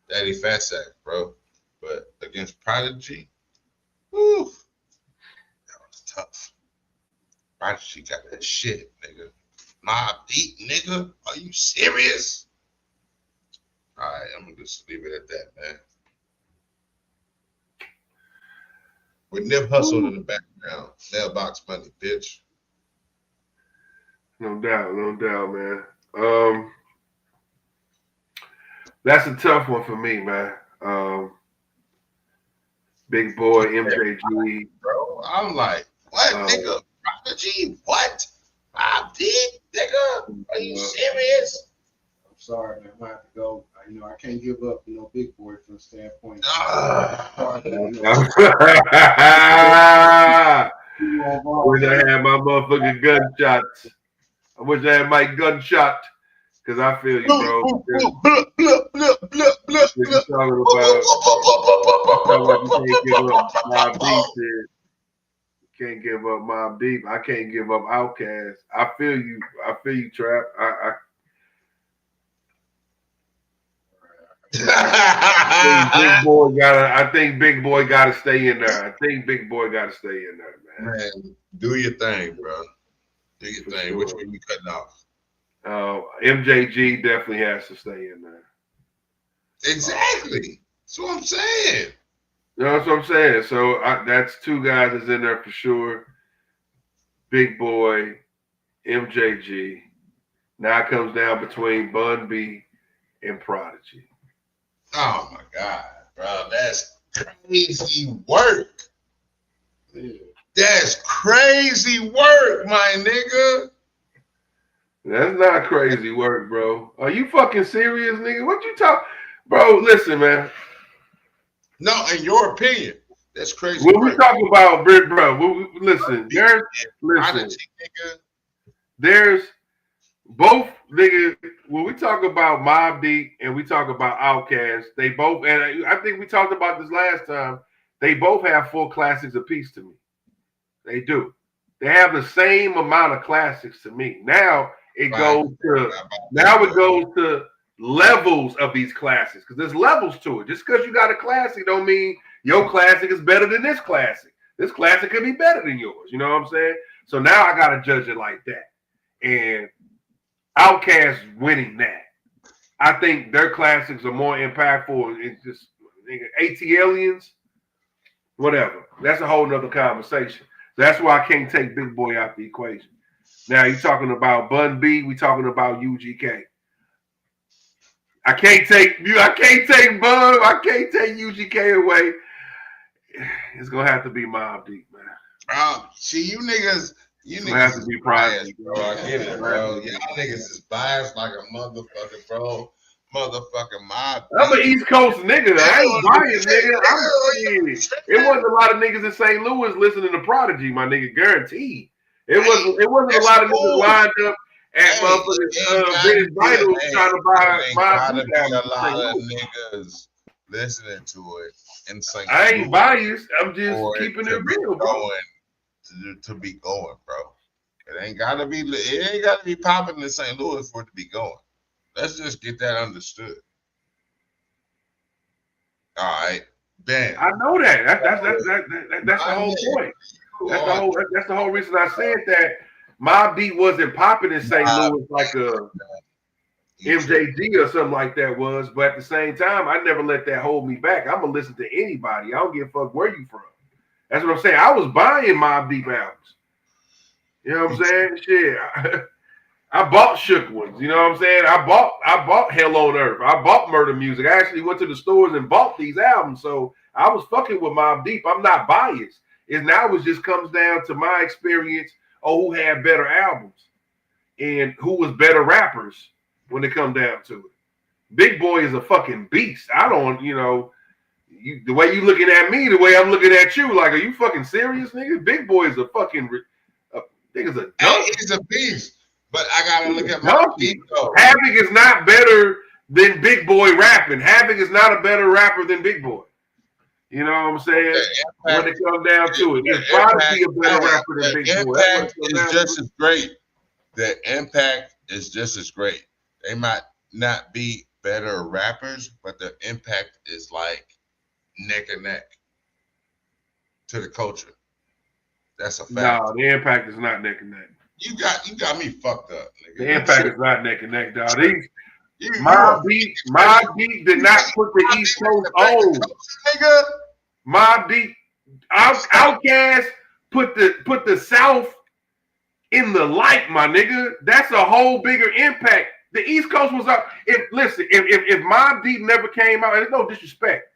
Daddy Fat Sack, bro. But against Prodigy, whew, that was tough. Prodigy got that shit, nigga. Mobb Deep, nigga. Are you serious? All right, I'm gonna just leave it at that, man. With Nip Hustle in the background, mailbox money, bitch. No doubt, man. That's a tough one for me, man. Big Boy, MJG. Bro, I'm like, what, nigga? Prodigy? What? Mobb Deep, nigga? Are you serious? I'm sorry, man. I have to go. I can't give up, Big Boy from the standpoint. I wish I had my motherfucking gunshots. I wish I had my gunshot. Because I feel you, bro. You're talking about you can't give up Mobb Deep. You can't give up Mobb Deep. I can't give up Outkast. I feel you, Trap. I think Big Boy gotta stay in there. Man, do your thing, bro. Do your thing. Sure. Which one you cutting off? MJG definitely has to stay in there. Exactly. That's what I'm saying. That's what I'm saying. So that's two guys that's in there for sure. Big Boy, MJG. Now it comes down between Bun B and Prodigy. Oh my God, bro. That's crazy work. Yeah. That's crazy work, my nigga. That's not crazy work, bro. Are you fucking serious, nigga? What you talk, bro? Listen, man. No, in your opinion, that's crazy. When we talk about, bro, listen. There's both, nigga. When we talk about Mobb Deep and we talk about Outkast, they both, and I think we talked about this last time. They both have 4 classics apiece to me. They do. They have the same amount of classics to me. Now it goes to levels of these classics because there's levels to it. Just because you got a classic don't mean your classic is better than this classic. This classic could be better than yours. You know what I'm saying? So now I gotta judge it like that. And Outkast winning that. I think their classics are more impactful. It's just ATLiens, whatever. That's a whole nother conversation. That's why I can't take Big Boy out the equation. Now you're talking about Bun B, we talking about UGK. I can't take Bun, I can't take UGK away. It's gonna have to be Mobb Deep, man. See, you niggas have to be biased, bro. I get it, bro. Y'all niggas is biased like a motherfucker, bro. Motherfucking Mobb Deep. I'm an East Coast nigga. I ain't biased, nigga. It wasn't a lot of niggas in St. Louis listening to Prodigy, my nigga. Guaranteed. It wasn't a lot of niggas lined up at motherfucking British Vital trying to buy Mobb Deep. A lot of niggas listening to it in St. Louis. I ain't biased. I'm just keeping it real, bro. To be going, bro. It ain't gotta be popping in St. Louis for it to be going. Let's just get that understood. All right, Ben. I know that. That's the whole point. That's the whole reason I said that Mobb Deep wasn't popping in St. Louis like a MJG or something like that was, but at the same time, I never let that hold me back. I'm gonna listen to anybody. I don't give a fuck where you from. That's what I'm saying. I was buying Mobb Deep albums. You know what I'm saying? Shit. I bought Shook Ones. You know what I'm saying? I bought Hell on Earth. I bought Murder Music. I actually went to the stores and bought these albums. So I was fucking with Mobb Deep. I'm not biased. It just comes down to my experience of who had better albums and who was better rappers when it come down to it. Big Boy is a fucking beast. I don't, the way you looking at me, the way I'm looking at you, like, are you fucking serious, nigga? Big Boy is a fucking nigga's a donkey. He's a beast, but I gotta look at my beat though. Havoc is not better than Big Boy rapping. Havoc is not a better rapper than Big Boy. You know what I'm saying? When it comes down to it, it's probably a better rapper than Big Boy. Impact is just as great. The impact is just as great. They might not be better rappers, but the impact is like neck and neck to the culture. That's a fact. No, the impact is not neck and neck. You got me fucked up, nigga. The impact is not neck and neck, dog. Mobb Deep did not put the East Coast on. Nigga. Mobb Deep, Outkast put the South in the light, my nigga. That's a whole bigger impact. The East Coast was up. If Mobb Deep never came out, and there's no disrespect,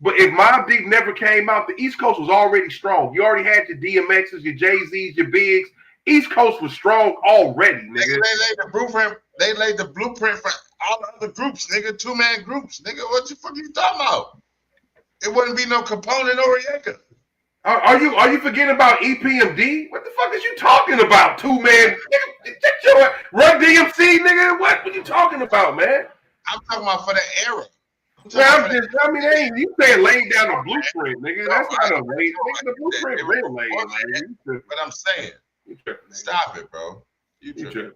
but if Mobb Deep never came out, the East Coast was already strong. You already had your DMXs, your Jay-Z's, your Biggs. East Coast was strong already, nigga. They laid the blueprint. They laid the blueprint for all the other groups, nigga. 2-man groups, nigga. What the fuck you talking about? It wouldn't be no Capone or Noriega. Are you forgetting about EPMD? What the fuck is you talking about? 2-man, Run DMC, nigga. What are you talking about, man? I'm talking about for the era. You saying laying down a blueprint, nigga. That's not a lay. The blueprint real lay, man. But I'm saying, stop it, bro. You tripping.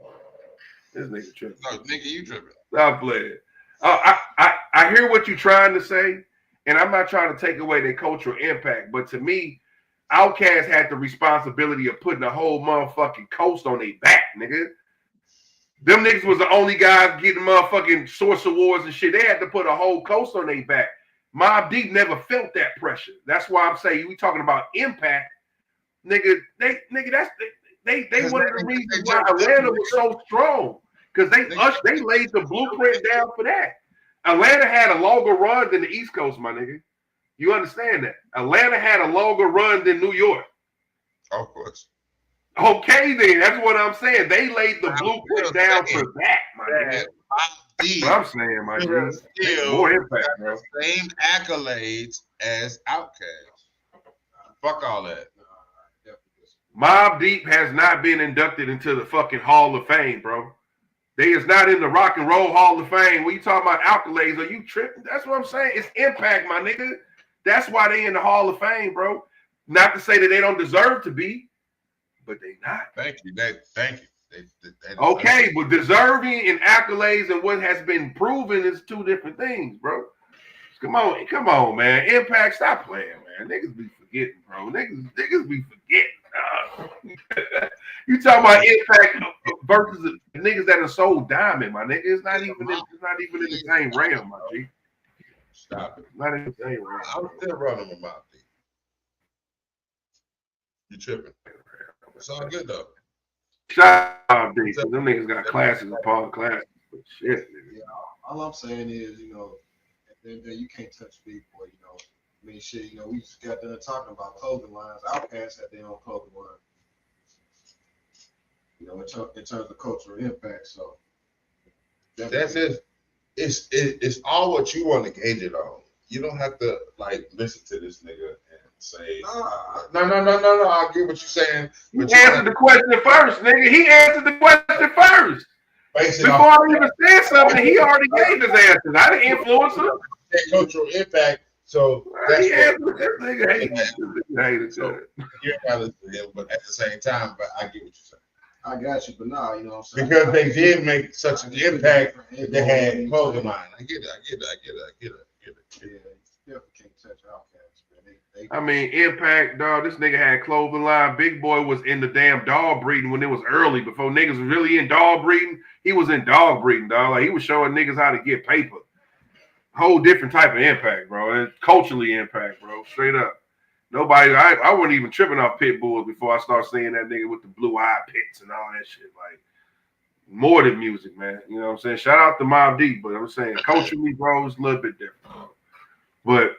This nigga tripping. No, nigga, you tripping. Stop playing. I hear what you're trying to say, and I'm not trying to take away their cultural impact, but to me, Outkast had the responsibility of putting the whole motherfucking coast on their back, nigga. Them niggas was the only guys getting motherfucking Source Awards and shit. They had to put a whole coast on their back. Mobb Deep never felt that pressure. That's why I'm saying we talking about impact, nigga. They one of the reasons why Atlanta was so strong because they laid the blueprint down for that. Atlanta had a longer run than the East Coast, my nigga. You understand that? Atlanta had a longer run than New York. Of course. Okay, then. That's what I'm saying. They laid the blueprint down for that, my nigga. That's what I'm saying, my nigga. More impact, bro. Same accolades as Outkast. Fuck all that. Mobb Deep has not been inducted into the fucking Hall of Fame, bro. They is not in the Rock and Roll Hall of Fame. When you talking about accolades, are you tripping? That's what I'm saying. It's impact, my nigga. That's why they in the Hall of Fame, bro. Not to say that they don't deserve to be, but they not. Thank you. Thank you. They Okay, but deserving and accolades and what has been proven is two different things, bro. Come on, man. Impact, stop playing, man. Niggas be forgetting, bro. Niggas be forgetting. You talking about Impact versus the niggas that are so diamond, my nigga. It's not even in the same realm, my G. Stop it. Not in the same realm. I'm still running with Mob Deep. You tripping? It's all good though. Shout out, D. Them niggas got classes upon classes. But shit, nigga. Yeah, all I'm saying is, you know, at the end of the day, you can't touch Big Boy, you know. I mean, shit, you know, we just got done talking about clothing lines. Outkast had their own clothing line. You know, in terms of cultural impact, so. That's it. It's all what you want to gauge it on. You don't have to like listen to this nigga and say, no. I get what you're saying. He answered the question first, nigga. He answered the question first. Before I even said something, he already gave his answers. I didn't influence him. Cultural impact. So that's he answered that nigga. Hated so you're not listening to him, but at the same time, but I get what you're saying. I got you, but nah, you know what I'm saying? Because they did make such an impact that they had clothing line. I get it. Yeah, you definitely can't touch Outkast, man. I mean, Impact, dog. This nigga had clothing line. Big Boy was in the damn dog breeding when it was early. Before niggas was really in dog breeding, he was in dog breeding, dog. Like he was showing niggas how to get paper. Whole different type of impact, bro. And culturally impact, bro. Straight up. Nobody, I wasn't even tripping off pit bulls before I started seeing that nigga with the blue eye pits and all that shit. Like, more than music, man. You know what I'm saying? Shout out to Mobb Deep, but I'm saying culturally, bro, it's a little bit different. But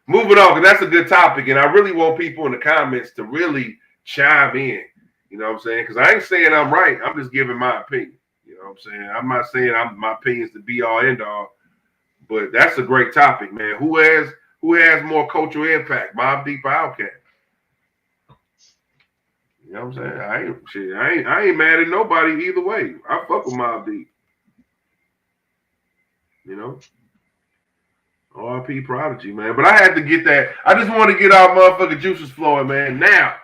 moving on, because that's a good topic, and I really want people in the comments to really chime in. You know what I'm saying? Because I ain't saying I'm right. I'm just giving my opinion. You know what I'm saying? I'm not saying my opinion's the be all end all, but that's a great topic, man. Who has more cultural impact, Mobb Deep or Outkast? You know what I'm saying? I ain't mad at nobody either way. I fuck with Mobb Deep. You know? RP Prodigy, man. But I had to get that. I just want to get our motherfucking juices flowing, man. Now,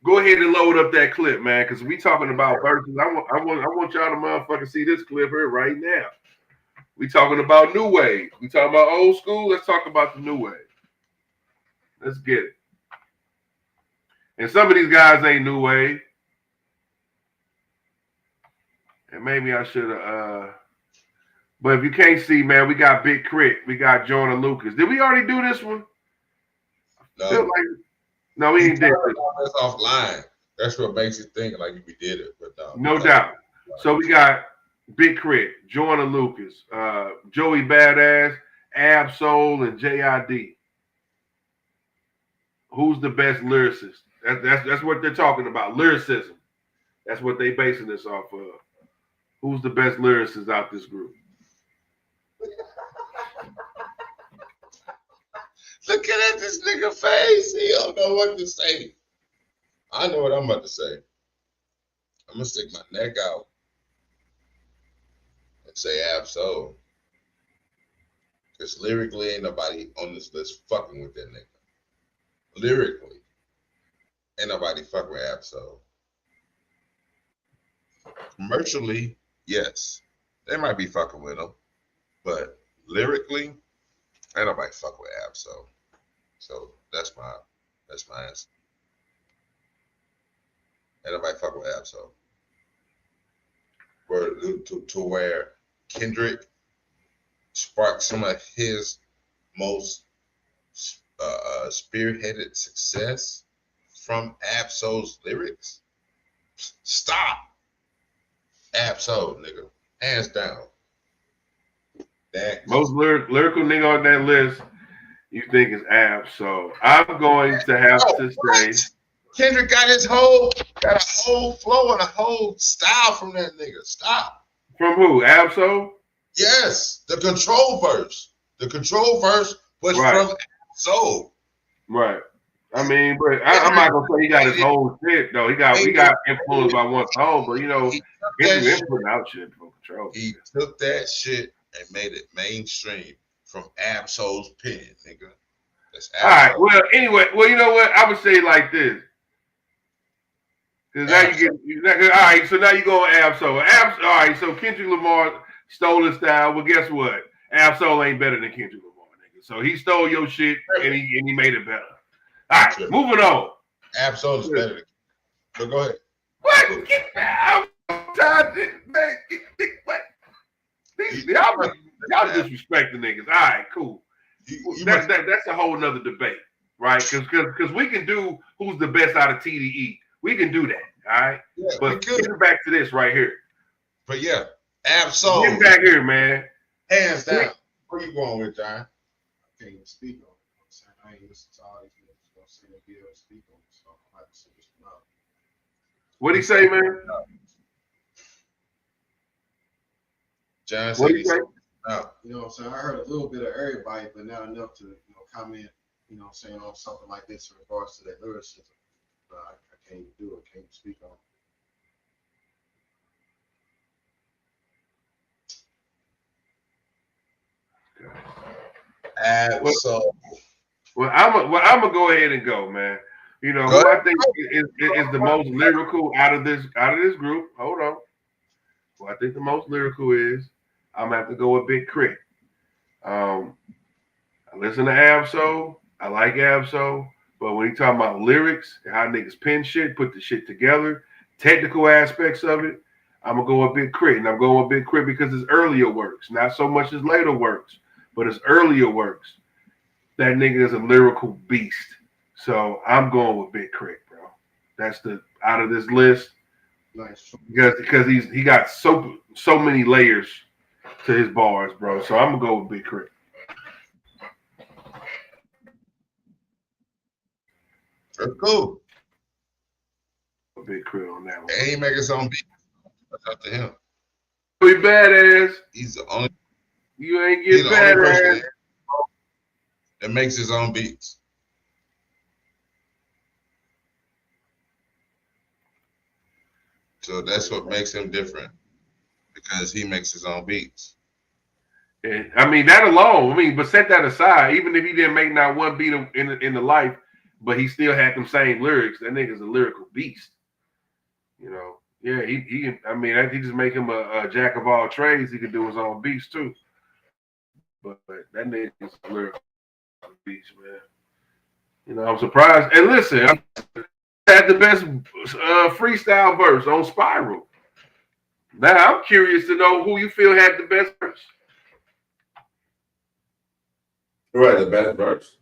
go ahead and load up that clip, man, because we talking about verses. I want y'all to motherfucking see this clip here right now. We talking about new wave. We talking about old school. Let's talk about the new wave. Let's get it. And some of these guys ain't new wave. And maybe I should have. But if you can't see, man, we got Big Crit. We got Joyner Lucas. Did we already do this one? No. No, we ain't did this. That's offline. That's what makes you think like we did it. But no doubt. So we got Big Crit, Joyner Lucas, Joey Badass, Ab-Soul, and J.I.D. Who's the best lyricist? That's what they're talking about. Lyricism. That's what they basing this off of. Who's the best lyricist out this group? Looking at this nigga face, he don't know what to say. I know what I'm about to say. I'm gonna stick my neck out and say Ab-Soul. Because lyrically, ain't nobody on this list fucking with that nigga. Lyrically, ain't nobody fuck with Ab-Soul. Commercially, yes, they might be fucking with him, but lyrically, ain't nobody fuck with Ab-Soul. So that's my answer. Ain't nobody fuck with Ab-Soul. To where Kendrick sparked some of his most spearheaded success from Ab-Soul's lyrics. Stop. Ab-Soul, nigga. Hands down. Most lyrical nigga on that list you think is Ab-Soul. I'm going to have to say Kendrick got a whole flow and a whole style from that nigga. Stop. From who? Ab-Soul? Yes. The control verse. The control verse was from Ab-Soul. Right. I mean, but I'm not gonna say he got his whole shit though. He got influenced by one song, but you know, he put out shit from Control. He took that shit and made it mainstream from Ab-Soul's pen, nigga. That's all right. Well, anyway, you know what? I would say like this. Because now you get all right. So now you go on Ab-Soul. All right. So Kendrick Lamar stole his style. Well, guess what? Ab-Soul ain't better than Kendrick Lamar, nigga. So he stole your shit and he made it better. All right, moving on. Ab-Soul is better. But go ahead. What? Y'all disrespect the niggas. All right, cool. That's a whole nother debate, right? Because we can do who's the best out of TDE. We can do that, all right? Yeah, but getting back to this right here. But yeah, Ab-Soul. Getting back here, man. Hands down. Where you going with, John? I can't even speak on it. I ain't listen to all these niggas gonna say they be able to speak on it, so I'm have to say this one out. What'd he say, man? John What'd he say? No. You know what I'm saying? I heard a little bit of everybody, but not enough to comment, you know what I'm saying, on something like this in regards to that lyricism. But I can't even do it, can't even speak on it. Ab-Soul. Well, I'm gonna go ahead and go, man. You know who I think is the most lyrical out of this group. Hold on. Who I think the most lyrical is, I'm gonna have to go with Big Crit. I listen to Ab-Soul. I like Ab-Soul, but when he talking about lyrics and how niggas pen shit, put the shit together, technical aspects of it, I'm gonna go with Big Crit, and I'm going with Big Crit because his earlier works, not so much his later works, but his earlier works. That nigga is a lyrical beast. So I'm going with Big Crit, bro. That's the out of this list. Nice. Because he got so many layers to his bars, bro. So I'm gonna go with Big Crit. That's cool. Big Crit on that one. And he make his own beat. That's up to him. Joey Badass. He's the only. You ain't get badass. That makes his own beats. So that's what makes him different, because he makes his own beats. And, I mean, that alone. But set that aside. Even if he didn't make not one beat in the life, but he still had them same lyrics. That nigga's a lyrical beast. You know. Yeah. He. I mean, he just make him a jack of all trades. He could do his own beats too. But that nigga's a lyrical beast, man. You know, I'm surprised. And listen, I had the best freestyle verse on Spiral. Now I'm curious to know who you feel had the best verse. Who had the best verse?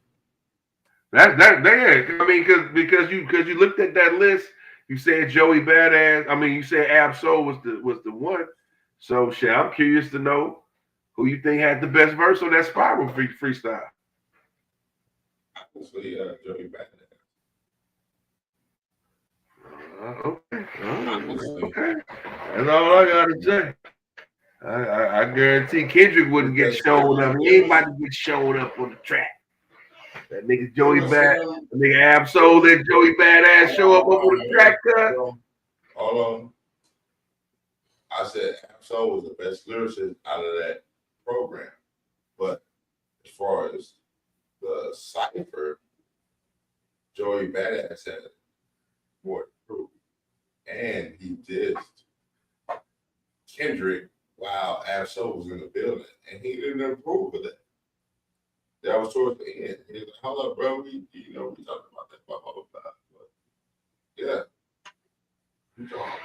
That I mean, because you looked at that list, you said Joey Badass. I mean, you said Ab-Soul was the one. So shit, I'm curious to know who you think had the best verse on that Spiral freestyle. So yeah, Joey Badass. Okay. That's all I gotta say. I guarantee Kendrick wouldn't get shown up. He ain't about to get shown up on the track. That nigga Joey Badass, that nigga Ab-Soul, that Joey Badass show up on the track. Hold on. I said Ab-Soul was the best lyricist out of that program. But as far as the cipher, Joey Badass had more to prove. And he dissed Kendrick while Ab-Soul was in the building. And he didn't approve of that. That was towards the end. He was like, hold up, bro. We talked about that, blah, blah, blah. But yeah.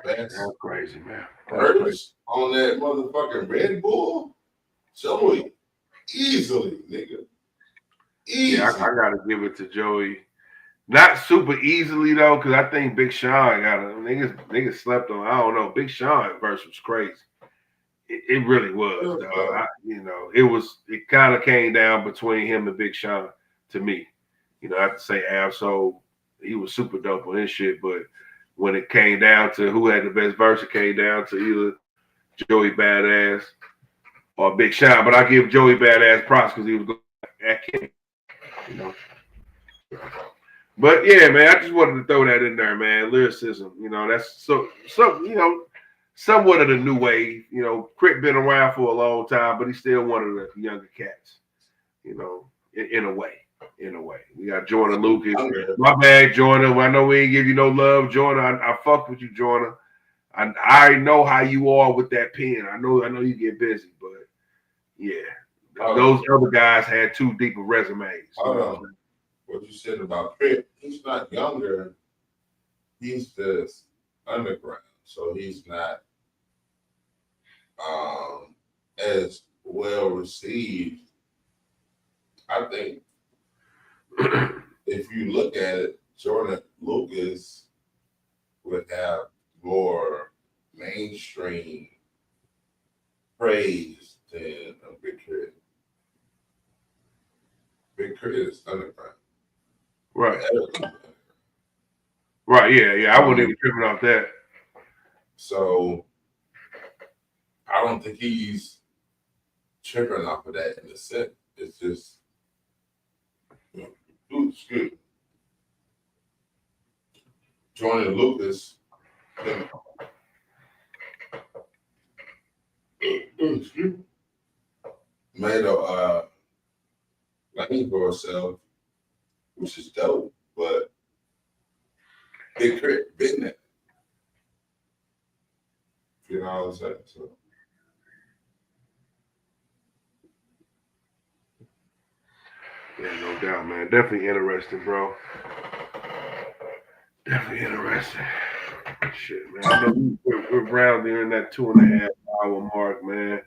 That's crazy, man. First on that motherfucking Red Bull, Joey, easily, nigga. Easy. Yeah, I gotta give it to Joey. Not super easily though, because I think Big Sean got niggas slept on. I don't know. Big Sean verse was crazy. It really was. It kind of came down between him and Big Sean to me. You know, I have to say Ab-Soul, he was super dope on his shit, but when it came down to who had the best verse, it came down to either Joey Badass or Big Sean. But I give Joey Badass props because he was going at King. You know. But yeah, man, I just wanted to throw that in there, man. Lyricism, you know, that's so somewhat of the new wave. You know, Crit been around for a long time, but he's still one of the younger cats, you know, in a way. in a way. We got Jordan Lucas. My bad, Jordan. I know we ain't give you no love, Jordan. I fuck with you, Jordan. I already know how you are with that pen. I know you get busy, but yeah, those other guys had too deep of resumes. Hold on. What you said about Crip, he's not younger. He's just underground, so he's not as well received. I think if you look at it, Jordan Lucas would have more mainstream praise than a Big Crit. Big Crit is underground. Right. Right, yeah. I wouldn't even tripping off that. So I don't think he's tripping off of that in a sense. It's just dude's good. Jordan Lucas made a lane for herself, which is dope, but Big Crit been there. You know what I'm saying? So. Yeah, no doubt, man. Definitely interesting, bro. Definitely interesting. Shit, man. I know we're around there in that 2.5 hour mark, man.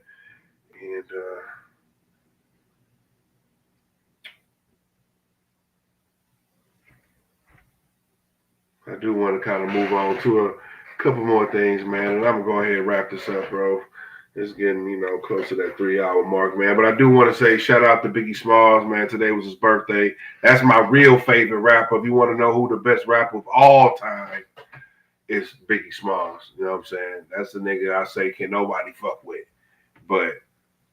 And I do want to kind of move on to a couple more things, man. And I'm going to go ahead and wrap this up, bro. It's getting, close to that 3 hour mark, man. But I do want to say shout out to Biggie Smalls, man. Today was his birthday. That's my real favorite rapper. If you want to know who the best rapper of all time, it's Biggie Smalls. You know what I'm saying? That's the nigga I say can nobody fuck with. But,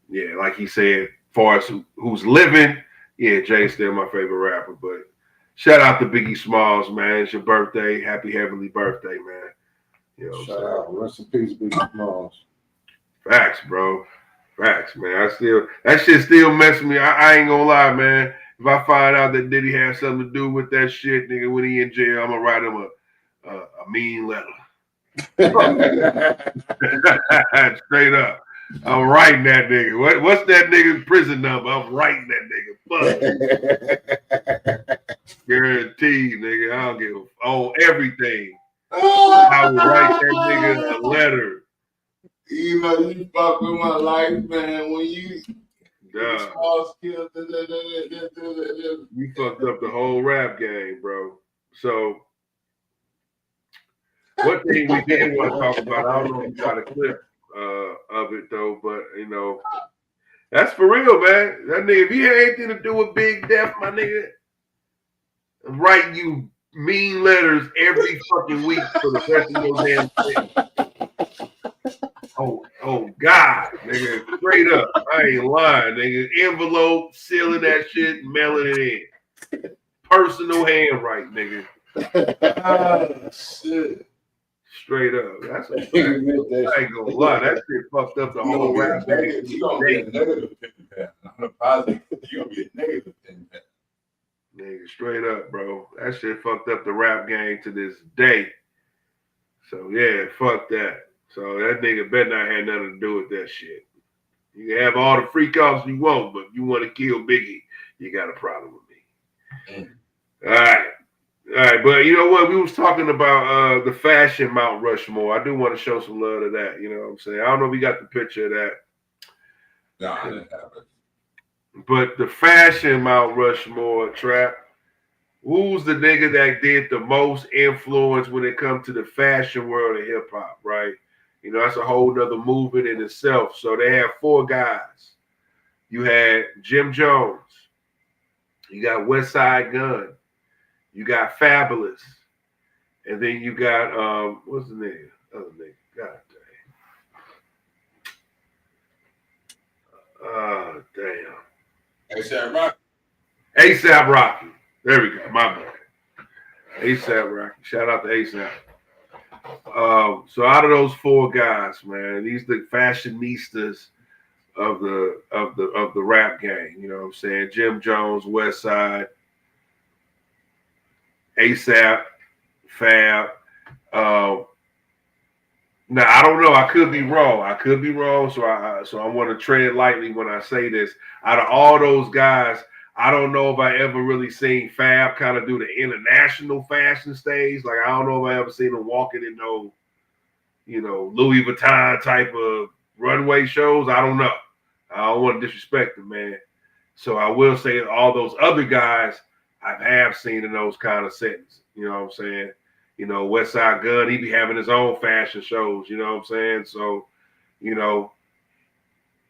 yeah, like he said, as far as who's living, yeah, Jay's still my favorite rapper. But shout out to Biggie Smalls, man. It's your birthday. Happy heavenly birthday, man. You know Shout out. Rest in peace, Biggie Smalls. Facts, bro. Facts, man. That shit still messes me. I ain't gonna lie, man. If I find out that Diddy had something to do with that shit, nigga, when he in jail, I'm gonna write him a mean letter. Straight up. I'm writing that nigga. What's that nigga's prison number? I'm writing that nigga. Fuck. Guaranteed, nigga. I don't give on everything. I would write that nigga a letter. You fuck with my life, man. When you you fucked up the whole rap game, bro. So one thing we did want to talk about, I don't know if you got a clip of it though, but that's for real, man. That nigga, if he had anything to do with Big Def, my nigga, I'm writing you mean letters every fucking week for the rest of your damn thing. Oh God, nigga, straight up. I ain't lying, nigga. Envelope, sealing that shit, mailing it in. Personal handwriting, nigga. Shit. Straight up. That's a fact. I ain't gonna lie. That shit fucked up the whole rap game. You gonna be a negative pen. I'm a positive. You gonna be a negative pen. Nigga, straight up, bro. That shit fucked up the rap game to this day. So yeah, fuck that. So that nigga better not have nothing to do with that shit. You can have all the freak offs you want, but if you want to kill Biggie, you got a problem with me. All right. But you know what? We was talking about the fashion Mount Rushmore. I do want to show some love to that. You know what I'm saying? I don't know if we got the picture of that. No, I didn't have it. But the fashion Mount Rushmore, Trap, who's the nigga that did the most influence when it comes to the fashion world of hip hop, right? That's a whole nother movement in itself. So they have 4 guys. You had Jim Jones. You got West Side Gun. You got Fabulous. And then you got, what's the name? Other nigga. God damn. Damn. ASAP Rocky. ASAP Rocky. There we go. My bad. ASAP Rocky. Shout out to ASAP. So out of those 4 guys, man, these the fashionistas of the rap game. You know what I'm saying? Jim Jones, West Side, ASAP, Fab. Now I don't know. I could be wrong. So I want to tread lightly when I say this. Out of all those guys, I don't know if I ever really seen Fab kind of do the international fashion stage. Like I don't know if I ever seen him walking in no, Louis Vuitton type of runway shows. I don't know. I don't want to disrespect him, man. So I will say all those other guys I have seen in those kind of settings. You know what I'm saying? West Side Gun, he be having his own fashion shows, you know what I'm saying? So,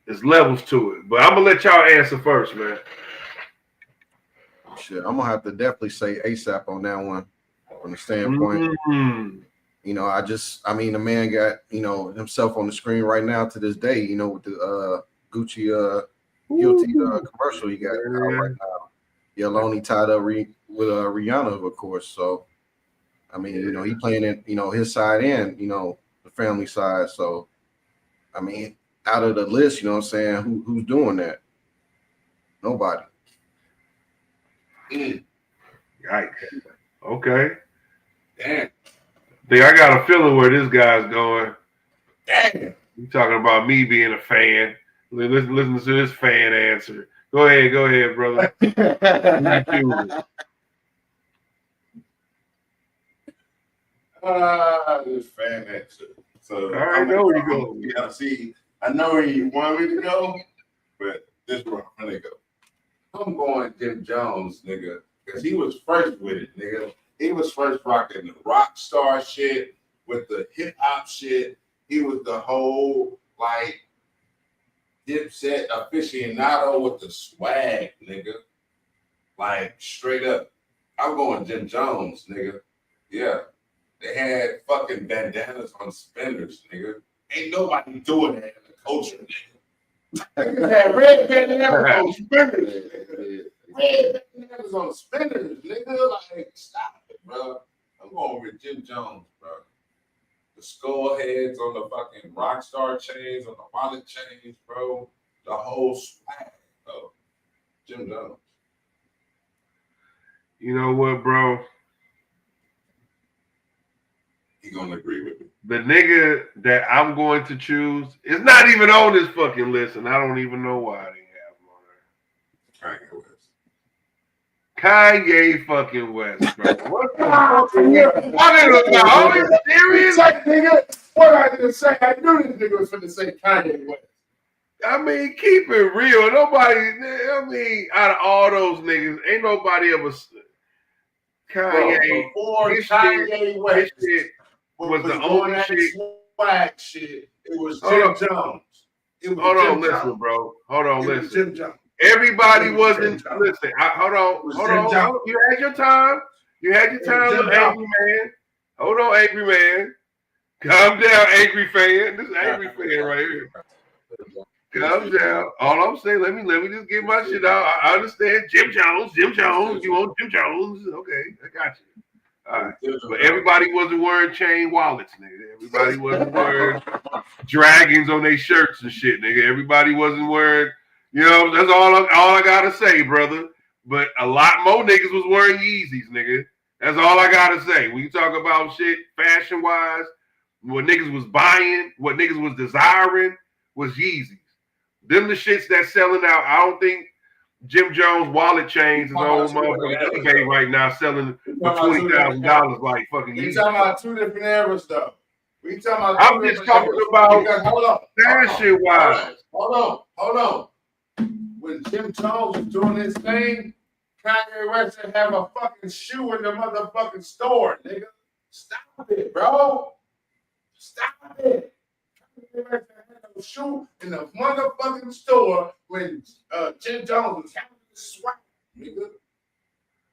there's levels to it. But I'm going to let y'all answer first, man. Shit, I'm going to have to definitely say ASAP on that one from the standpoint. Mm-hmm. The man got, himself on the screen right now to this day, with the Gucci guilty commercial he got out right now. Yoloni tied up with Rihanna, of course. So, he playing it, his side and, the family side. So, out of the list, you know what I'm saying, who's doing that? Nobody. Yikes. Okay. Damn. I got a feeling where this guy's going. Damn. You talking about me being a fan. Listen to this fan answer. Go ahead, brother. This fan answer. So I know where you go. Yeah, see, I know where you want me to go, but this is where I'm gonna go. I'm going Jim Jones, nigga, because he was first with it, nigga. He was first rocking the rock star shit with the hip hop shit. He was the whole Dipset aficionado with the swag, nigga. Straight up. I'm going Jim Jones, nigga. Yeah. They had fucking bandanas on spinners, nigga. Ain't nobody doing that in the culture, nigga. Niggas had red bandanas on spinners, nigga. Red bandanas on spinners, nigga. Stop it, bro. I'm going with Jim Jones, bro. The skull heads on the fucking Rockstar chains, on the wallet chains, bro. The whole swag, bro. Jim Jones. You know what, bro? He gonna agree with me. The nigga that I'm going to choose is not even on this fucking list, and I don't even know why they have him on there. Kanye fucking West, bro. What the fuck? Are you serious? Nigga, what I didn't say, I knew this nigga was finna say Kanye West. Keep it real. Nobody, out of all those niggas, ain't nobody ever. Kanye, before Kanye West was the only shit. Swag shit. It was Jim Jones. Hold on, listen, bro. Hold on, listen. Jim Jones. Everybody wasn't. Listen, hold on. You had your time. Little angry man. Hold on, angry man. Calm down, angry fan. This is angry fan right here. Calm down. All I'm saying, let me just get my shit out. I understand. Jim Jones. You want Jim Jones? Okay, I got you. All right. But everybody wasn't wearing chain wallets, nigga. Everybody wasn't wearing dragons on their shirts and shit, nigga. Everybody wasn't wearing, that's all I gotta say, brother. But a lot more niggas was wearing Yeezys, nigga. That's all I gotta say. When you talk about shit fashion-wise, what niggas was buying, what niggas was desiring was Yeezys. Them the shits that's selling out. I don't think Jim Jones wallet chains is on motherfucking eBay right now selling for $20,000 like fucking Yeezys. We talking about two different eras though. I'm just talking about fashion-wise. Hold on. When Jim Jones was doing this thing, Kanye West didn't have a fucking shoe in the motherfucking store, nigga. Stop it, bro. Stop it. Kanye West had no shoe in the motherfucking store when Jim Jones was having the swag, nigga.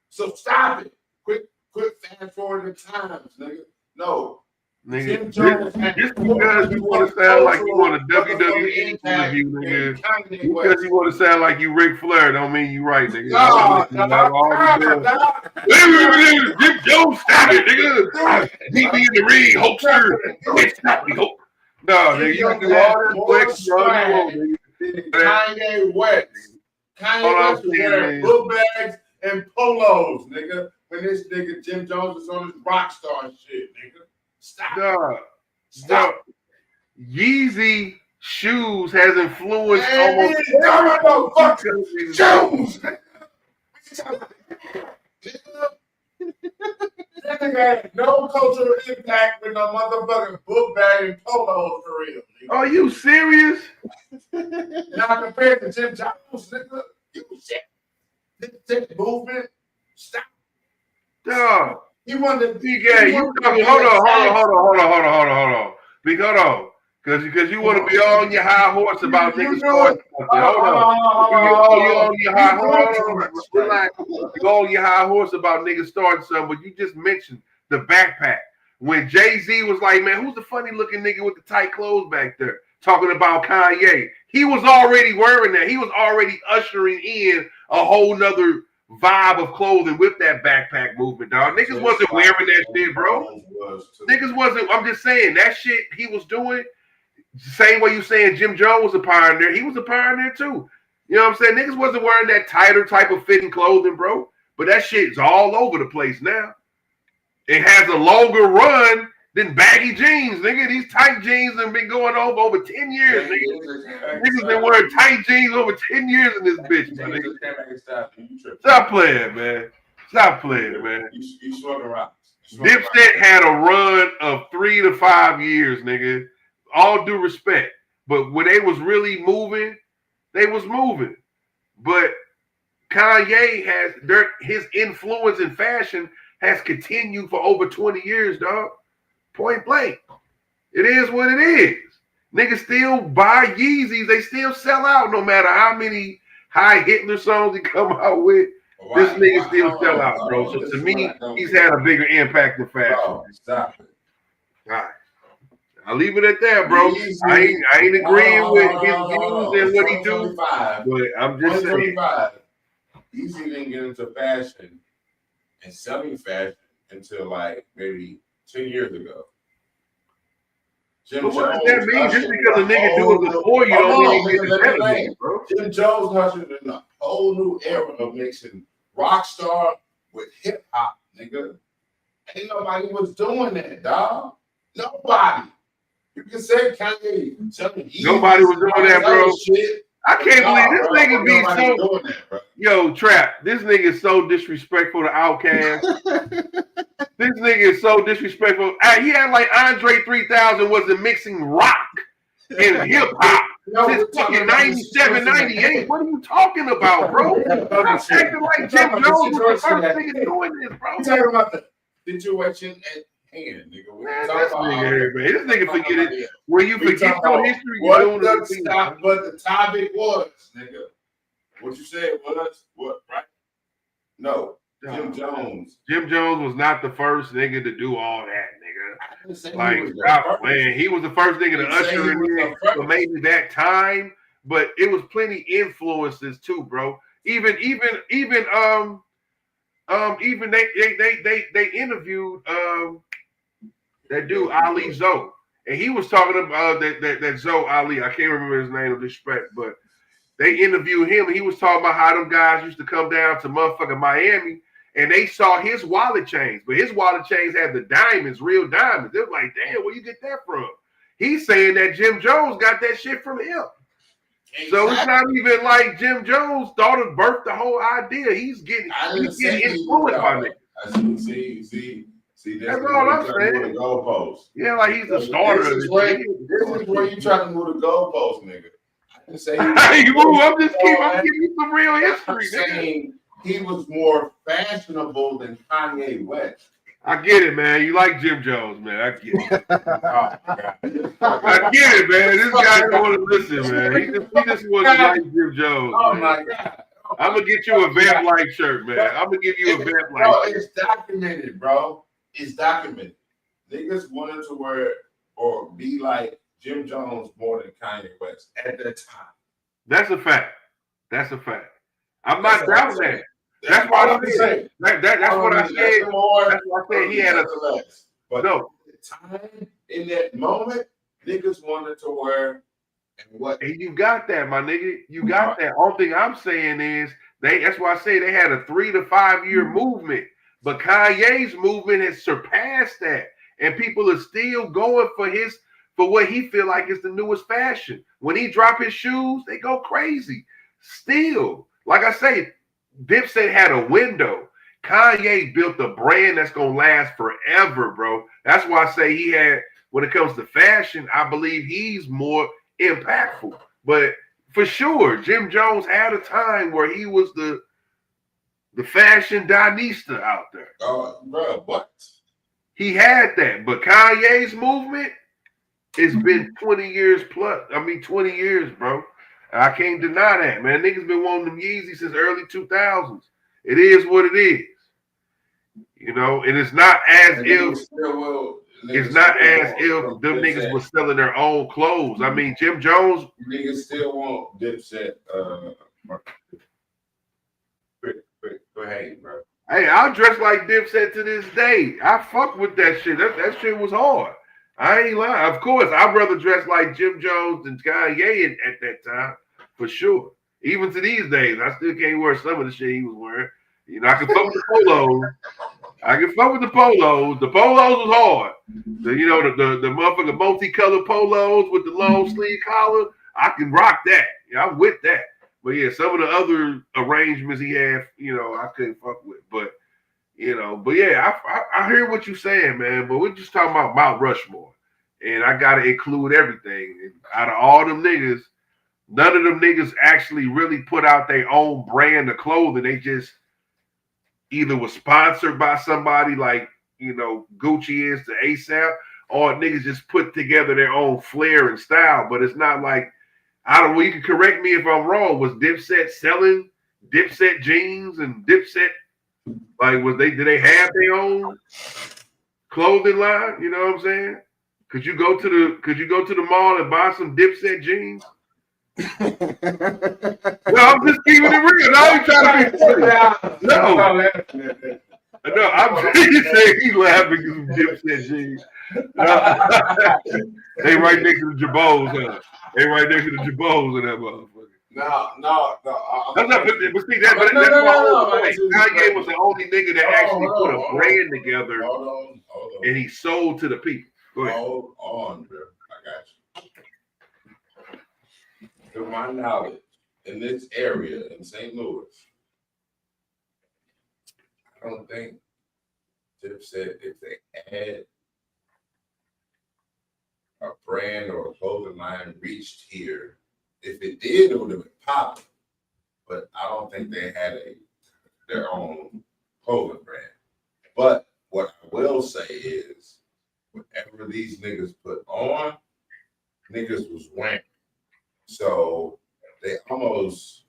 So stop it. Quit fast forwarding the times, nigga. No. Nigga, just because you want to sound like you want a WWE interview, nigga. Because you want to sound like you Ric Flair, don't mean you right, nigga. Jim Jones, stop it, nigga. Meet me in the ring, Hulkster. Stop me, Hulk. No, nigga, you can do all this flex, bro. Kanye West. Kanye West was wearing book bags and polos, nigga. When this nigga Jim Jones is on his rock star shit, nigga. Stop. Stop. Yeezy shoes has influenced almost fucking Jones. That nigga had no cultural impact with no motherfucking book bag and polos for real. Nigga. Are you serious? Now compared to Jim Jones, nigga, you shit. This movement, stop. Dog. You want to be hold on. Big, hold on. Because you want to be on your high horse about niggas starting something. Hold on. You on your high horse. You go on your high horse about niggas starting something, but you just mentioned the backpack. When Jay-Z was like, man, who's the funny looking nigga with the tight clothes back there? Talking about Kanye. He was already wearing that. He was already ushering in a whole nother vibe of clothing with that backpack movement, dog. Niggas wasn't wearing that shit, bro. Niggas wasn't. I'm just saying that shit he was doing. Same way you saying Jim Jones was a pioneer. He was a pioneer too. You know what I'm saying? Niggas wasn't wearing that tighter type of fitting clothing, bro. But that shit's all over the place now. It has a longer run than baggy jeans, nigga. These tight jeans have been going on for over 10 years, nigga. Niggas been wearing tight jeans over 10 years in this bitch, my nigga. Stop playing, man. Stop playing, man. You smoking rocks. Dipset had a run of 3 to 5 years, nigga. All due respect. But when they was really moving, they was moving. But Kanye has his influence in fashion has continued for over 20 years, dog. Point blank. It is what it is. Niggas still buy Yeezys. They still sell out no matter how many high Hitler songs he come out with. This nigga still sell out, bro. So to me, he's had a bigger impact in fashion. Stop it. All right. I'll leave it at that, bro. I ain't agreeing with his views and what he do. But I'm just saying. Yeezy didn't get into fashion and selling fashion until like maybe 10 years ago. But what does that mean? Just because a nigga do it before you don't mean it's better, bro. Jim Jones ushered in a whole new era of mixing rock star with hip hop, nigga. Ain't nobody was doing that, dog. Nobody. You can say Kanye. Nobody was doing that, bro. I can't believe this nigga be so. Yo, Trap, this nigga is so disrespectful to Outkast. This nigga is so disrespectful. He had like Andre 3000 wasn't mixing rock and hip hop since fucking 97, 98. What are you talking about, bro? I'm acting like Jim Jones was the first nigga doing this, bro. I'm talking about the situation at hand, nigga. Man, this nigga forget it. When you forget your history, what the topic was, nigga. What you said was what, right? No, Jim Jones. Jim Jones was not the first nigga to do all that, nigga. Like, stop, man. He was the first nigga to usher in for maybe that time, but it was plenty influences too, bro. Even they interviewed that dude Ali Zoe, and he was talking about that Zoe Ali. I can't remember his name of disrespect, but they interviewed him. And he was talking about how them guys used to come down to motherfucking Miami, and they saw his wallet chains, but his wallet chains had the diamonds, real diamonds. They're like, damn, where you get that from? He's saying that Jim Jones got that shit from him. Exactly. So it's not even like Jim Jones thought of birthed the whole idea. He's getting influenced by it. See, that's all I'm saying. Yeah, like he's the starter. This is where you trying to move the goalpost, nigga. I didn't say I'm giving you some real history. I'm saying he was more fashionable than Kanye West. I get it, man. You like Jim Jones, man. I get it. I get it, man. This guy don't want to listen, man. He just wants to like Jim Jones. Oh, man. my God. I'm going to get you a Vamp Light shirt, man. I'm going to give you a Vamp Light shirt. It's documented, bro. It's documented. Niggas wanted to wear or be like Jim Jones more than Kanye West at that time. That's a fact. That's a fact. I'm not doubting that. That's what I'm saying. That's what I said. That's what I said. He had a less. But no, the time in that moment, niggas wanted to wear and what? And you got that, my nigga. You got that. All thing I'm saying is That's why I say they had a 3 to 5 year movement, but Kanye's movement has surpassed that, and people are still going for what he feel like is the newest fashion. When he drop his shoes, they go crazy. Still, like I say, Dipset had a window. Kanye built a brand that's gonna last forever, bro. That's why I say he had, when it comes to fashion, I believe he's more impactful. But for sure, Jim Jones had a time where he was the fashion Dinista out there. Oh, bro, what? He had that, but Kanye's movement, it's been 20 years plus. 20 years, bro. I can't deny that, man. Niggas been wanting them Yeezys since early 2000s. It is what it is. You know, and it's not as if them niggas was selling their own clothes. I mean, Jim Jones. Niggas still want Dipset. Go ahead, bro. Hey, I'll dress like Dipset to this day. I fuck with that shit. That shit was hard. I ain't lying. Of course, I'd rather dress like Jim Jones than Kanye at that time, for sure. Even to these days, I still can't wear some of the shit he was wearing. You know, I can fuck with the polos. The polos was hard. The motherfucking multicolored polos with the long sleeve collar. I can rock that. Yeah, I'm with that. But yeah, some of the other arrangements he had, I couldn't fuck with. But yeah, I hear what you're saying, man. But we're just talking about Mount Rushmore. And I gotta include everything. And out of all them niggas, none of them niggas actually really put out their own brand of clothing. They just either was sponsored by somebody like, Gucci is to ASAP, or niggas just put together their own flair and style. But it's not like, you can correct me if I'm wrong. Was Dipset selling Dipset jeans and Dipset, did they have their own clothing line? You know what I'm saying? Could you go to the mall and buy some Dipset jeans? No, I'm just keeping it real. No, I'm trying to be funny. No, I'm just saying he's laughing because some Dipset jeans. They right next to the Jabos, huh? They right next to the Jabos in that motherfucker. No. That's my whole point. Kanye was the only nigga that actually put a brand together and he sold to the people. Go ahead. Hold on, bro. I got you. To my knowledge, in this area in St. Louis, I don't think Dipset, if they had a brand or a clothing line reached here, if it did, it would have been popping. But I don't think they had their own clothing brand. But what I will say is, whatever these niggas put on, niggas was wearing. So they almost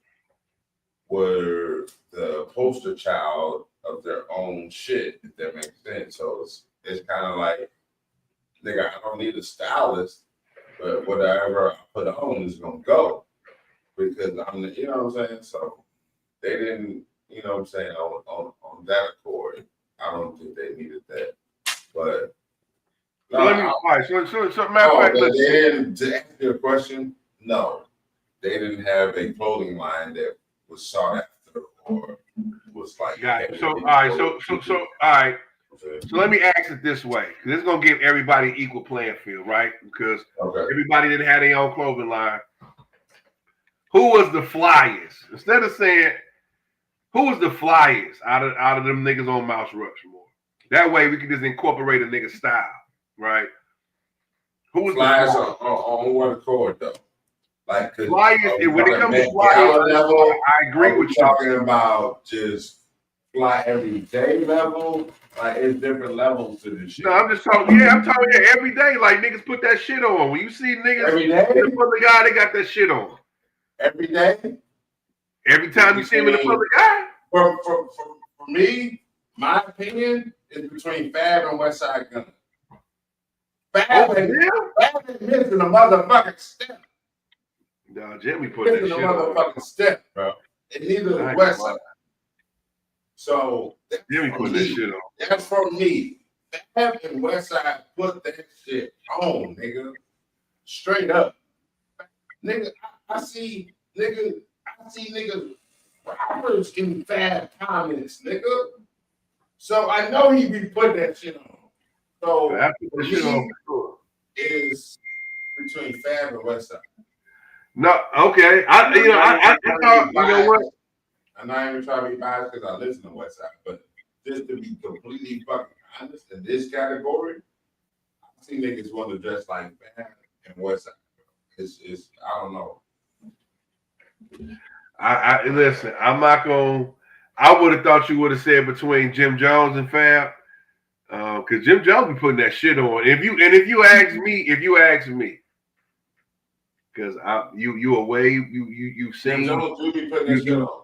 were the poster child of their own shit, if that makes sense. So it's kind of like, nigga, I don't need a stylist, but whatever I put on is gonna go because I'm, you know what I'm saying. So they didn't, you know what I'm saying, on that accord. I don't think they needed that, but. No, so matter of fact, to answer your question, no, they didn't have a clothing line that was sought after or was like. Got it. So all right, so all right. So let me ask it this way, because this is gonna give everybody equal playing field, right? Because everybody didn't have their own clothing line. Who was the flyest? Instead of saying who was the flyest out of them niggas on Mount Rushmore, that way we can just incorporate a nigga style. Right. Who was flyers on what accord though? Like flyers, when it comes to flyers level, I agree with you. Talking about just fly every day level. Like it's different levels to this shit. No, I'm just talking. Yeah, I'm talking every day. Like niggas put that shit on. When you see niggas every day in the public eye, they got that shit on. Every day. Every time you see them in the public eye. For me, my opinion is between Fab and Westside Gunn. Fab ain't missing a motherfucking step. No, Jimmy put that shit on. Motherfucking step, bro. And neither is Westside. So Jimmy put that shit on. That's from me. Fab and Westside put that shit on, nigga. Straight up. Nigga, I see niggas rappers in Fab comments, nigga. So I know he be putting that shit on. So for me, is between Fab and Westside. No, okay. I thought, you know what? I'm not even trying to be biased because I listen to Westside, but just to be completely fucking honest, in this category, I see niggas want to dress like Fab and Westside. It's I don't know. I listen. I'm not gonna. I would have thought you would have said between Jim Jones and Fab, because Jim Jones be putting that shit on. If you ask me, because you away, you've seen Jim Jones do be putting that shit on.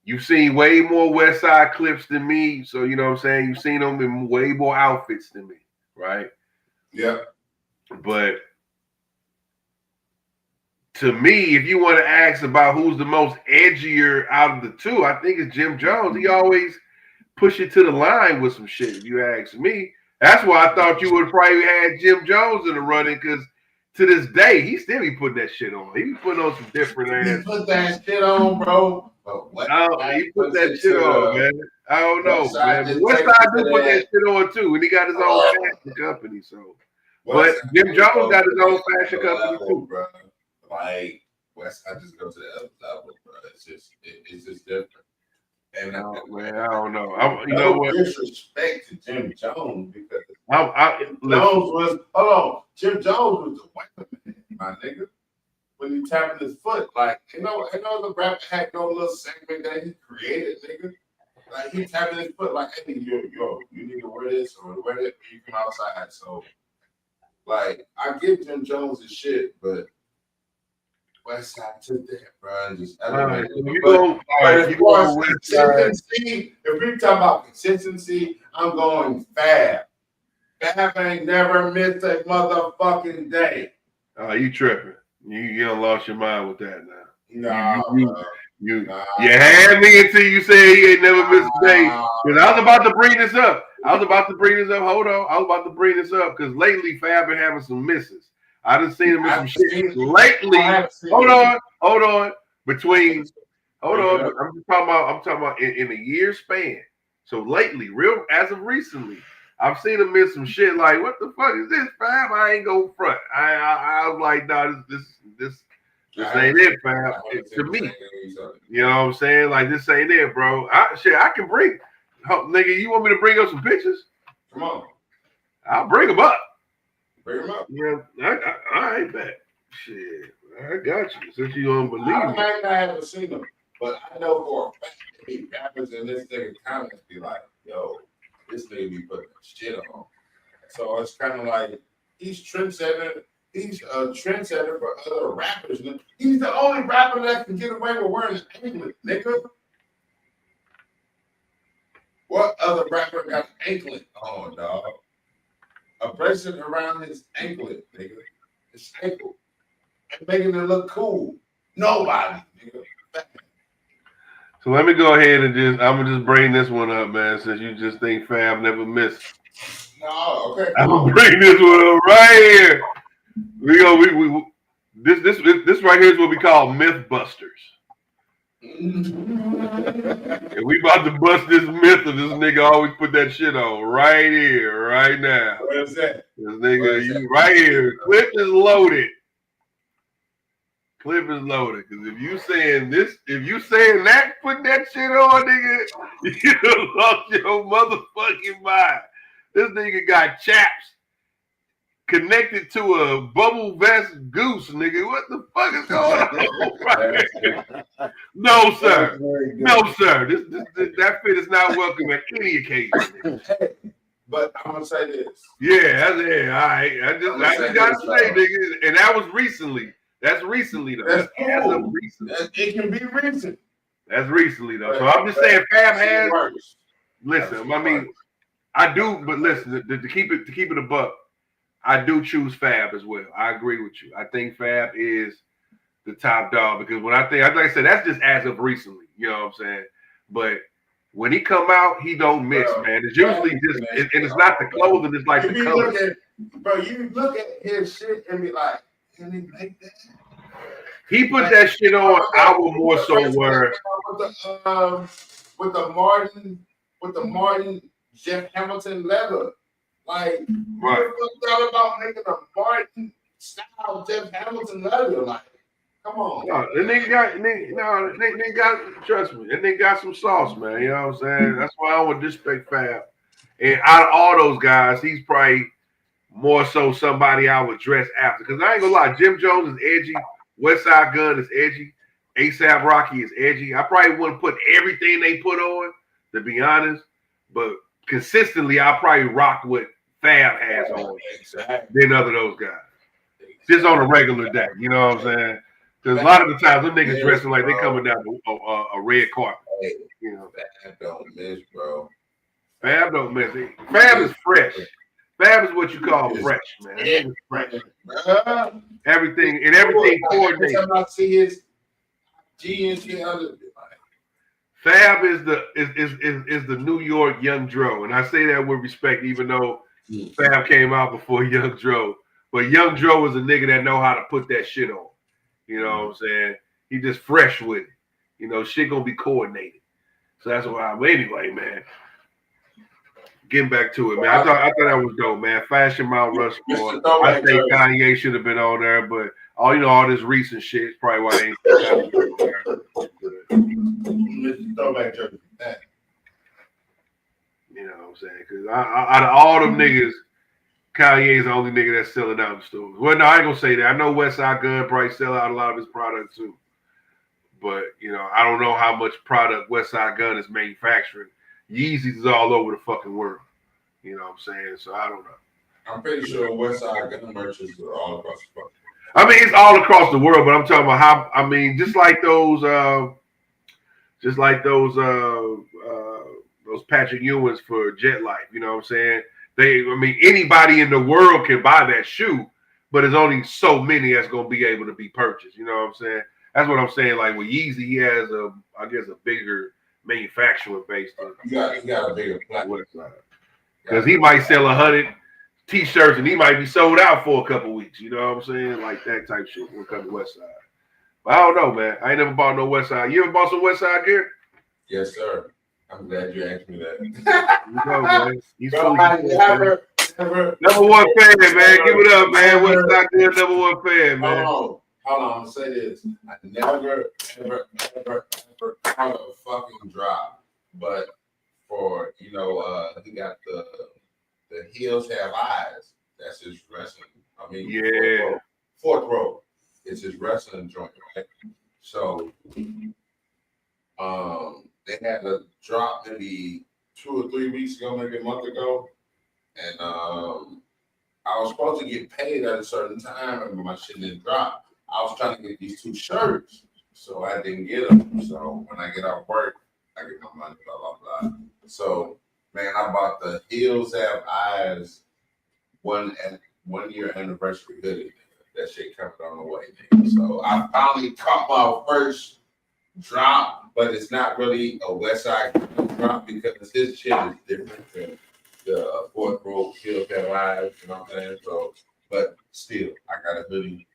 You've seen way more West Side clips than me, so you know what I'm saying. You've seen them in way more outfits than me, right? Yeah. But to me, if you want to ask about who's the most edgier out of the two, I think it's Jim Jones. He always push it to the line with some shit, if you ask me. That's why I thought you would probably had Jim Jones in the running, because to this day, he still be putting that shit on. He be putting on some different ass. He put that shit on, bro. He put that shit on, man. I don't know, man. Westside do put that shit on too, and he got his own fashion company. So, but Jim Jones got his own fashion company too, bro. Like Westside just go to the other level, bro. It's just different. And man, I don't know. You know what? Disrespect to Jim Jones because Jim Jones was the white man, my nigga. When he tapping his foot, like you know the rapper had no little segment that he created, nigga. Like he tapping his foot, like, hey, yo, you need to wear this or wear that when you come outside. So, like, I give Jim Jones his shit, but Westside took that, bro, and just elevated. Consistency, if we talk about consistency, I'm going Fab. Fab ain't never missed a motherfucking day. Oh, you tripping. You done lost your mind with that now. You had me until you said he ain't never missed a day. Because I was about to bring this up. Hold on. I was about to bring this up because lately Fab been having some misses. I done seen him with some shit lately. Hold on. I'm talking about in a year span. So lately, as of recently, I've seen him miss some shit like, what the fuck is this, Fab? I ain't go front. I was like, nah, this ain't it, Fab. To me. You know what I'm saying? Like, this ain't it, bro. I can bring, nigga, you want me to bring up some pictures? Come on. I'll bring them up. Bring them up. Yeah, I ain't bet. Shit, I got you. Since you don't believe me. I haven't seen them, but I know for a fact that rappers in this nigga comments be like, yo, this nigga be putting shit on. So it's kind of like he's trendsetter. He's a trendsetter for other rappers. He's the only rapper that can get away with wearing an anklet, nigga. What other rapper got an anklet on, dog? A bracelet around his anklet, nigga. His ankle. And making it look cool. Nobody, nigga. So let me go ahead and I'm gonna just bring this one up, man, since you just think Fab never missed. No, okay. I'm gonna bring this one up right here. This right here is what we call Mythbusters. And we about to bust this myth of this nigga always put that shit on right here, right now. What is that? This nigga, right here. Clip is loaded. Because if you saying that, putting that shit on, nigga, you lost your motherfucking mind. This nigga got chaps connected to a bubble vest goose, nigga. What the fuck is going on right here? No, sir. That fit is not welcome at any occasion. But I'm gonna say this. Yeah, all right. I just gotta say, nigga, and that was recently. That's recently though. That's cool. It can be recent. That's recently though. So I'm just saying, Fab has. Listen, I mean, I do, but listen, to keep it a buck, I do choose Fab as well. I agree with you. I think Fab is the top dog because when like I said, that's just as of recently. You know what I'm saying? But when he come out, he don't miss, man. It's usually just, and it's not the clothing, it's like the color. You look at his shit and be like, can he make that? He put that shit on our more so where with the Martin Jeff Hamilton leather. Like, right. What thought about making a Martin style Jeff Hamilton leather? Like, come on. No, that nigga got, trust me, that nigga got some sauce, man. You know what I'm saying? That's why I would disrespect Fab. And out of all those guys, he's probably more so somebody I would dress after. Because I ain't gonna lie, Jim Jones is edgy, Westside Gunn is edgy, ASAP Rocky is edgy. I probably wouldn't put everything they put on, to be honest, but consistently, I'll probably rock what Fab has on than other those guys. Just on a regular day, you know what I'm saying? Because a lot of the times, them niggas dressing like they coming down a red carpet. You know, Fab don't miss, bro. Fab don't miss it. Fab is fresh. Fab is what you call fresh, man. It's fresh. Everything coordinated. I see his G and G other. Fab is the New York Young Dro, and I say that with respect, even though Fab came out before Young Dro. But Young Dro is a nigga that know how to put that shit on. You know what I'm saying? He just fresh with it. You know, shit gonna be coordinated. So that's why. But anyway, man. Getting back to it, man. I thought that was dope, man. Fashion Mount Rushmore. I think Kanye should have been on there, but all this recent shit is probably why they ain't on there. Throwback jersey. You know what I'm saying? Because out of all them niggas, Kanye is the only nigga that's selling out in the stores. Well, no, I ain't gonna say that. I know Westside Gunn probably sell out a lot of his product too, but I don't know how much product Westside Gunn is manufacturing. Yeezys is all over the fucking world. You know what I'm saying? So I don't know. I'm pretty sure Westside Gunn merchants are all across the world. I mean, it's all across the world, but I'm talking about how. I mean, just like those Patrick Ewings for Jet Life. You know what I'm saying? Anybody in the world can buy that shoe, but there's only so many that's gonna be able to be purchased. You know what I'm saying? That's what I'm saying. Like with Yeezy, he has a bigger manufacturing base. He got a bigger platform. Because he might sell 100 T-shirts and he might be sold out for a couple weeks. You know what I'm saying? Like that type shit when it comes to Westside. But I don't know, man. I ain't never bought no Westside. You ever bought some Westside gear? Yes, sir. I'm glad you asked me that. You know, man. Never number one fan, man. Give it up, man. Westside gear, number one fan, man. Hold on. I'm gonna say this. I never caught a fucking drop. But for he got the Heels Have Eyes. That's his wrestling. I mean, yeah. Fourth row. It's his wrestling joint, right? So they had a drop maybe 2 or 3 weeks ago, maybe a month ago. And I was supposed to get paid at a certain time, and my shit didn't drop. I was trying to get these 2 shirts, so I didn't get them. So when I get off work, I get my money, blah, blah, blah. So, man, I bought the Heels Have Eyes 1 year anniversary hoodie. That shit coming on the way, nigga. So I finally caught my first drop, but it's not really a Westside drop because his shit is different than the fourth row Heels Have Eyes, you know what I'm saying? So, but still, I got a hoodie,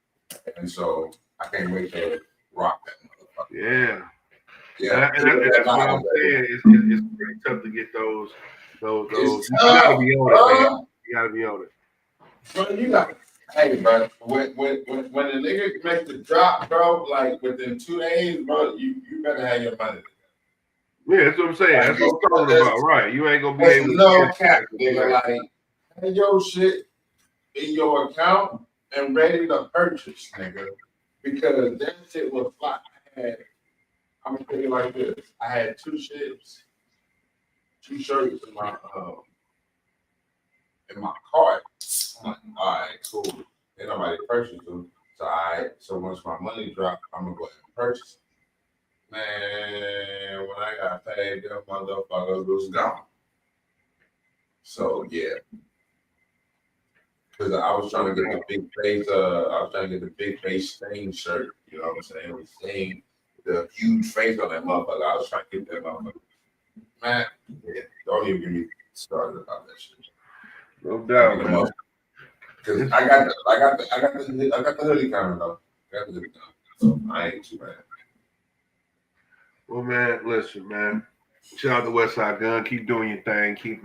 and so I can't wait to rock that motherfucker. Yeah. Yeah, and that's what I'm saying. It's pretty tough to get those. You gotta be on it, man. You gotta be on it. Bro, hey, bro. When the nigga makes the drop, bro, like within 2 days, bro, you better have your money. Yeah, that's what I'm saying. That's what I'm talking about, right? You ain't gonna be able to. No cap, nigga. Like, have your shit in your account and ready to purchase, nigga, because that shit was fly. I'm gonna tell you like this. I had 2 shirts in my cart. I'm like, all right, cool. Ain't nobody purchased them. So once my money dropped, I'm gonna go ahead and purchase them. Man, when I got paid, that motherfucker was gone. So yeah. Because I was trying to get the big face stain shirt, you know what I'm saying? It was stained. The huge face on that motherfucker. I was trying to get that motherfucker. Man, yeah, don't even get me started about that shit. No doubt, man. Because I got the hoodie coming though. So I ain't too bad. Well, man, listen, man. Shout out to Westside Gun. Keep doing your thing. Keep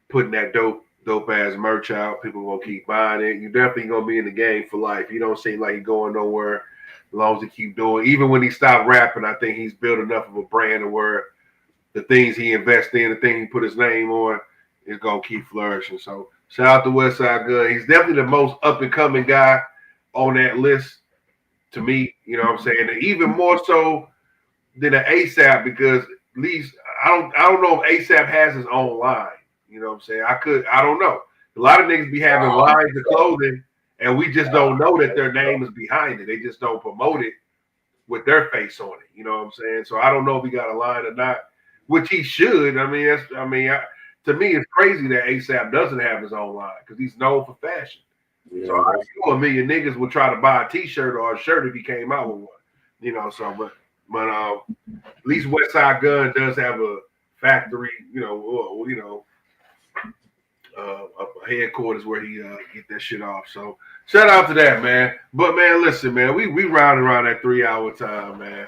putting that dope ass merch out. People gonna keep buying it. You're definitely gonna be in the game for life. You don't seem like you're going nowhere as long as you keep doing. Even when he stopped rapping, I think he's built enough of a brand to where the things he invests in, the thing he put his name on, is gonna keep flourishing. So shout out to Westside Gun. He's definitely the most up and coming guy on that list to me. You know what I'm saying? And even more so than an ASAP, because at least I don't know if ASAP has his own line. You know what I'm saying? I don't know. A lot of niggas be having lines of clothing and we just don't know that their name is behind it. They just don't promote it with their face on it. You know what I'm saying? So I don't know if he got a line or not, which he should. To me, it's crazy that ASAP doesn't have his own line because he's known for fashion. Yeah. So I'm sure a million niggas would try to buy a t-shirt or a shirt if he came out with one. You know, so but at least Westside Gun does have a factory, a headquarters where he get that shit off. So shout out to that, man. But man, listen, man, we rounding around that 3 hour time, man.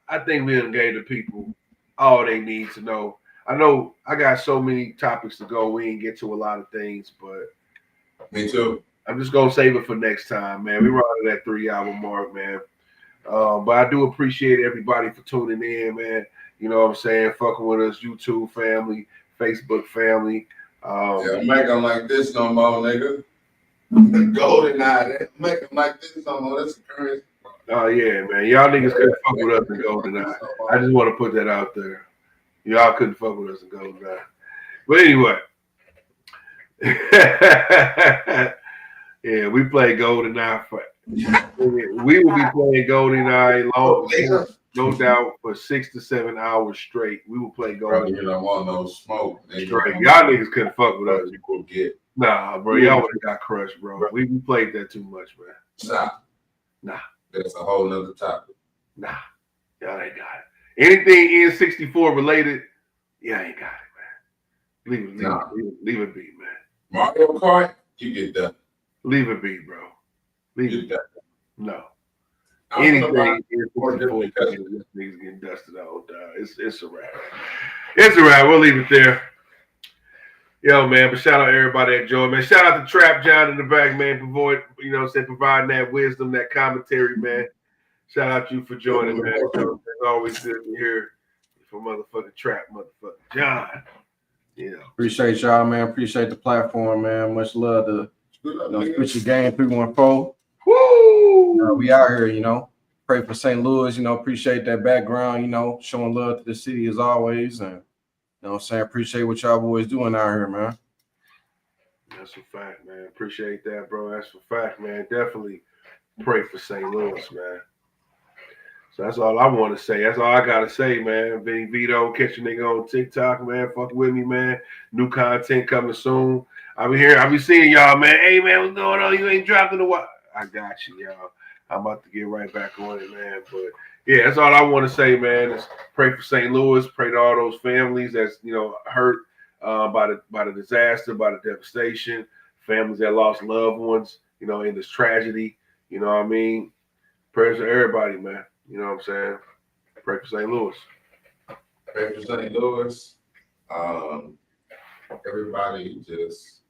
I think we done gave the people all they need to know. I know I got so many topics to go. We ain't get to a lot of things, but me too. I'm just gonna save it for next time, man. We rounded that 3 hour mark, man. But I do appreciate everybody for tuning in, man. You know what I'm saying? Fucking with us, YouTube family, Facebook family. Make them like this no more, nigga. Golden Eye, make them like this no more. That's crazy. Oh yeah, man. Y'all niggas couldn't fuck with us in Golden Eye. I just want to put that out there. Y'all couldn't fuck with us in Golden Eye. But anyway. Yeah, we play Golden Eye for we will be playing Golden Eye long, no doubt, for 6 to 7 hours straight. We will play Golden Eye. You don't want no smoke. Straight. Y'all niggas couldn't fuck with us. People get. Nah, bro. Y'all would have got crushed, bro. We played that too much, man. Stop. Nah. That's a whole nother topic. Nah. Y'all ain't got it. Anything N64 related, y'all ain't got it, man. Leave it be, man. Mario Kart, you get done. Leave it be, bro. Leave it be. No. Anything N64 niggas getting dusted out. It's a wrap. It's a wrap. We'll leave it there. Yo, man, but shout out everybody that joined, man. Shout out to Trap John in the back, man, providing that wisdom, that commentary, man. Shout out to you for joining, man. It's always good to hear from motherfucking Trap, motherfucking John. Appreciate y'all, man. Appreciate the platform, man. Much love to switch your game 314. Woo! We out here, Pray for St. Louis, appreciate that background, showing love to the city as always. And you know what I'm saying? Appreciate what y'all boys doing out here, man. That's a fact, man. Appreciate that, bro. That's a fact, man. Definitely pray for St. Louis, man. So that's all I want to say. That's all I got to say, man. Vinny Vito, catch a nigga on TikTok, man. Fuck with me, man. New content coming soon. I be seeing y'all, man. Hey, man, what's going on? You ain't dropping the what? I got you, y'all. I'm about to get right back on it, man. But yeah, that's all I want to say, man. Is pray for St. Louis. Pray to all those families that's hurt by the disaster, by the devastation. Families that lost loved ones, in this tragedy. You know what I mean? Prayers to everybody, man. You know what I'm saying? Pray for St. Louis. Pray for St. Louis. Everybody just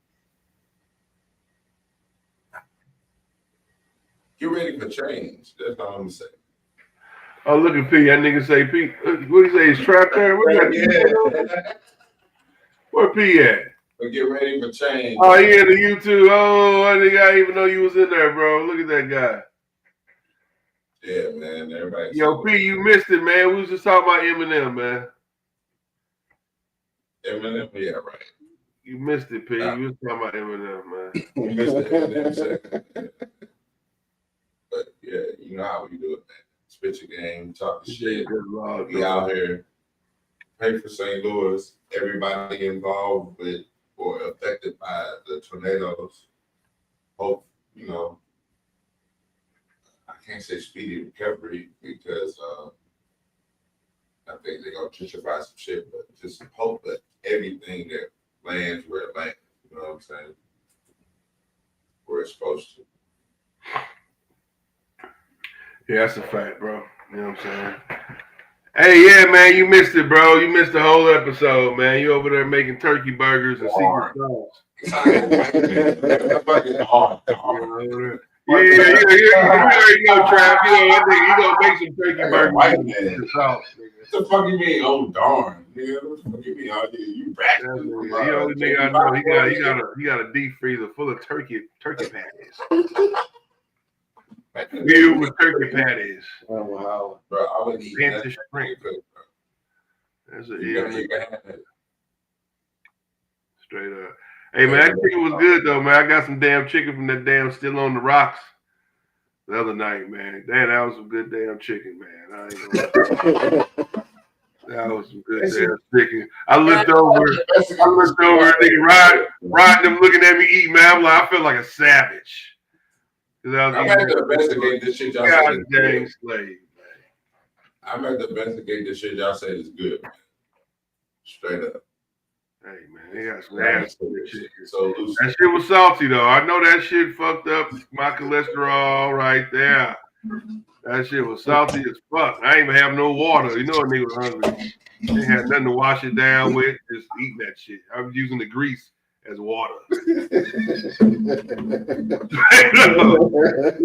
get ready for change. That's all I'm gonna say. Oh, look at P. That nigga say P. What do you say? He's trapped there? Where P at? But get ready for change. Oh, yeah, the YouTube. Oh, I didn't even know you was in there, bro. Look at that guy. Yeah, man. Everybody. Yo, P, you missed it, man. We was just talking about Eminem, man. Eminem, yeah, right. You missed it, P. You was talking about Eminem, man. You missed it, Eminem. But yeah, you know how we do it, man. Spit your game, talk the shit. We out here. Pray for St. Louis. Everybody involved with or affected by the tornadoes. Hope, I can't say speedy recovery because I think they're gonna gentrify some shit, but just hope that everything that lands where it lands, you know what I'm saying? Where it's supposed to. Yeah, that's a fact, bro. You know what I'm saying? Hey, yeah, man, you missed it, bro. You missed the whole episode, man. You over there making turkey burgers and secret sauce. Yeah, you already know, Trap. You know, I think he gonna make some turkey burgers white with man. secret sauce. What the fuck you mean? Oh darn, nigga. What the fuck you mean? Oh, you back? He only nigga I know. He got a deep freezer full of turkey patties. Filled with turkey patties. Oh wow, bro! I would eat that. That's an nigga. Straight up. Hey man, that chicken was good though, man. I got some damn chicken from that damn Still on the Rocks the other night, man. Damn, that was some good damn chicken, man. I ain't gonna that was some good damn chicken. I looked over, nigga Rod them looking at me eat, man. I'm like, I feel like a savage. I'm at the investigate this shit y'all say. Dang slave, man. I'm at the investigate this shit y'all say is good, man. Straight up. Hey man, they got some ass shit. So loose. That shit was salty though. I know that shit fucked up my cholesterol right there. That shit was salty as fuck. I ain't even have no water. You know a nigga was hungry. They had nothing to wash it down with. Just eating that shit. I was using the grease as water. You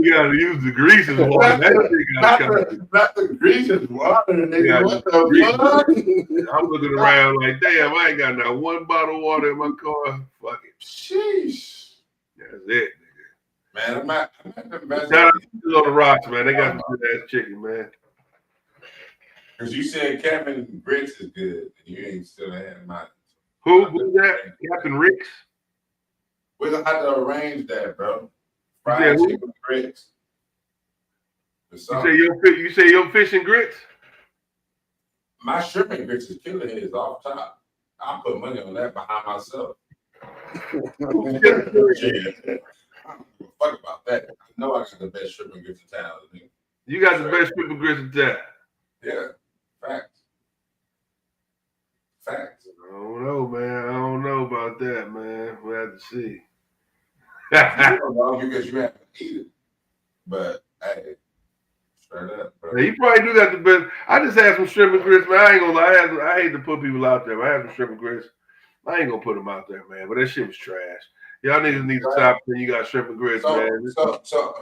gotta use the grease as water. That shit not the grease as water, nigga. What the fuck? I'm looking around like, damn, I ain't got not one bottle of water in my car. Fuck it. Sheesh. That's it, nigga. Man, I'm at the best. Shout out to Still on the Rocks, man. They got some good ass chicken, man. Because you said Captain Bricks is good, and you ain't still had mine. Who's that? Captain Ricks? We're gonna have to arrange that, bro. Fried chicken with grits. You say your fish and grits? My shrimp and grits is killing his off top. I'll put money on that behind myself. Fuck about that. I know I got the best shrimp and grits in town. Nigga. You got the best shrimp and grits in town. Yeah, facts. Facts. I don't know, man. I don't know about that, man. We'll have to see. Because you haven't eaten. But hey, straight up, bro. Yeah, you probably do got the best. I just had some shrimp and grits, man. I ain't gonna lie. I hate to put people out there, but I had some shrimp and grits. I ain't gonna put them out there, man. But that shit was trash. Y'all niggas need to stop when you got shrimp and grits, man.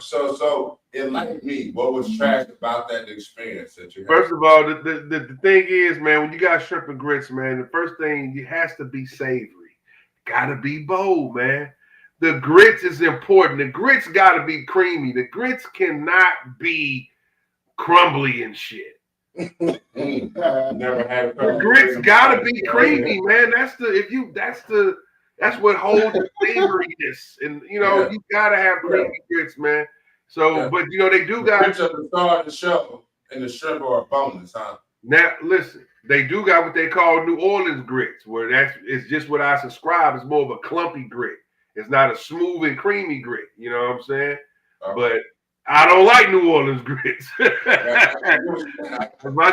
So enlighten me. What was trash about that experience that you had? First of all, the thing is, man, when you got shrimp and grits, man, the first thing, it has to be savory. Gotta be bold, man. The grits is important. The grits gotta be creamy. The grits cannot be crumbly and shit. Never had the grits gotta be creamy, man. That's what holds the savoriness. And you know, you gotta have creamy grits, man. So, but you know, they do got grits are the star of the show, and the shrimp are a bonus, huh? Now listen, they do got what they call New Orleans grits, where it's just what I subscribe. It's more of a clumpy grit. It's not a smooth and creamy grit. You know what I'm saying? But I don't like New Orleans grits. My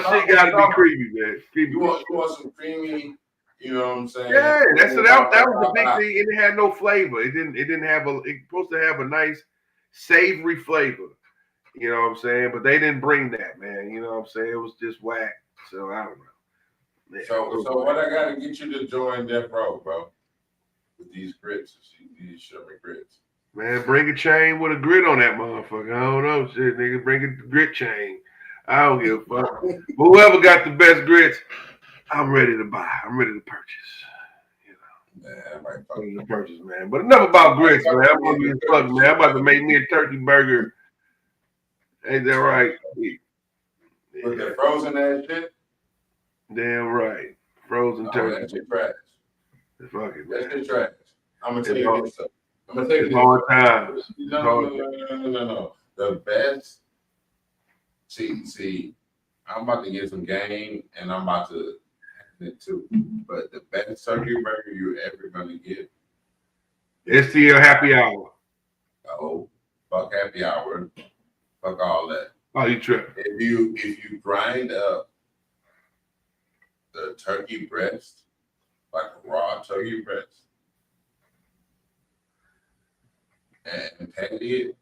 shit gotta be creamy, man. You want some creamy, you know what I'm saying? Yeah, that was the big thing. It had no flavor. It didn't have it's supposed to have a nice savory flavor. You know what I'm saying? But they didn't bring that, man. You know what I'm saying? It was just whack. So I don't know. Man, so what I gotta get you to join Death Row, bro? With these grits, these shrimp grits. Man, bring a chain with a grit on that motherfucker. I don't know, shit, nigga. Bring a grit chain. I don't give a fuck. Whoever got the best grits, I'm ready to buy. I'm ready to purchase. You know, man, I might ready to purchase, man. But enough about grits, man. I'm hungry as fuck, man. I'm about to make me a turkey burger. Ain't that right? With that frozen ass shit. Damn right, frozen turkey. That shit trash. Fuck it, man. That shit trash. I'm gonna tell you this. I'm gonna tell you this. Hard times. No. The best. See. I'm about to get some game, and I'm about to have it too. But the best turkey burger you're ever gonna get. It's still happy hour. Oh, fuck happy hour. Fuck all that. Oh, you tripping? If you grind up the turkey breast, like a raw turkey breast, and patty it,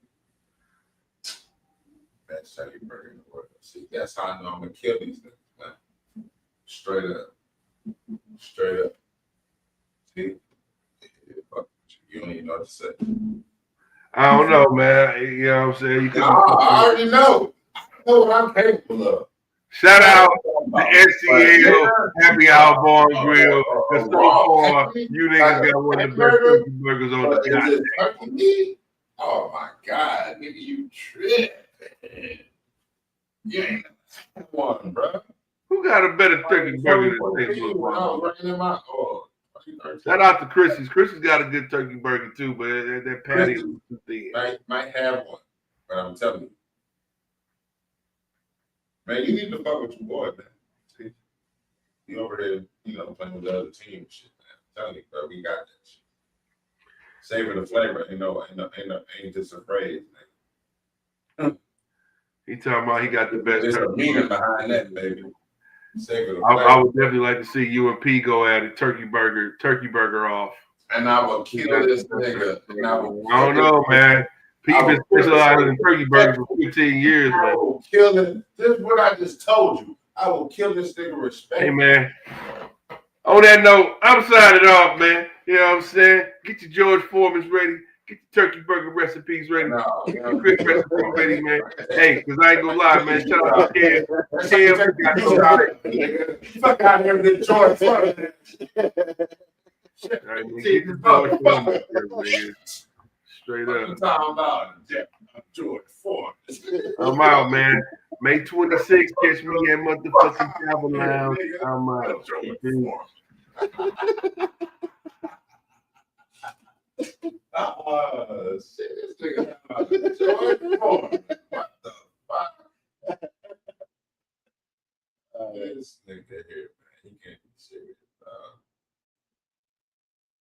best turkey burger in the world. See, that's how I know I'm gonna kill these things, man. Straight up. Straight up. See? You don't even know what to say. I don't know, man. You know what I'm saying? I already know. I know what I'm capable of. Shout out to SCL Happy Hour Bar and Grill. Because so far, you niggas got one of the best turkey burgers on the goddamn. Oh my God, nigga, you tripping. You ain't one, bro. Who got a better turkey burger than St. Louis? Shout out to Chrissy's. Chrissy's got a good turkey burger too, but that patty is too thin. Might have one, but I'm telling you. Man, you need to fuck with your boy, man. See? You over there, playing with the other team and shit, man. I'm telling you, bro, we got that shit. Savor the flavor, ain't just a phrase, man. He talking about he got the best There's a turkey meaning burger. behind that, baby. Savor the I flavor. would definitely like to see you and P go at it, turkey burger off. And I will kill this nigga. I don't know, man. P been specializing in turkey burgers for 15 years, I man. will kill it. This is what I just told you. I will kill this nigga respect. Hey, man. On that note, I'm signing off, man. You know what I'm saying? Get your George Foreman's ready. Get your turkey burger recipes ready. Get your Chris recipes ready, man. Hey, because I ain't gonna lie, man. Shout out to Cam. Fuck out of here with the George Foreman. Get your George Foreman, man. Straight up. I'm talking about George Foreman. I'm out, man. May 26th, catch me at motherfucking Travel Lounge. I'm out. Shit, this nigga George Foreman. What the fuck? This nigga here, man. He can't be serious.